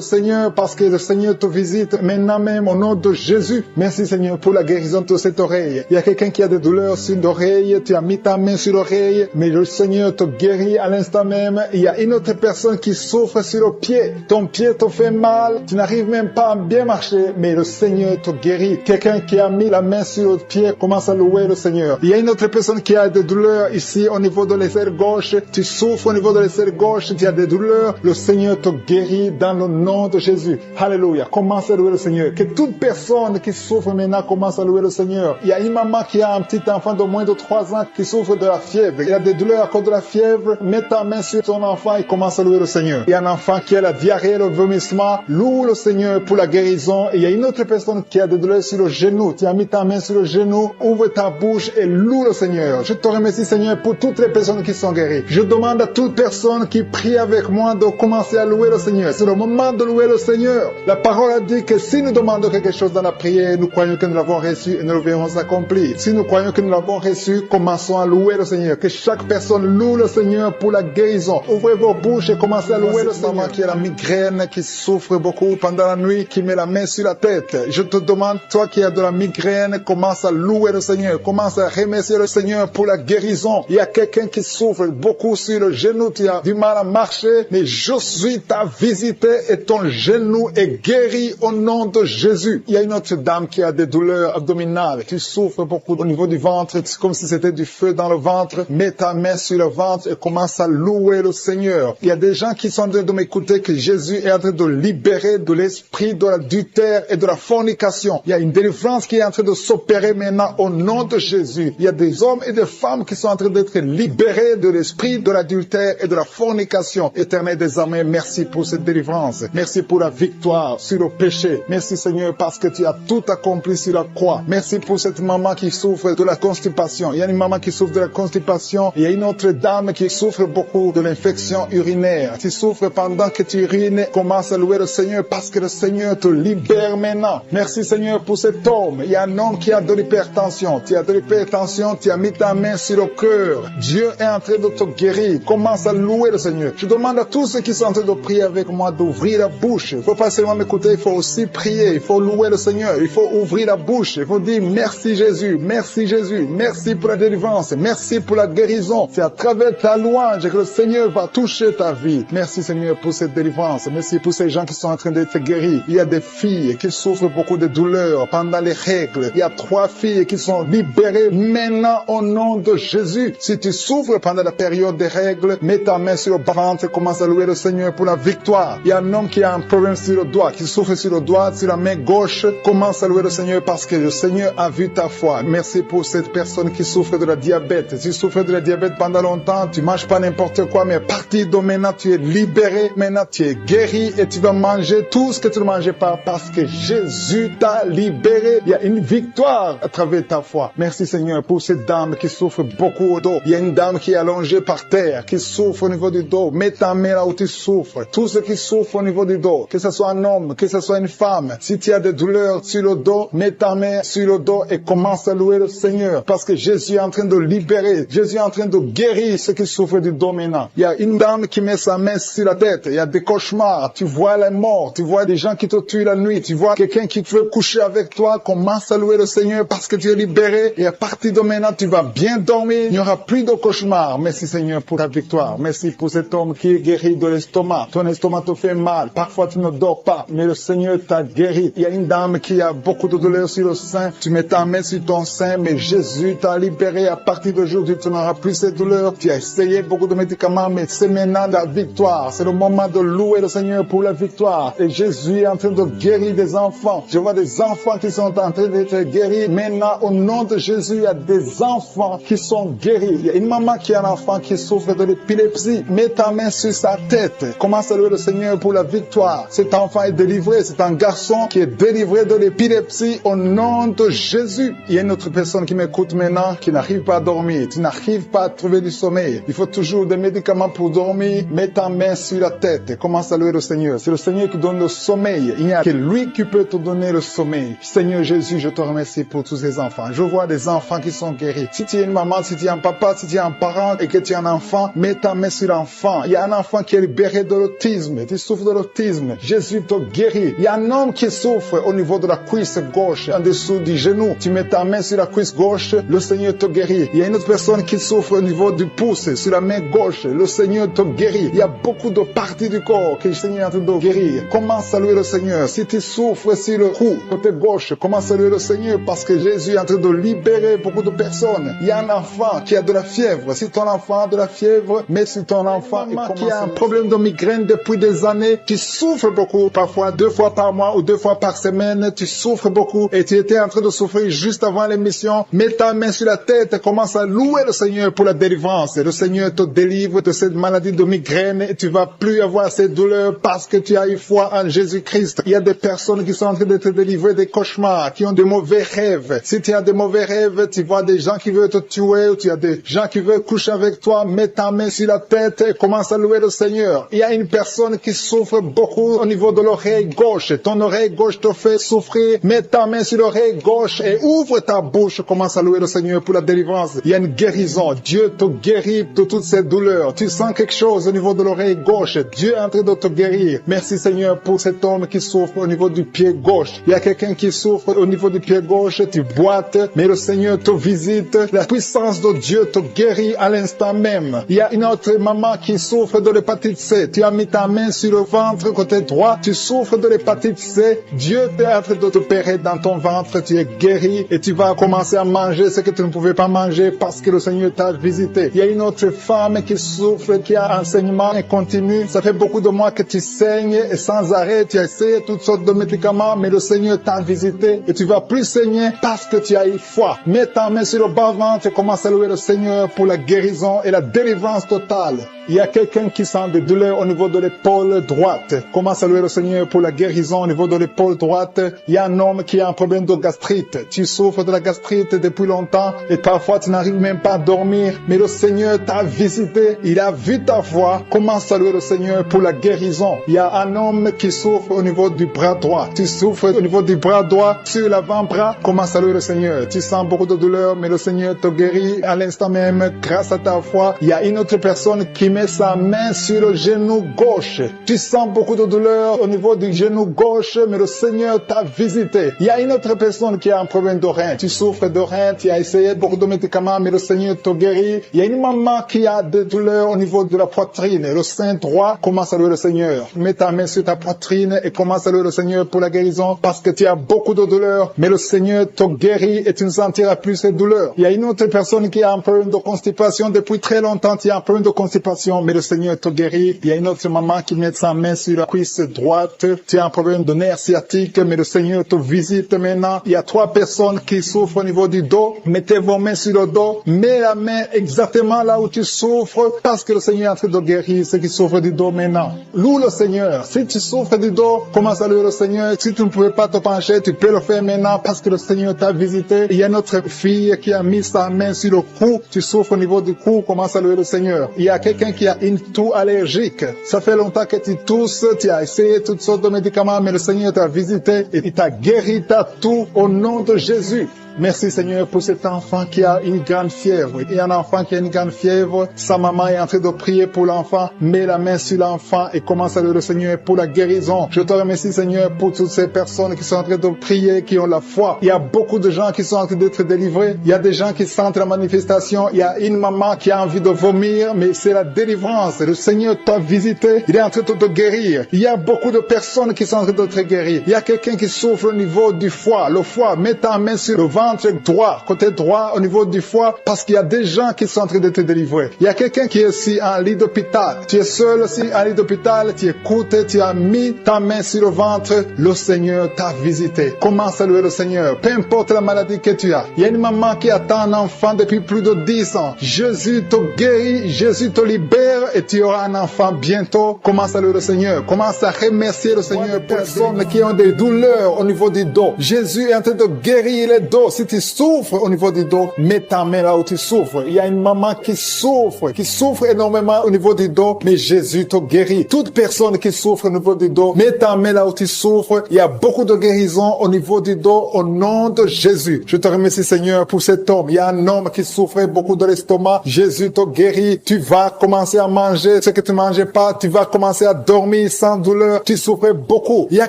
Speaker 1: Seigneur parce que le Seigneur te visite maintenant même au nom de Jésus. Merci, Seigneur, pour la guérison de cette oreille. Il y a quelqu'un qui a des douleurs sur l'oreille. Tu as mis ta main sur l'oreille, mais le Seigneur te guérit à l'instant même. Il y a une autre personne qui souffre sur le pied. Ton pied te fait mal. Tu n'arrives même pas à bien marcher, mais le Seigneur te guérit. Quelqu'un qui a mis la main sur le pied commence à louer le Seigneur. Il y a une autre personne qui a des douleurs ici au niveau de l'aisselle gauche. Tu souffres au niveau de l'aisselle gauche. Tu as des douleurs. Le Seigneur te guérit dans le nom de Jésus. Alléluia. Commence à louer le Seigneur. Que toute personne qui souffre maintenant commence à louer le Seigneur. Il y a une maman qui a un petit enfant de moins de 3 ans qui souffre de la fièvre. Il a des douleurs à cause de la fièvre. Mets ta main sur ton enfant et commence à louer le Seigneur. Il y a un enfant qui a la diarrhée, le vomissement. Loue le Seigneur pour la guérison. Et il y a une autre personne qui a des douleurs sur le genou. Tu as mis ta main sur le genou, ouvre ta bouche et loue le Seigneur. Je te remercie, Seigneur, pour toutes les personnes qui sont guéries. Je demande à toute personne qui prie avec moi de commencer à louer le Seigneur. C'est le moment de louer le Seigneur. La parole a dit que si nous demandons quelque chose dans la prière, nous croyons que nous l'avons reçu et nous le verrons s'accomplir. Si nous croyons que nous l'avons reçu, commençons à louer le Seigneur. Que chaque personne loue le Seigneur pour la guérison. Ouvrez vos bouches et commencez à louer le Seigneur. Maman qui a la migraine, qui souffre beaucoup pendant la nuit, qui met la main sur la tête. Je te demande, toi qui as de la migraine, commence à louer le Seigneur. Commence à remercier le Seigneur pour la guérison. Il y a quelqu'un qui souffre beaucoup sur le genou. Tu as du mal à marcher, mais je suis ta visité et ton genou est guéri au nom de Jésus. Il y a une autre dame qui a des douleurs abdominales, qui souffre beaucoup au niveau du ventre, c'est comme si c'était du feu dans le ventre. Mets ta main sur le ventre et commence à louer le Seigneur. Il y a des gens qui sont en train de m'écouter que Jésus est en train de libérer de l'esprit de l'adultère et de la fornication. Il y a une délivrance qui est en train de s'opérer maintenant au nom de Jésus. Il y a des hommes et des femmes qui sont en train d'être libérés de l'esprit de l'adultère et de la fornication. Éternel des armées, merci pour cette délivrance. Merci pour la victoire sur le péché. Merci Seigneur parce que tu as tout accompli sur la croix. Merci pour cette maman qui souffre de la constipation. Il y a une maman qui souffre de la constipation. Il y a une autre dame qui souffre beaucoup de l'infection urinaire. Tu souffres pendant que tu urines. Commence à louer le Seigneur parce que le Seigneur te libère maintenant. Merci Seigneur pour cet homme. Il y a un homme qui a de l'hypertension. Tu as de l'hypertension, tu as mis ta main sur le cœur. Dieu est en train de te guérir. Commence à louer le Seigneur. Je demande à tous ceux qui sont en train de prier avec moi d'ouvrir la bouche. Il ne faut pas seulement m'écouter, il faut aussi prier. Il faut louer le Seigneur. Il faut ouvrir la bouche. Il faut dire merci Jésus, merci Jésus, merci pour la délivrance, merci pour la guérison. C'est à travers ta louange que le Seigneur va toucher ta vie. Merci Seigneur pour cette délivrance. Merci pour ces gens qui sont en train d'être guéris. Il y a des filles qui souffrent beaucoup de douleurs pendant les règles. Il y a 3 filles qui sont libérées maintenant au nom de Jésus. Si tu souffres pendant la période des règles, mets ta main sur le ventre et commence à louer le Seigneur pour la victoire. Il y a un homme qui a un problème sur le doigt, qui souffre sur le doigt, sur la main gauche. Commence à louer le Seigneur parce que le Seigneur a vu ta foi. Merci pour cette personne qui souffre de la diabète. Tu souffres de la diabète pendant longtemps, tu manges pas n'importe quoi, mais à partir de maintenant, tu es libéré. Maintenant, tu es guéri et tu vas manger tout ce que tu ne mangeais pas parce que Jésus t'a libéré. Il y a une victoire à travers ta foi. Merci Seigneur pour cette dame qui souffre beaucoup au dos. Il y a une dame qui est allongée par terre, qui souffre au niveau du dos. Mets ta main là où tu souffres. Tous ceux qui souffrent au niveau du dos, que ce soit un homme, que ce soit une femme, si tu as des douleurs sur le dos, mets ta main sur le dos et commence à louer le Seigneur parce que Jésus est en train de libérer. Jésus est en train de guérir ceux qui souffrent du dos maintenant. Il y a une dame qui met sa main sur la tête. Il y a des cauchemars. Tu vois les morts. Tu vois des gens qui te tuent la nuit. Tu vois quelqu'un qui veut coucher avec toi. Commence à louer le Seigneur parce que tu es libéré. Et à partir de maintenant, tu vas bien dormir. Il n'y aura plus de cauchemars. Merci Seigneur pour ta victoire. Merci pour cet homme qui est guéri de l'estomac. Ton estomac te fait mal. Parfois, tu ne dors pas. Mais le Seigneur t'a guéri. Il y a une dame qui a beaucoup de douleurs sur le sein. Tu mets ta main sur ton sein, mais Jésus t'a libéré. À partir d'aujourd'hui, tu n'auras plus ces douleurs. Tu as essayé beaucoup de médicaments, mais c'est maintenant la victoire. C'est le moment de louer le Seigneur pour la victoire. Et Jésus est en train de guérir des enfants. Je vois des enfants qui sont en train d'être guéris. Maintenant, au nom de Jésus, il y a des enfants qui sont guéris. Il y a une maman qui a un enfant qui souffre de l'épilepsie. Mets ta main sur sa tête. Commence à louer le Seigneur pour la victoire. Cet enfant est délivré. C'est un garçon qui est délivré de l'épilepsie au nom de Jésus. Il y a une autre personne qui m'écoute maintenant qui n'arrive pas à dormir. Tu n'arrives pas à trouver du sommeil. Il faut toujours des médicaments pour dormir. Mets ta main sur la tête et commence à louer le Seigneur. C'est le Seigneur qui donne le sommeil. Il n'y a que lui qui peut te donner le sommeil. Seigneur Jésus, je te remercie pour tous ces enfants. Je vois des enfants qui sont guéris. Si tu es une maman, si tu es un papa, si tu es un parent et que tu es un enfant, mets ta main sur l'enfant. Il y a un enfant qui est libéré de l'autisme. Tu souffres de l'autisme. Jésus te guérit. Il y a un homme qui souffre au niveau de la cuisse gauche, en dessous du genou. Tu mets ta main sur la cuisse gauche, le Seigneur te guérit. Il y a une autre personne qui souffre au niveau du pouce, sur la main gauche, le Seigneur te guérit. Il y a beaucoup de parties du corps que le Seigneur est en train de guérir. Commence à louer le Seigneur. Si tu souffres sur le cou, côté gauche, commence à louer le Seigneur parce que Jésus est en train de libérer beaucoup de personnes. Il y a un enfant qui a de la fièvre. Si ton enfant a de la fièvre, mets sur ton enfant qui a un problème de migraine depuis des années, qui souffre beaucoup, parfois 2 fois par mois ou 2 fois par semaine, tu souffres beaucoup et tu étais en train de souffrir juste avant l'émission. Mets ta main sur la tête et commence à louer le Seigneur pour la délivrance. Et le Seigneur te délivre de cette maladie de migraine et tu vas plus avoir ces douleurs parce que tu as eu foi en Jésus-Christ. Christ. Il y a des personnes qui sont en train d'être délivrées des cauchemars, qui ont de mauvais rêves. Si tu as de mauvais rêves, tu vois des gens qui veulent te tuer, ou tu as des gens qui veulent coucher avec toi, mets ta main sur la tête et commence à louer le Seigneur. Il y a une personne qui souffre beaucoup au niveau de l'oreille gauche. Ton oreille gauche te fait souffrir. Mets ta main sur l'oreille gauche et ouvre ta bouche. Commence à louer le Seigneur pour la délivrance. Il y a une guérison. Dieu te guérit de toutes ces douleurs. Tu sens quelque chose au niveau de l'oreille gauche. Dieu est en train de te guérir. Merci Seigneur pour cet homme qui souffre au niveau du pied gauche. Il y a quelqu'un qui souffre au niveau du pied gauche. Tu boites, mais le Seigneur te visite. La puissance de Dieu te guérit à l'instant même. Il y a une autre maman qui souffre de l'hépatite C. Tu as mis ta main sur le ventre côté droit. Tu souffres de l'hépatite C. Dieu est en train de t'opérer dans ton ventre. Tu es guéri et tu vas commencer à manger ce que tu ne pouvais pas manger parce que le Seigneur t'a visité. Il y a une autre femme qui souffre, qui a un saignement continu. Ça fait beaucoup de mois que tu saignes et sans arrêt, tu as essayé toutes sortes de médicaments, mais le Seigneur t'a visité et tu vas plus saigner parce que tu as eu foi. Mets ta main sur le bas-ventre et commence à louer le Seigneur pour la guérison et la délivrance totale. Il y a quelqu'un qui sent des douleurs au niveau de l'épaule droite. Commence à louer le Seigneur pour la guérison au niveau de l'épaule droite. Il y a un homme qui a un problème de gastrite. Tu souffres de la gastrite depuis longtemps et parfois tu n'arrives même pas à dormir. Mais le Seigneur t'a visité. Il a vu ta foi. Commence à louer le Seigneur pour la guérison. Il y a un homme qui souffre au niveau du bras droit. Tu souffres au niveau du bras droit, sur l'avant-bras. Commence à louer le Seigneur. Tu sens beaucoup de douleur, mais le Seigneur te guérit à l'instant même grâce à ta foi. Il y a une autre personne qui met sa main sur le genou gauche. Tu sens beaucoup de douleur au niveau du genou gauche, mais le Seigneur t'a visité. Il y a une autre personne qui a un problème de rein. Tu souffres de rein, tu as essayé beaucoup de médicaments, mais le Seigneur te guérit. Il y a une maman qui a des douleurs au niveau de la poitrine. Le sein droit, commence à louer le Seigneur. Mets ta main sur ta poitrine et commence à louer le Seigneur pour la guérison parce que tu as beaucoup de douleurs, mais le Seigneur te guérit et tu ne sentiras plus ces douleurs. Il y a une autre personne qui a un problème de constipation depuis très longtemps. Tu as un problème de constipation, mais le Seigneur te guérit. Il y a une autre maman qui met sa main sur la cuisse droite. Tu as un problème de nerf sciatique, mais le Seigneur te visite maintenant. Il y a 3 personnes qui souffrent au niveau du dos. Mettez vos mains sur le dos. Mets la main exactement là où tu souffres parce que le Seigneur est en train de guérir ceux qui souffrent du dos maintenant. Loue le Seigneur. Si tu souffres du dos, commence à louer le Seigneur. Si tu ne pouvais pas te pencher, tu peux le faire maintenant parce que le Seigneur t'a visité. Il y a notre fille qui a mis sa main sur le cou. Tu souffres au niveau du cou, commence à louer le Seigneur. Il y a quelqu'un qui a une toux allergique. Ça fait longtemps que tu tousses, tu as essayé toutes sortes de médicaments, mais le Seigneur t'a visité et il t'a guéri ta toux au nom de Jésus. Merci Seigneur pour cet enfant qui a une grande fièvre. Il y a un enfant qui a une grande fièvre. Sa maman est en train de prier pour l'enfant. Mets la main sur l'enfant et commence à louer le Seigneur pour la guérison. Je te remercie Seigneur pour toutes ces personnes qui sont en train de prier, qui ont la foi. Il y a beaucoup de gens qui sont en train d'être délivrés. Il y a des gens qui sentent la manifestation. Il y a une maman qui a envie de vomir, mais c'est la délivrance. Le Seigneur t'a visité. Il est en train de te guérir. Il y a beaucoup de personnes qui sont en train de te guérir. Il y a quelqu'un qui souffre au niveau du foie. Le foie, mets ta main sur le ventre droit, côté droit au niveau du foie, parce qu'il y a des gens qui sont en train de te délivrer. Il y a quelqu'un qui est aussi en lit d'hôpital. Tu es seul aussi en lit d'hôpital, tu écoutes, tu as mis ta main sur le ventre, le Seigneur t'a visité. Commence à louer le Seigneur, peu importe la maladie que tu as. Il y a une maman qui attend un enfant depuis plus de 10 ans. Jésus te guérit, Jésus te libère et tu auras un enfant bientôt. Commence à louer le Seigneur, commence à remercier le Seigneur pour les personnes qui ont des douleurs au niveau du dos. Jésus est en train de guérir les dos. Si tu souffres au niveau du dos, mets ta main là où tu souffres. Il y a une maman qui souffre énormément au niveau du dos, mais Jésus te guérit. Toute personne qui souffre au niveau du dos, mets ta main là où tu souffres. Il y a beaucoup de guérison au niveau du dos au nom de Jésus. Je te remercie Seigneur pour cet homme. Il y a un homme qui souffrait beaucoup de l'estomac. Jésus te guérit. Tu vas commencer à manger ce que tu ne mangeais pas. Tu vas commencer à dormir sans douleur. Tu souffrais beaucoup. Il y a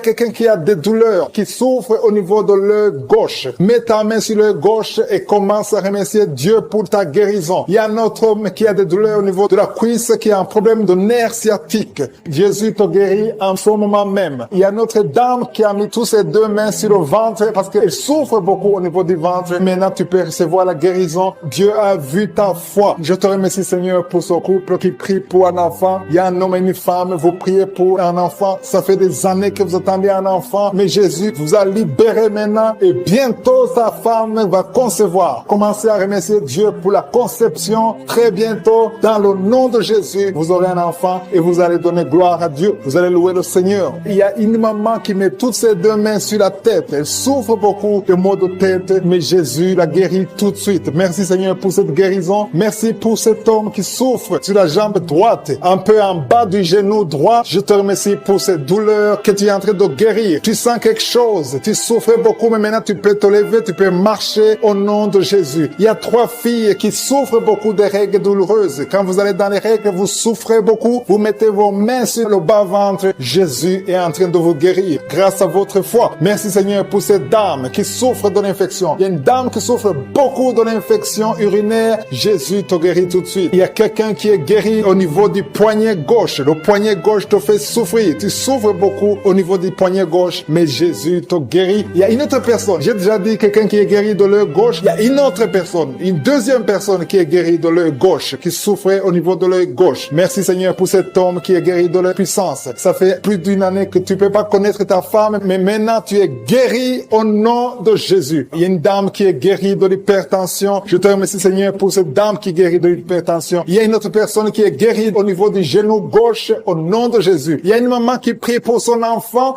Speaker 1: quelqu'un qui a des douleurs, qui souffre au niveau de l'œil gauche. Mets ta main sur l'œil gauche et commence à remercier Dieu pour ta guérison. Il y a un autre homme qui a des douleurs au niveau de la cuisse, qui a un problème de nerf sciatique. Jésus te guérit en ce moment même. Il y a notre dame qui a mis tous ses 2 mains sur le ventre parce qu'elle souffre beaucoup au niveau du ventre. Maintenant, tu peux recevoir la guérison. Dieu a vu ta foi. Je te remercie Seigneur pour ce couple qui prie pour un enfant. Il y a un homme et une femme, vous priez pour un enfant. Ça fait des années que vous attendez un enfant, mais Jésus vous a libéré maintenant et bientôt ça femme va concevoir. Commencez à remercier Dieu pour la conception. Très bientôt, dans le nom de Jésus, vous aurez un enfant et vous allez donner gloire à Dieu. Vous allez louer le Seigneur. Il y a une maman qui met toutes ses deux mains sur la tête. Elle souffre beaucoup de maux de tête, mais Jésus la guérit tout de suite. Merci Seigneur pour cette guérison. Merci pour cet homme qui souffre sur la jambe droite, un peu en bas du genou droit. Je te remercie pour cette douleur que tu es en train de guérir. Tu sens quelque chose. Tu souffrais beaucoup, mais maintenant tu peux te lever, tu peux marcher au nom de Jésus. Il y a 3 filles qui souffrent beaucoup de règles douloureuses. Quand vous allez dans les règles, vous souffrez beaucoup. Vous mettez vos mains sur le bas-ventre. Jésus est en train de vous guérir grâce à votre foi. Merci Seigneur pour cette dame qui souffre de l'infection. Il y a une dame qui souffre beaucoup de l'infection urinaire. Jésus te guérit tout de suite. Il y a quelqu'un qui est guéri au niveau du poignet gauche. Le poignet gauche te fait souffrir. Tu souffres beaucoup au niveau du poignet gauche, mais Jésus te guérit. Il y a une autre personne. J'ai déjà dit quelqu'un qui est guéri de l'œil gauche. Il y a une autre personne, une deuxième personne qui est guérie de l'œil gauche, qui souffrait au niveau de l'œil gauche. Merci Seigneur pour cet homme qui est guéri de la puissance. Ça fait plus d'une année que tu peux pas connaître ta femme, mais maintenant tu es guéri au nom de Jésus. Il y a une dame qui est guérie de l'hypertension. Je te remercie Seigneur pour cette dame qui est guérie de l'hypertension. Il y a une autre personne qui est guérie au niveau du genou gauche au nom de Jésus. Il y a une maman qui prie pour son enfant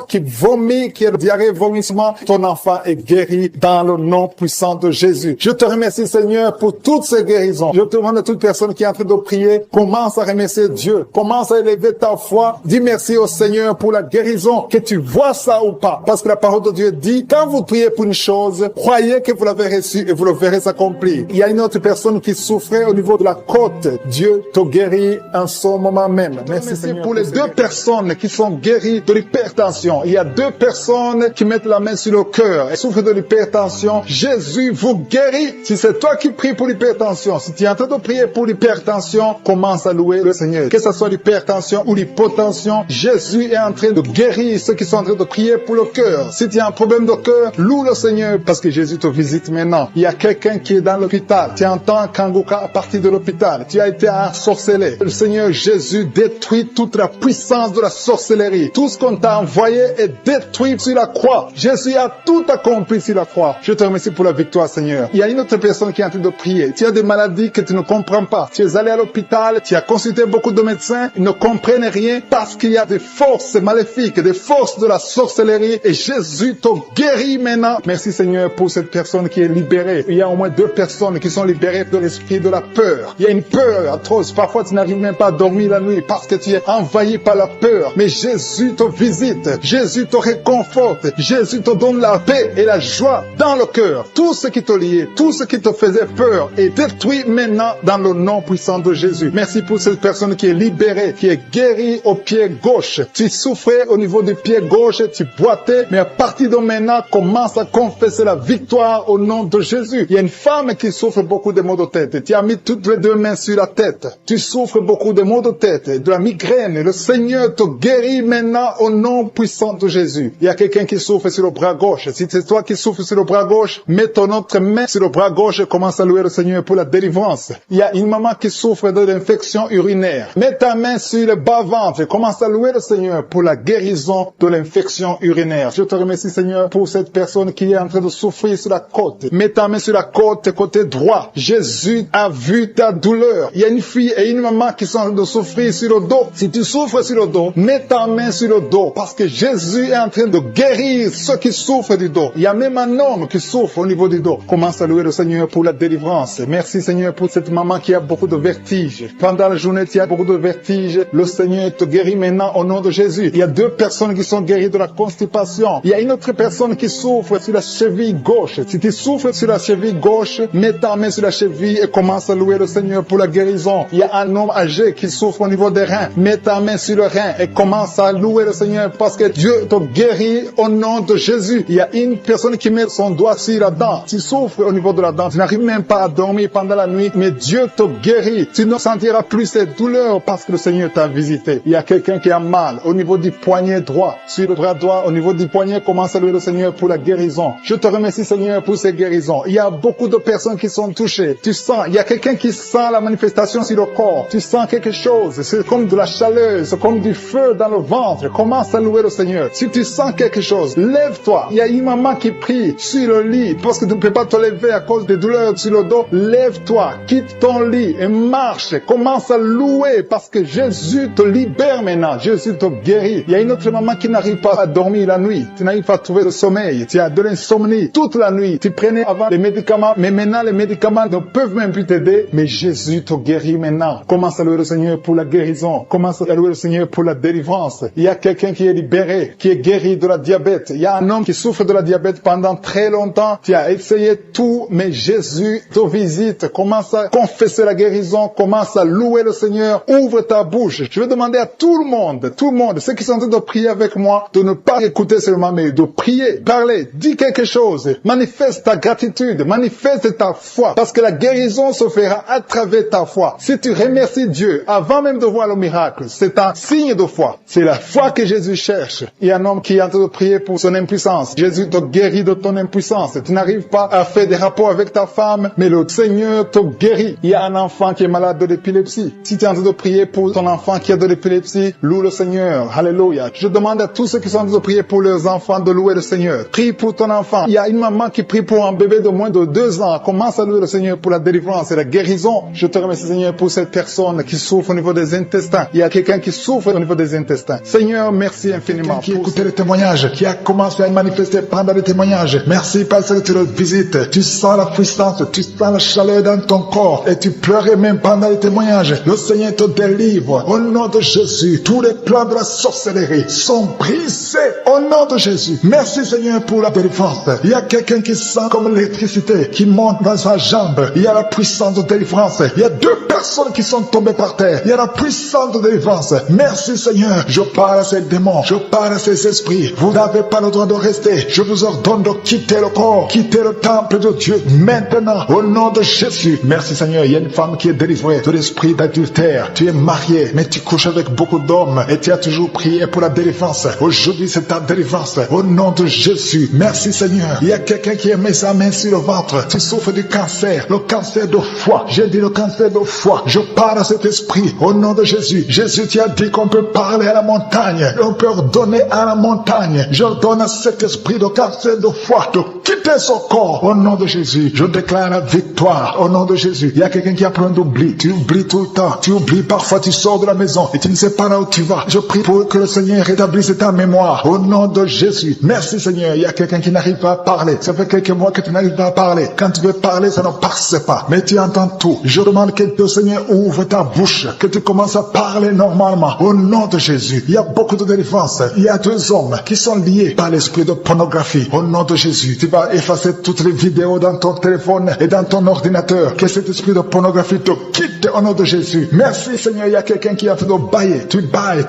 Speaker 1: qui vomit, qui a diarrhée, vomissement. Ton enfant est guéri dans le nom puissant de Jésus. Je te remercie Seigneur pour toutes ces guérisons. Je te demande à toute personne qui est en train de prier, commence à remercier Dieu. Commence à élever ta foi. Dis merci au Seigneur pour la guérison, que tu vois ça ou pas. Parce que la parole de Dieu dit, quand vous priez pour une chose, croyez que vous l'avez reçue et vous le verrez s'accomplir. Il y a une autre personne qui souffrait au niveau de la côte. Dieu te guérit en ce moment même. Merci Seigneur pour les 2 personnes qui sont guéries de l'hypertension. Il y a 2 personnes qui mettent la main sur le cœur et souffrent de l'hypertension. Jésus vous guérit. Si c'est toi qui pries pour l'hypertension, si tu es en train de prier pour l'hypertension, commence à louer le Seigneur. Que ce soit l'hypertension ou l'hypotension, Jésus est en train de guérir ceux qui sont en train de prier pour le cœur. Si tu as un problème de cœur, loue le Seigneur parce que Jésus te visite maintenant. Il y a quelqu'un qui est dans l'hôpital. Tu entends Kangoka à partir de l'hôpital. Tu as été ensorcelé. Le Seigneur Jésus détruit toute la puissance de la sorcellerie. Tout ce qu'on t'a envoyé est détruit sur la croix. Jésus a tout accompli sur la croix. Je te remercie pour la victoire, Seigneur. Il y a une autre personne qui est en train de prier. Tu as des maladies que tu ne comprends pas. Tu es allé à l'hôpital, tu as consulté beaucoup de médecins, ils ne comprennent rien parce qu'il y a des forces maléfiques, des forces de la sorcellerie et Jésus te guérit maintenant. Merci Seigneur pour cette personne qui est libérée. Il y a au moins 2 personnes qui sont libérées de l'esprit de la peur. Il y a une peur atroce. Parfois tu n'arrives même pas à dormir la nuit parce que tu es envahi par la peur. Mais Jésus te visite. Jésus te réconforte. Jésus te donne la paix et la joie dans le cœur. Tout ce qui te liait, tout ce qui te faisait peur est détruit maintenant dans le nom puissant de Jésus. Merci pour cette personne qui est libérée, qui est guérie au pied gauche. Tu souffrais au niveau du pied gauche, tu boitais, mais à partir de maintenant, commence à confesser la victoire au nom de Jésus. Il y a une femme qui souffre beaucoup de maux de tête. Tu as mis toutes les 2 mains sur la tête. Tu souffres beaucoup de maux de tête, de la migraine. Le Seigneur te guérit maintenant au nom puissant de Jésus. Il y a quelqu'un qui souffre sur le bras gauche. Si c'est toi qui souffres sur le bras gauche, mets ton autre main sur le bras gauche et commence à louer le Seigneur pour la délivrance. Il y a une maman qui souffre de l'infection urinaire. Mets ta main sur le bas-ventre et commence à louer le Seigneur pour la guérison de l'infection urinaire. Je te remercie Seigneur pour cette personne qui est en train de souffrir sur la côte. Mets ta main sur la côte côté droit. Jésus a vu ta douleur. Il y a une fille et une maman qui sont en train de souffrir sur le dos. Si tu souffres sur le dos, mets ta main sur le dos parce que Jésus est en train de guérir ceux qui souffrent du dos. Il y a même un homme qui souffre au niveau du dos. Commence à louer le Seigneur pour la délivrance. Merci Seigneur pour cette maman qui a beaucoup de vertiges. Pendant la journée, tu as beaucoup de vertiges. Le Seigneur te guérit maintenant au nom de Jésus. Il y a 2 personnes qui sont guéries de la constipation. Il y a une autre personne qui souffre sur la cheville gauche. Si tu souffres sur la cheville gauche, mets ta main sur la cheville et commence à louer le Seigneur pour la guérison. Il y a un homme âgé qui souffre au niveau des reins. Mets ta main sur le rein et commence à louer le Seigneur parce que Dieu te guérit au nom de Jésus. Il y a une personne qui met son doigt sur la dent. Tu souffres au niveau de la dent. Tu n'arrives même pas à dormir pendant la nuit, mais Dieu te guérit. Tu ne sentiras plus cette douleur parce que le Seigneur t'a visité. Il y a quelqu'un qui a mal au niveau du poignet droit. Sur le bras droit, au niveau du poignet, commence à louer le Seigneur pour la guérison. Je te remercie Seigneur pour ces guérisons. Il y a beaucoup de personnes qui sont touchées. Tu sens, il y a quelqu'un qui sent la manifestation sur le corps. Tu sens quelque chose. C'est comme de la chaleur, c'est comme du feu dans le ventre. Commence à louer le Seigneur. Si tu sens quelque chose, lève-toi. Il y a une maman qui prie sur le lit, parce que tu ne peux pas te lever à cause des douleurs sur le dos, lève-toi, quitte ton lit et marche. Commence à louer parce que Jésus te libère maintenant. Jésus te guérit. Il y a une autre maman qui n'arrive pas à dormir la nuit. Tu n'arrives pas à trouver le sommeil. Tu as de l'insomnie toute la nuit. Tu prenais avant les médicaments, mais maintenant les médicaments ne peuvent même plus t'aider. Mais Jésus te guérit maintenant. Commence à louer le Seigneur pour la guérison. Commence à louer le Seigneur pour la délivrance. Il y a quelqu'un qui est libéré, qui est guéri de la diabète. Il y a un homme qui souffre de la diabète pendant très longtemps. Tu as essayé tout, mais Jésus te visite. Commence à confesser la guérison. Commence à louer le Seigneur. Ouvre ta bouche. Je vais demander à tout le monde, ceux qui sont en train de prier avec moi, de ne pas écouter seulement, mais de prier, parler, dis quelque chose. Manifeste ta gratitude, manifeste ta foi, parce que la guérison se fera à travers ta foi. Si tu remercies Dieu avant même de voir le miracle, c'est un signe de foi. C'est la foi que Jésus cherche. Il y a un homme qui est en train de prier pour son impuissance. Jésus te guérit de ton impuissance. Tu n'arrives pas à faire des rapports avec ta femme, mais le Seigneur te guérit. Il y a un enfant qui est malade de l'épilepsie. Si tu es en train de prier pour ton enfant qui a de l'épilepsie, loue le Seigneur. Alléluia. Je demande à tous ceux qui sont en train de prier pour leurs enfants de louer le Seigneur. Prie pour ton enfant. Il y a une maman qui prie pour un bébé de moins de 2 ans. Commence à louer le Seigneur pour la délivrance et la guérison. Je te remercie, Seigneur, pour cette personne qui souffre au niveau des intestins. Il y a quelqu'un qui souffre au niveau des intestins. Seigneur, merci infiniment.
Speaker 2: Qui écoutait les témoignages, qui a commencé à manifester pendant les témoignages. Merci parce que tu le visites. Tu sens la puissance, tu sens la chaleur dans ton corps et tu pleurais même pendant les témoignages. Le Seigneur te délivre. Au nom de Jésus, tous les plans de la sorcellerie sont brisés au nom de Jésus. Merci Seigneur pour la délivrance. Il y a quelqu'un qui sent comme l'électricité qui monte dans sa jambe. Il y a la puissance de délivrance. Il y a 2 personnes qui sont tombées par terre. Il y a la puissance de délivrance. Merci Seigneur. Je parle à ces démons. Je parle à ces esprits. Vous n'avez pas le droit de rester. Je vous ordonne de quitter le corps, quitter le temple de Dieu maintenant au nom de Jésus. Merci Seigneur. Il y a une femme qui est délivrée de l'esprit d'adultère. Tu es marié, mais tu couches avec beaucoup d'hommes et tu as toujours prié pour la délivrance. Aujourd'hui, c'est ta délivrance. Au nom de Jésus. Merci Seigneur. Il y a quelqu'un qui a mis sa main sur le ventre. Tu souffres du cancer. Le cancer de foie. J'ai dit le cancer de foie. Je parle à cet esprit. Au nom de Jésus. Jésus, tu as dit qu'on peut parler à la montagne. On peut ordonner à la montagne. J'ordonne à cet esprit de cancer de foie de quitter son corps. Au nom de Jésus. Je déclare la victoire. Au nom de Jésus. Il y a quelqu'un qui a plein d'oubli. Tu oublies tout le temps. Tu oublies parfois, tu sors de la maison et tu ne sais pas là où tu vas. Je prie pour que le Seigneur rétablisse ta mémoire. Au nom de Jésus. Merci Seigneur. Il y a quelqu'un qui n'arrive pas à parler. Ça fait quelques mois que tu n'arrives pas à parler. Quand tu veux parler, ça ne passe pas. Mais tu entends tout. Je demande que le Seigneur ouvre ta bouche. Que tu commences à parler normalement. Au nom de Jésus. Il y a beaucoup de délivrance. Il y a 2 hommes qui sont liés par l'esprit de pornographie. Au nom de Jésus. Tu vas effacer toutes les vidéos dans ton téléphone et dans ton ordinateur. Que cet esprit de pornographie te quitte au nom de Jésus. Merci Seigneur. Il y a quelqu'un qui est en train de bailler. Tu bailles.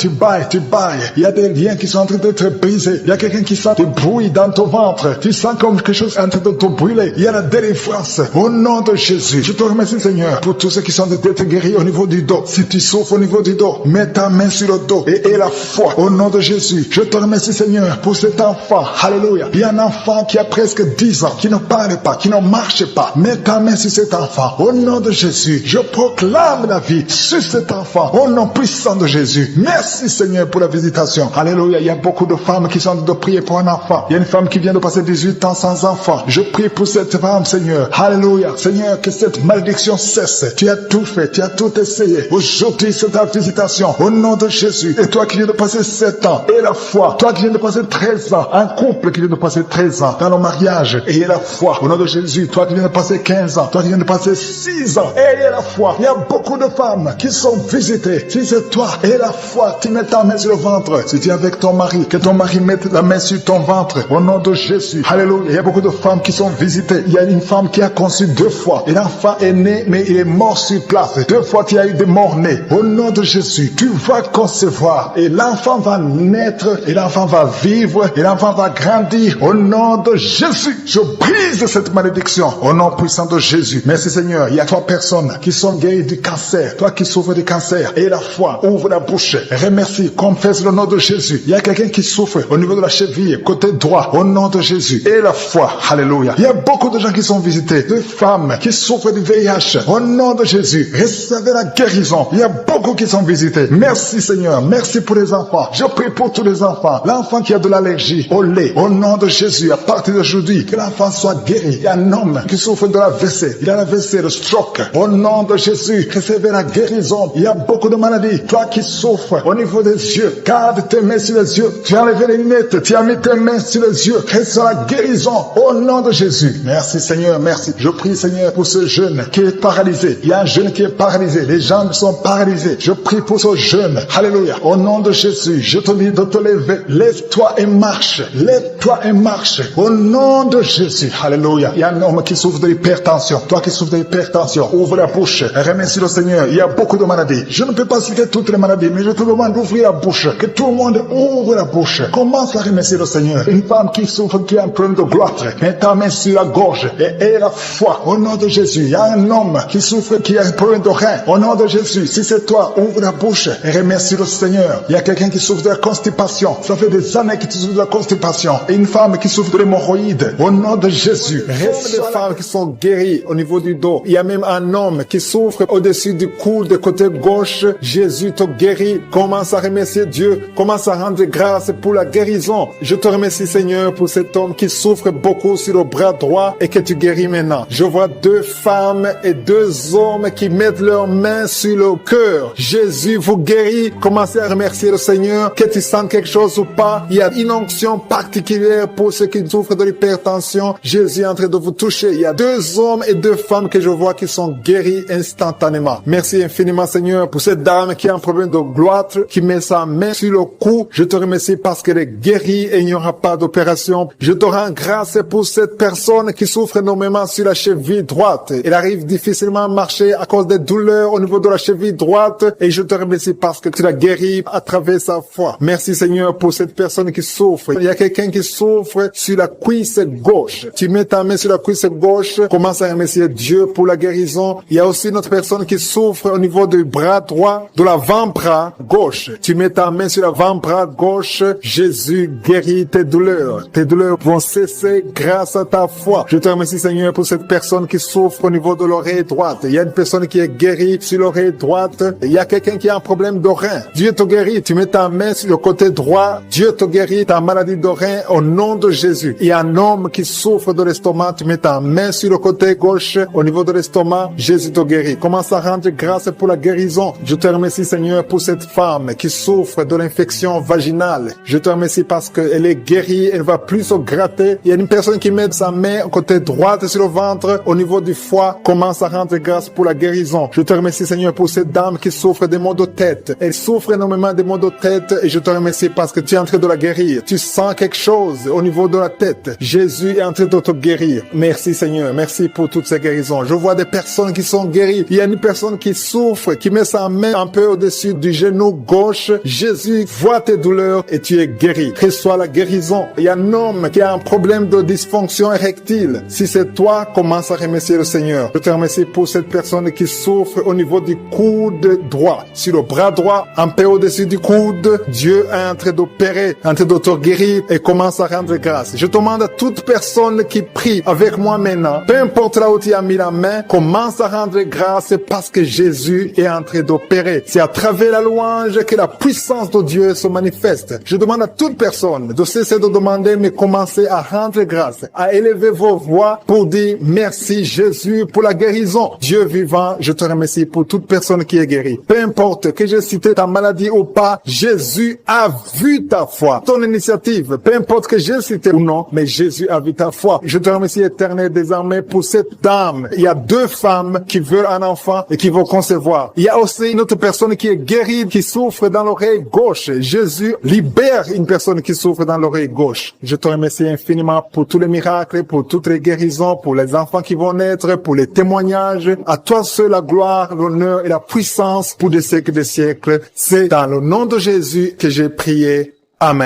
Speaker 2: Il y a des liens qui sont en train d'être brisés. Il y a quelqu'un qui sent des bruits dans ton ventre. Tu sens comme quelque chose en train de te brûler. Il y a la délivrance. Au nom de Jésus. Je te remercie Seigneur pour tous ceux qui sont en train d'être guéris au niveau du dos. Si tu souffres au niveau du dos, mets ta main sur le dos et aie la foi. Au nom de Jésus. Je te remercie Seigneur pour cet enfant. Alléluia. Il y a un enfant qui a presque 10 ans, qui ne parle pas, qui ne marche pas. Mets ta main sur cet enfant. Au nom de Jésus. Je proclame la vie sur cet enfant. Au nom puissant de Jésus. Merci Seigneur pour la visitation. Alléluia. Il y a beaucoup de femmes qui sont de prier pour un enfant. Il y a une femme qui vient de passer 18 ans sans enfant. Je prie pour cette femme Seigneur. Alléluia. Seigneur, que cette malédiction cesse. Tu as tout fait. Tu as tout essayé. Aujourd'hui c'est ta visitation. Au nom de Jésus. Et toi qui viens de passer 7 ans. Et la foi. Toi qui viens de passer 13 ans. Un couple qui vient de passer 13 ans dans le mariage. Et la foi. Au nom de Jésus. Toi qui viens de passer 15 ans. Toi qui viens de passer 6 ans. Et la foi. Il y a beaucoup de femmes qui sont visitées. Si c'est toi et la foi, tu mets ta main sur le ventre. Si tu es avec ton mari, que ton mari mette la main sur ton ventre. Au nom de Jésus. Alléluia. Il y a beaucoup de femmes qui sont visitées. Il y a une femme qui a conçu 2 fois. Et l'enfant est né, mais il est mort sur place. 2 fois, tu as eu des morts-nés. Au nom de Jésus, tu vas concevoir. Et l'enfant va naître. Et l'enfant va vivre. Et l'enfant va grandir. Au nom de Jésus, je brise cette malédiction. Au nom puissant de Jésus. Merci Seigneur. Il y a 3 personnes qui sont guéries du cancer. Toi qui souffres du cancer. Et la foi. Ouvre la bouche. Remercie. Confesse le nom de Jésus. Il y a quelqu'un qui souffre au niveau de la cheville, côté droit. Au nom de Jésus. Et la foi. Alléluia. Il y a beaucoup de gens qui sont visités. De femmes qui souffrent du VIH. Au nom de Jésus. Recevez la guérison. Il y a beaucoup qui sont visités. Merci Seigneur. Merci pour les enfants. Je prie pour tous les enfants. L'enfant qui a de l'allergie au lait. Au nom de Jésus. À partir d'aujourd'hui, que l'enfant soit guéri. Il y a un homme qui souffre de l'AVC. Il a l'AVC, le stroke. Au nom de Jésus, recevez la guérison. Il y a beaucoup de maladies. Toi qui souffres au niveau des yeux, garde tes mains sur les yeux. Tu as enlevé les lunettes. Tu as mis tes mains sur les yeux. Reçois la guérison au nom de Jésus. Merci Seigneur, merci. Je prie Seigneur pour ce jeune qui est paralysé. Il y a un jeune qui est paralysé. Les jambes sont paralysées. Je prie pour ce jeune. Alléluia. Au nom de Jésus, je te dis de te lever. Lève-toi et marche. Lève-toi et marche. Au nom de Jésus. Alléluia. Il y a un homme qui souffre de l'hypertension. Toi qui souffres de l'hypertension, ouvre la bouche. Remercie le Seigneur. Il y a beaucoup de maladies. Je ne peux pas citer toutes les maladies, mais je te demande d'ouvrir la bouche. Que tout le monde ouvre la bouche. Commence à remercier le Seigneur. Une femme qui souffre, qui a un problème de gloire, mets ta main sur la gorge et aie la foi. Au nom de Jésus. Il y a un homme qui souffre, qui a un problème de rein. Au nom de Jésus. Si c'est toi, ouvre la bouche et remercie le Seigneur. Il y a quelqu'un qui souffre de la constipation. Ça fait des années que tu souffres de la constipation. Et une femme qui souffre de l'hémorroïde. Au nom de Jésus. Reste des femmes qui sont guéries au niveau du dos. Il y a même un homme qui souffre au-dessus du coude, côté gauche. Jésus te guérit. Commence à remercier Dieu. Commence à rendre grâce pour la guérison. Je te remercie Seigneur pour cet homme qui souffre beaucoup sur le bras droit et que tu guéris maintenant. Je vois 2 femmes et 2 hommes qui mettent leurs mains sur le cœur. Jésus vous guérit. Commencez à remercier le Seigneur. Que tu sens quelque chose ou pas, il y a une onction particulière pour ceux qui souffrent de l'hypertension. Jésus est en train de vous toucher. Il y a 2 hommes et 2 femmes que je vois qui sont guéris instantanément. Merci infiniment Seigneur pour cette dame qui a un problème de gloître, qui met sa main sur le cou. Je te remercie parce qu'elle est guérie et il n'y aura pas d'opération. Je te rends grâce pour cette personne qui souffre énormément sur la cheville droite. Elle arrive difficilement à marcher à cause des douleurs au niveau de la cheville droite et je te remercie parce que tu l'as guérie à travers sa foi. Merci Seigneur pour cette personne qui souffre. Il y a quelqu'un qui souffre sur la cuisse gauche. Tu mets ta main sur la cuisse gauche, commence à remercier Dieu pour la guérison. Il y a aussi une autre personne qui souffre au niveau du bras droit, de l'avant-bras gauche. Tu mets ta main sur l'avant-bras gauche. Jésus guérit tes douleurs. Tes douleurs vont cesser grâce à ta foi. Je te remercie Seigneur pour cette personne qui souffre au niveau de l'oreille droite. Il y a une personne qui est guérie sur l'oreille droite. Il y a quelqu'un qui a un problème de rein. Dieu te guérit. Tu mets ta main sur le côté droit. Dieu te guérit ta maladie de rein au nom de Jésus. Il y a un homme qui souffre de l'estomac. Tu mets ta main sur le côté gauche au niveau de l'estomac. Jésus te guérit. Commence à rendre grâce pour la guérison. Je te remercie Seigneur pour cette femme qui souffre de l'infection vaginale. Je te remercie parce qu'elle est guérie. Elle va plus se gratter. Il y a une personne qui met sa main au côté droite sur le ventre au niveau du foie. Commence à rendre grâce pour la guérison. Je te remercie Seigneur pour cette dame qui souffre des maux de tête. Elle souffre énormément des maux de tête et je te remercie parce que tu es en train de la guérir. Tu sens quelque chose au niveau de la tête. Jésus est en train de te guérir. Merci Seigneur. Merci pour toutes ces guérisons. Je vois des personnes qui sont guéries. Il y a une personne qui souffre, qui met sa main un peu au-dessus du genou gauche. Jésus voit tes douleurs et tu es guéri. Reçois la guérison. Il y a un homme qui a un problème de dysfonction érectile. Si c'est toi, commence à remercier le Seigneur. Je te remercie pour cette personne qui souffre au niveau du coude droit. Sur le bras droit, un peu au-dessus du coude, Dieu est en train d'opérer, en train de te guérir et commence à rendre grâce. Je demande à toute personne qui prie avec moi maintenant, peu importe là où tu as mis la main, commence à rendre grâce parce que Jésus est en train d'opérer. C'est à travers la louange que la puissance de Dieu se manifeste. Je demande à toute personne de cesser de demander, mais commencer à rendre grâce, à élever vos voix pour dire merci Jésus pour la guérison. Dieu vivant, je te remercie pour toute personne qui est guérie. Peu importe que j'ai cité ta maladie ou pas, Jésus a vu ta foi, ton initiative. Peu importe que j'ai cité ou non, mais Jésus a vu ta foi. Je te remercie éternel désormais pour cette dame. Il y a 2 femmes qui veulent un enfant et qui vont concevoir. Il y a aussi une autre personne qui est guérie, qui souffre dans l'oreille gauche. Jésus libère une personne qui souffre dans l'oreille gauche. Je te remercie infiniment pour tous les miracles, pour toutes les guérisons, pour les enfants qui vont naître, pour les témoignages. À toi seul la gloire, l'honneur et la puissance pour des siècles. C'est dans le nom de Jésus que j'ai prié. Amen.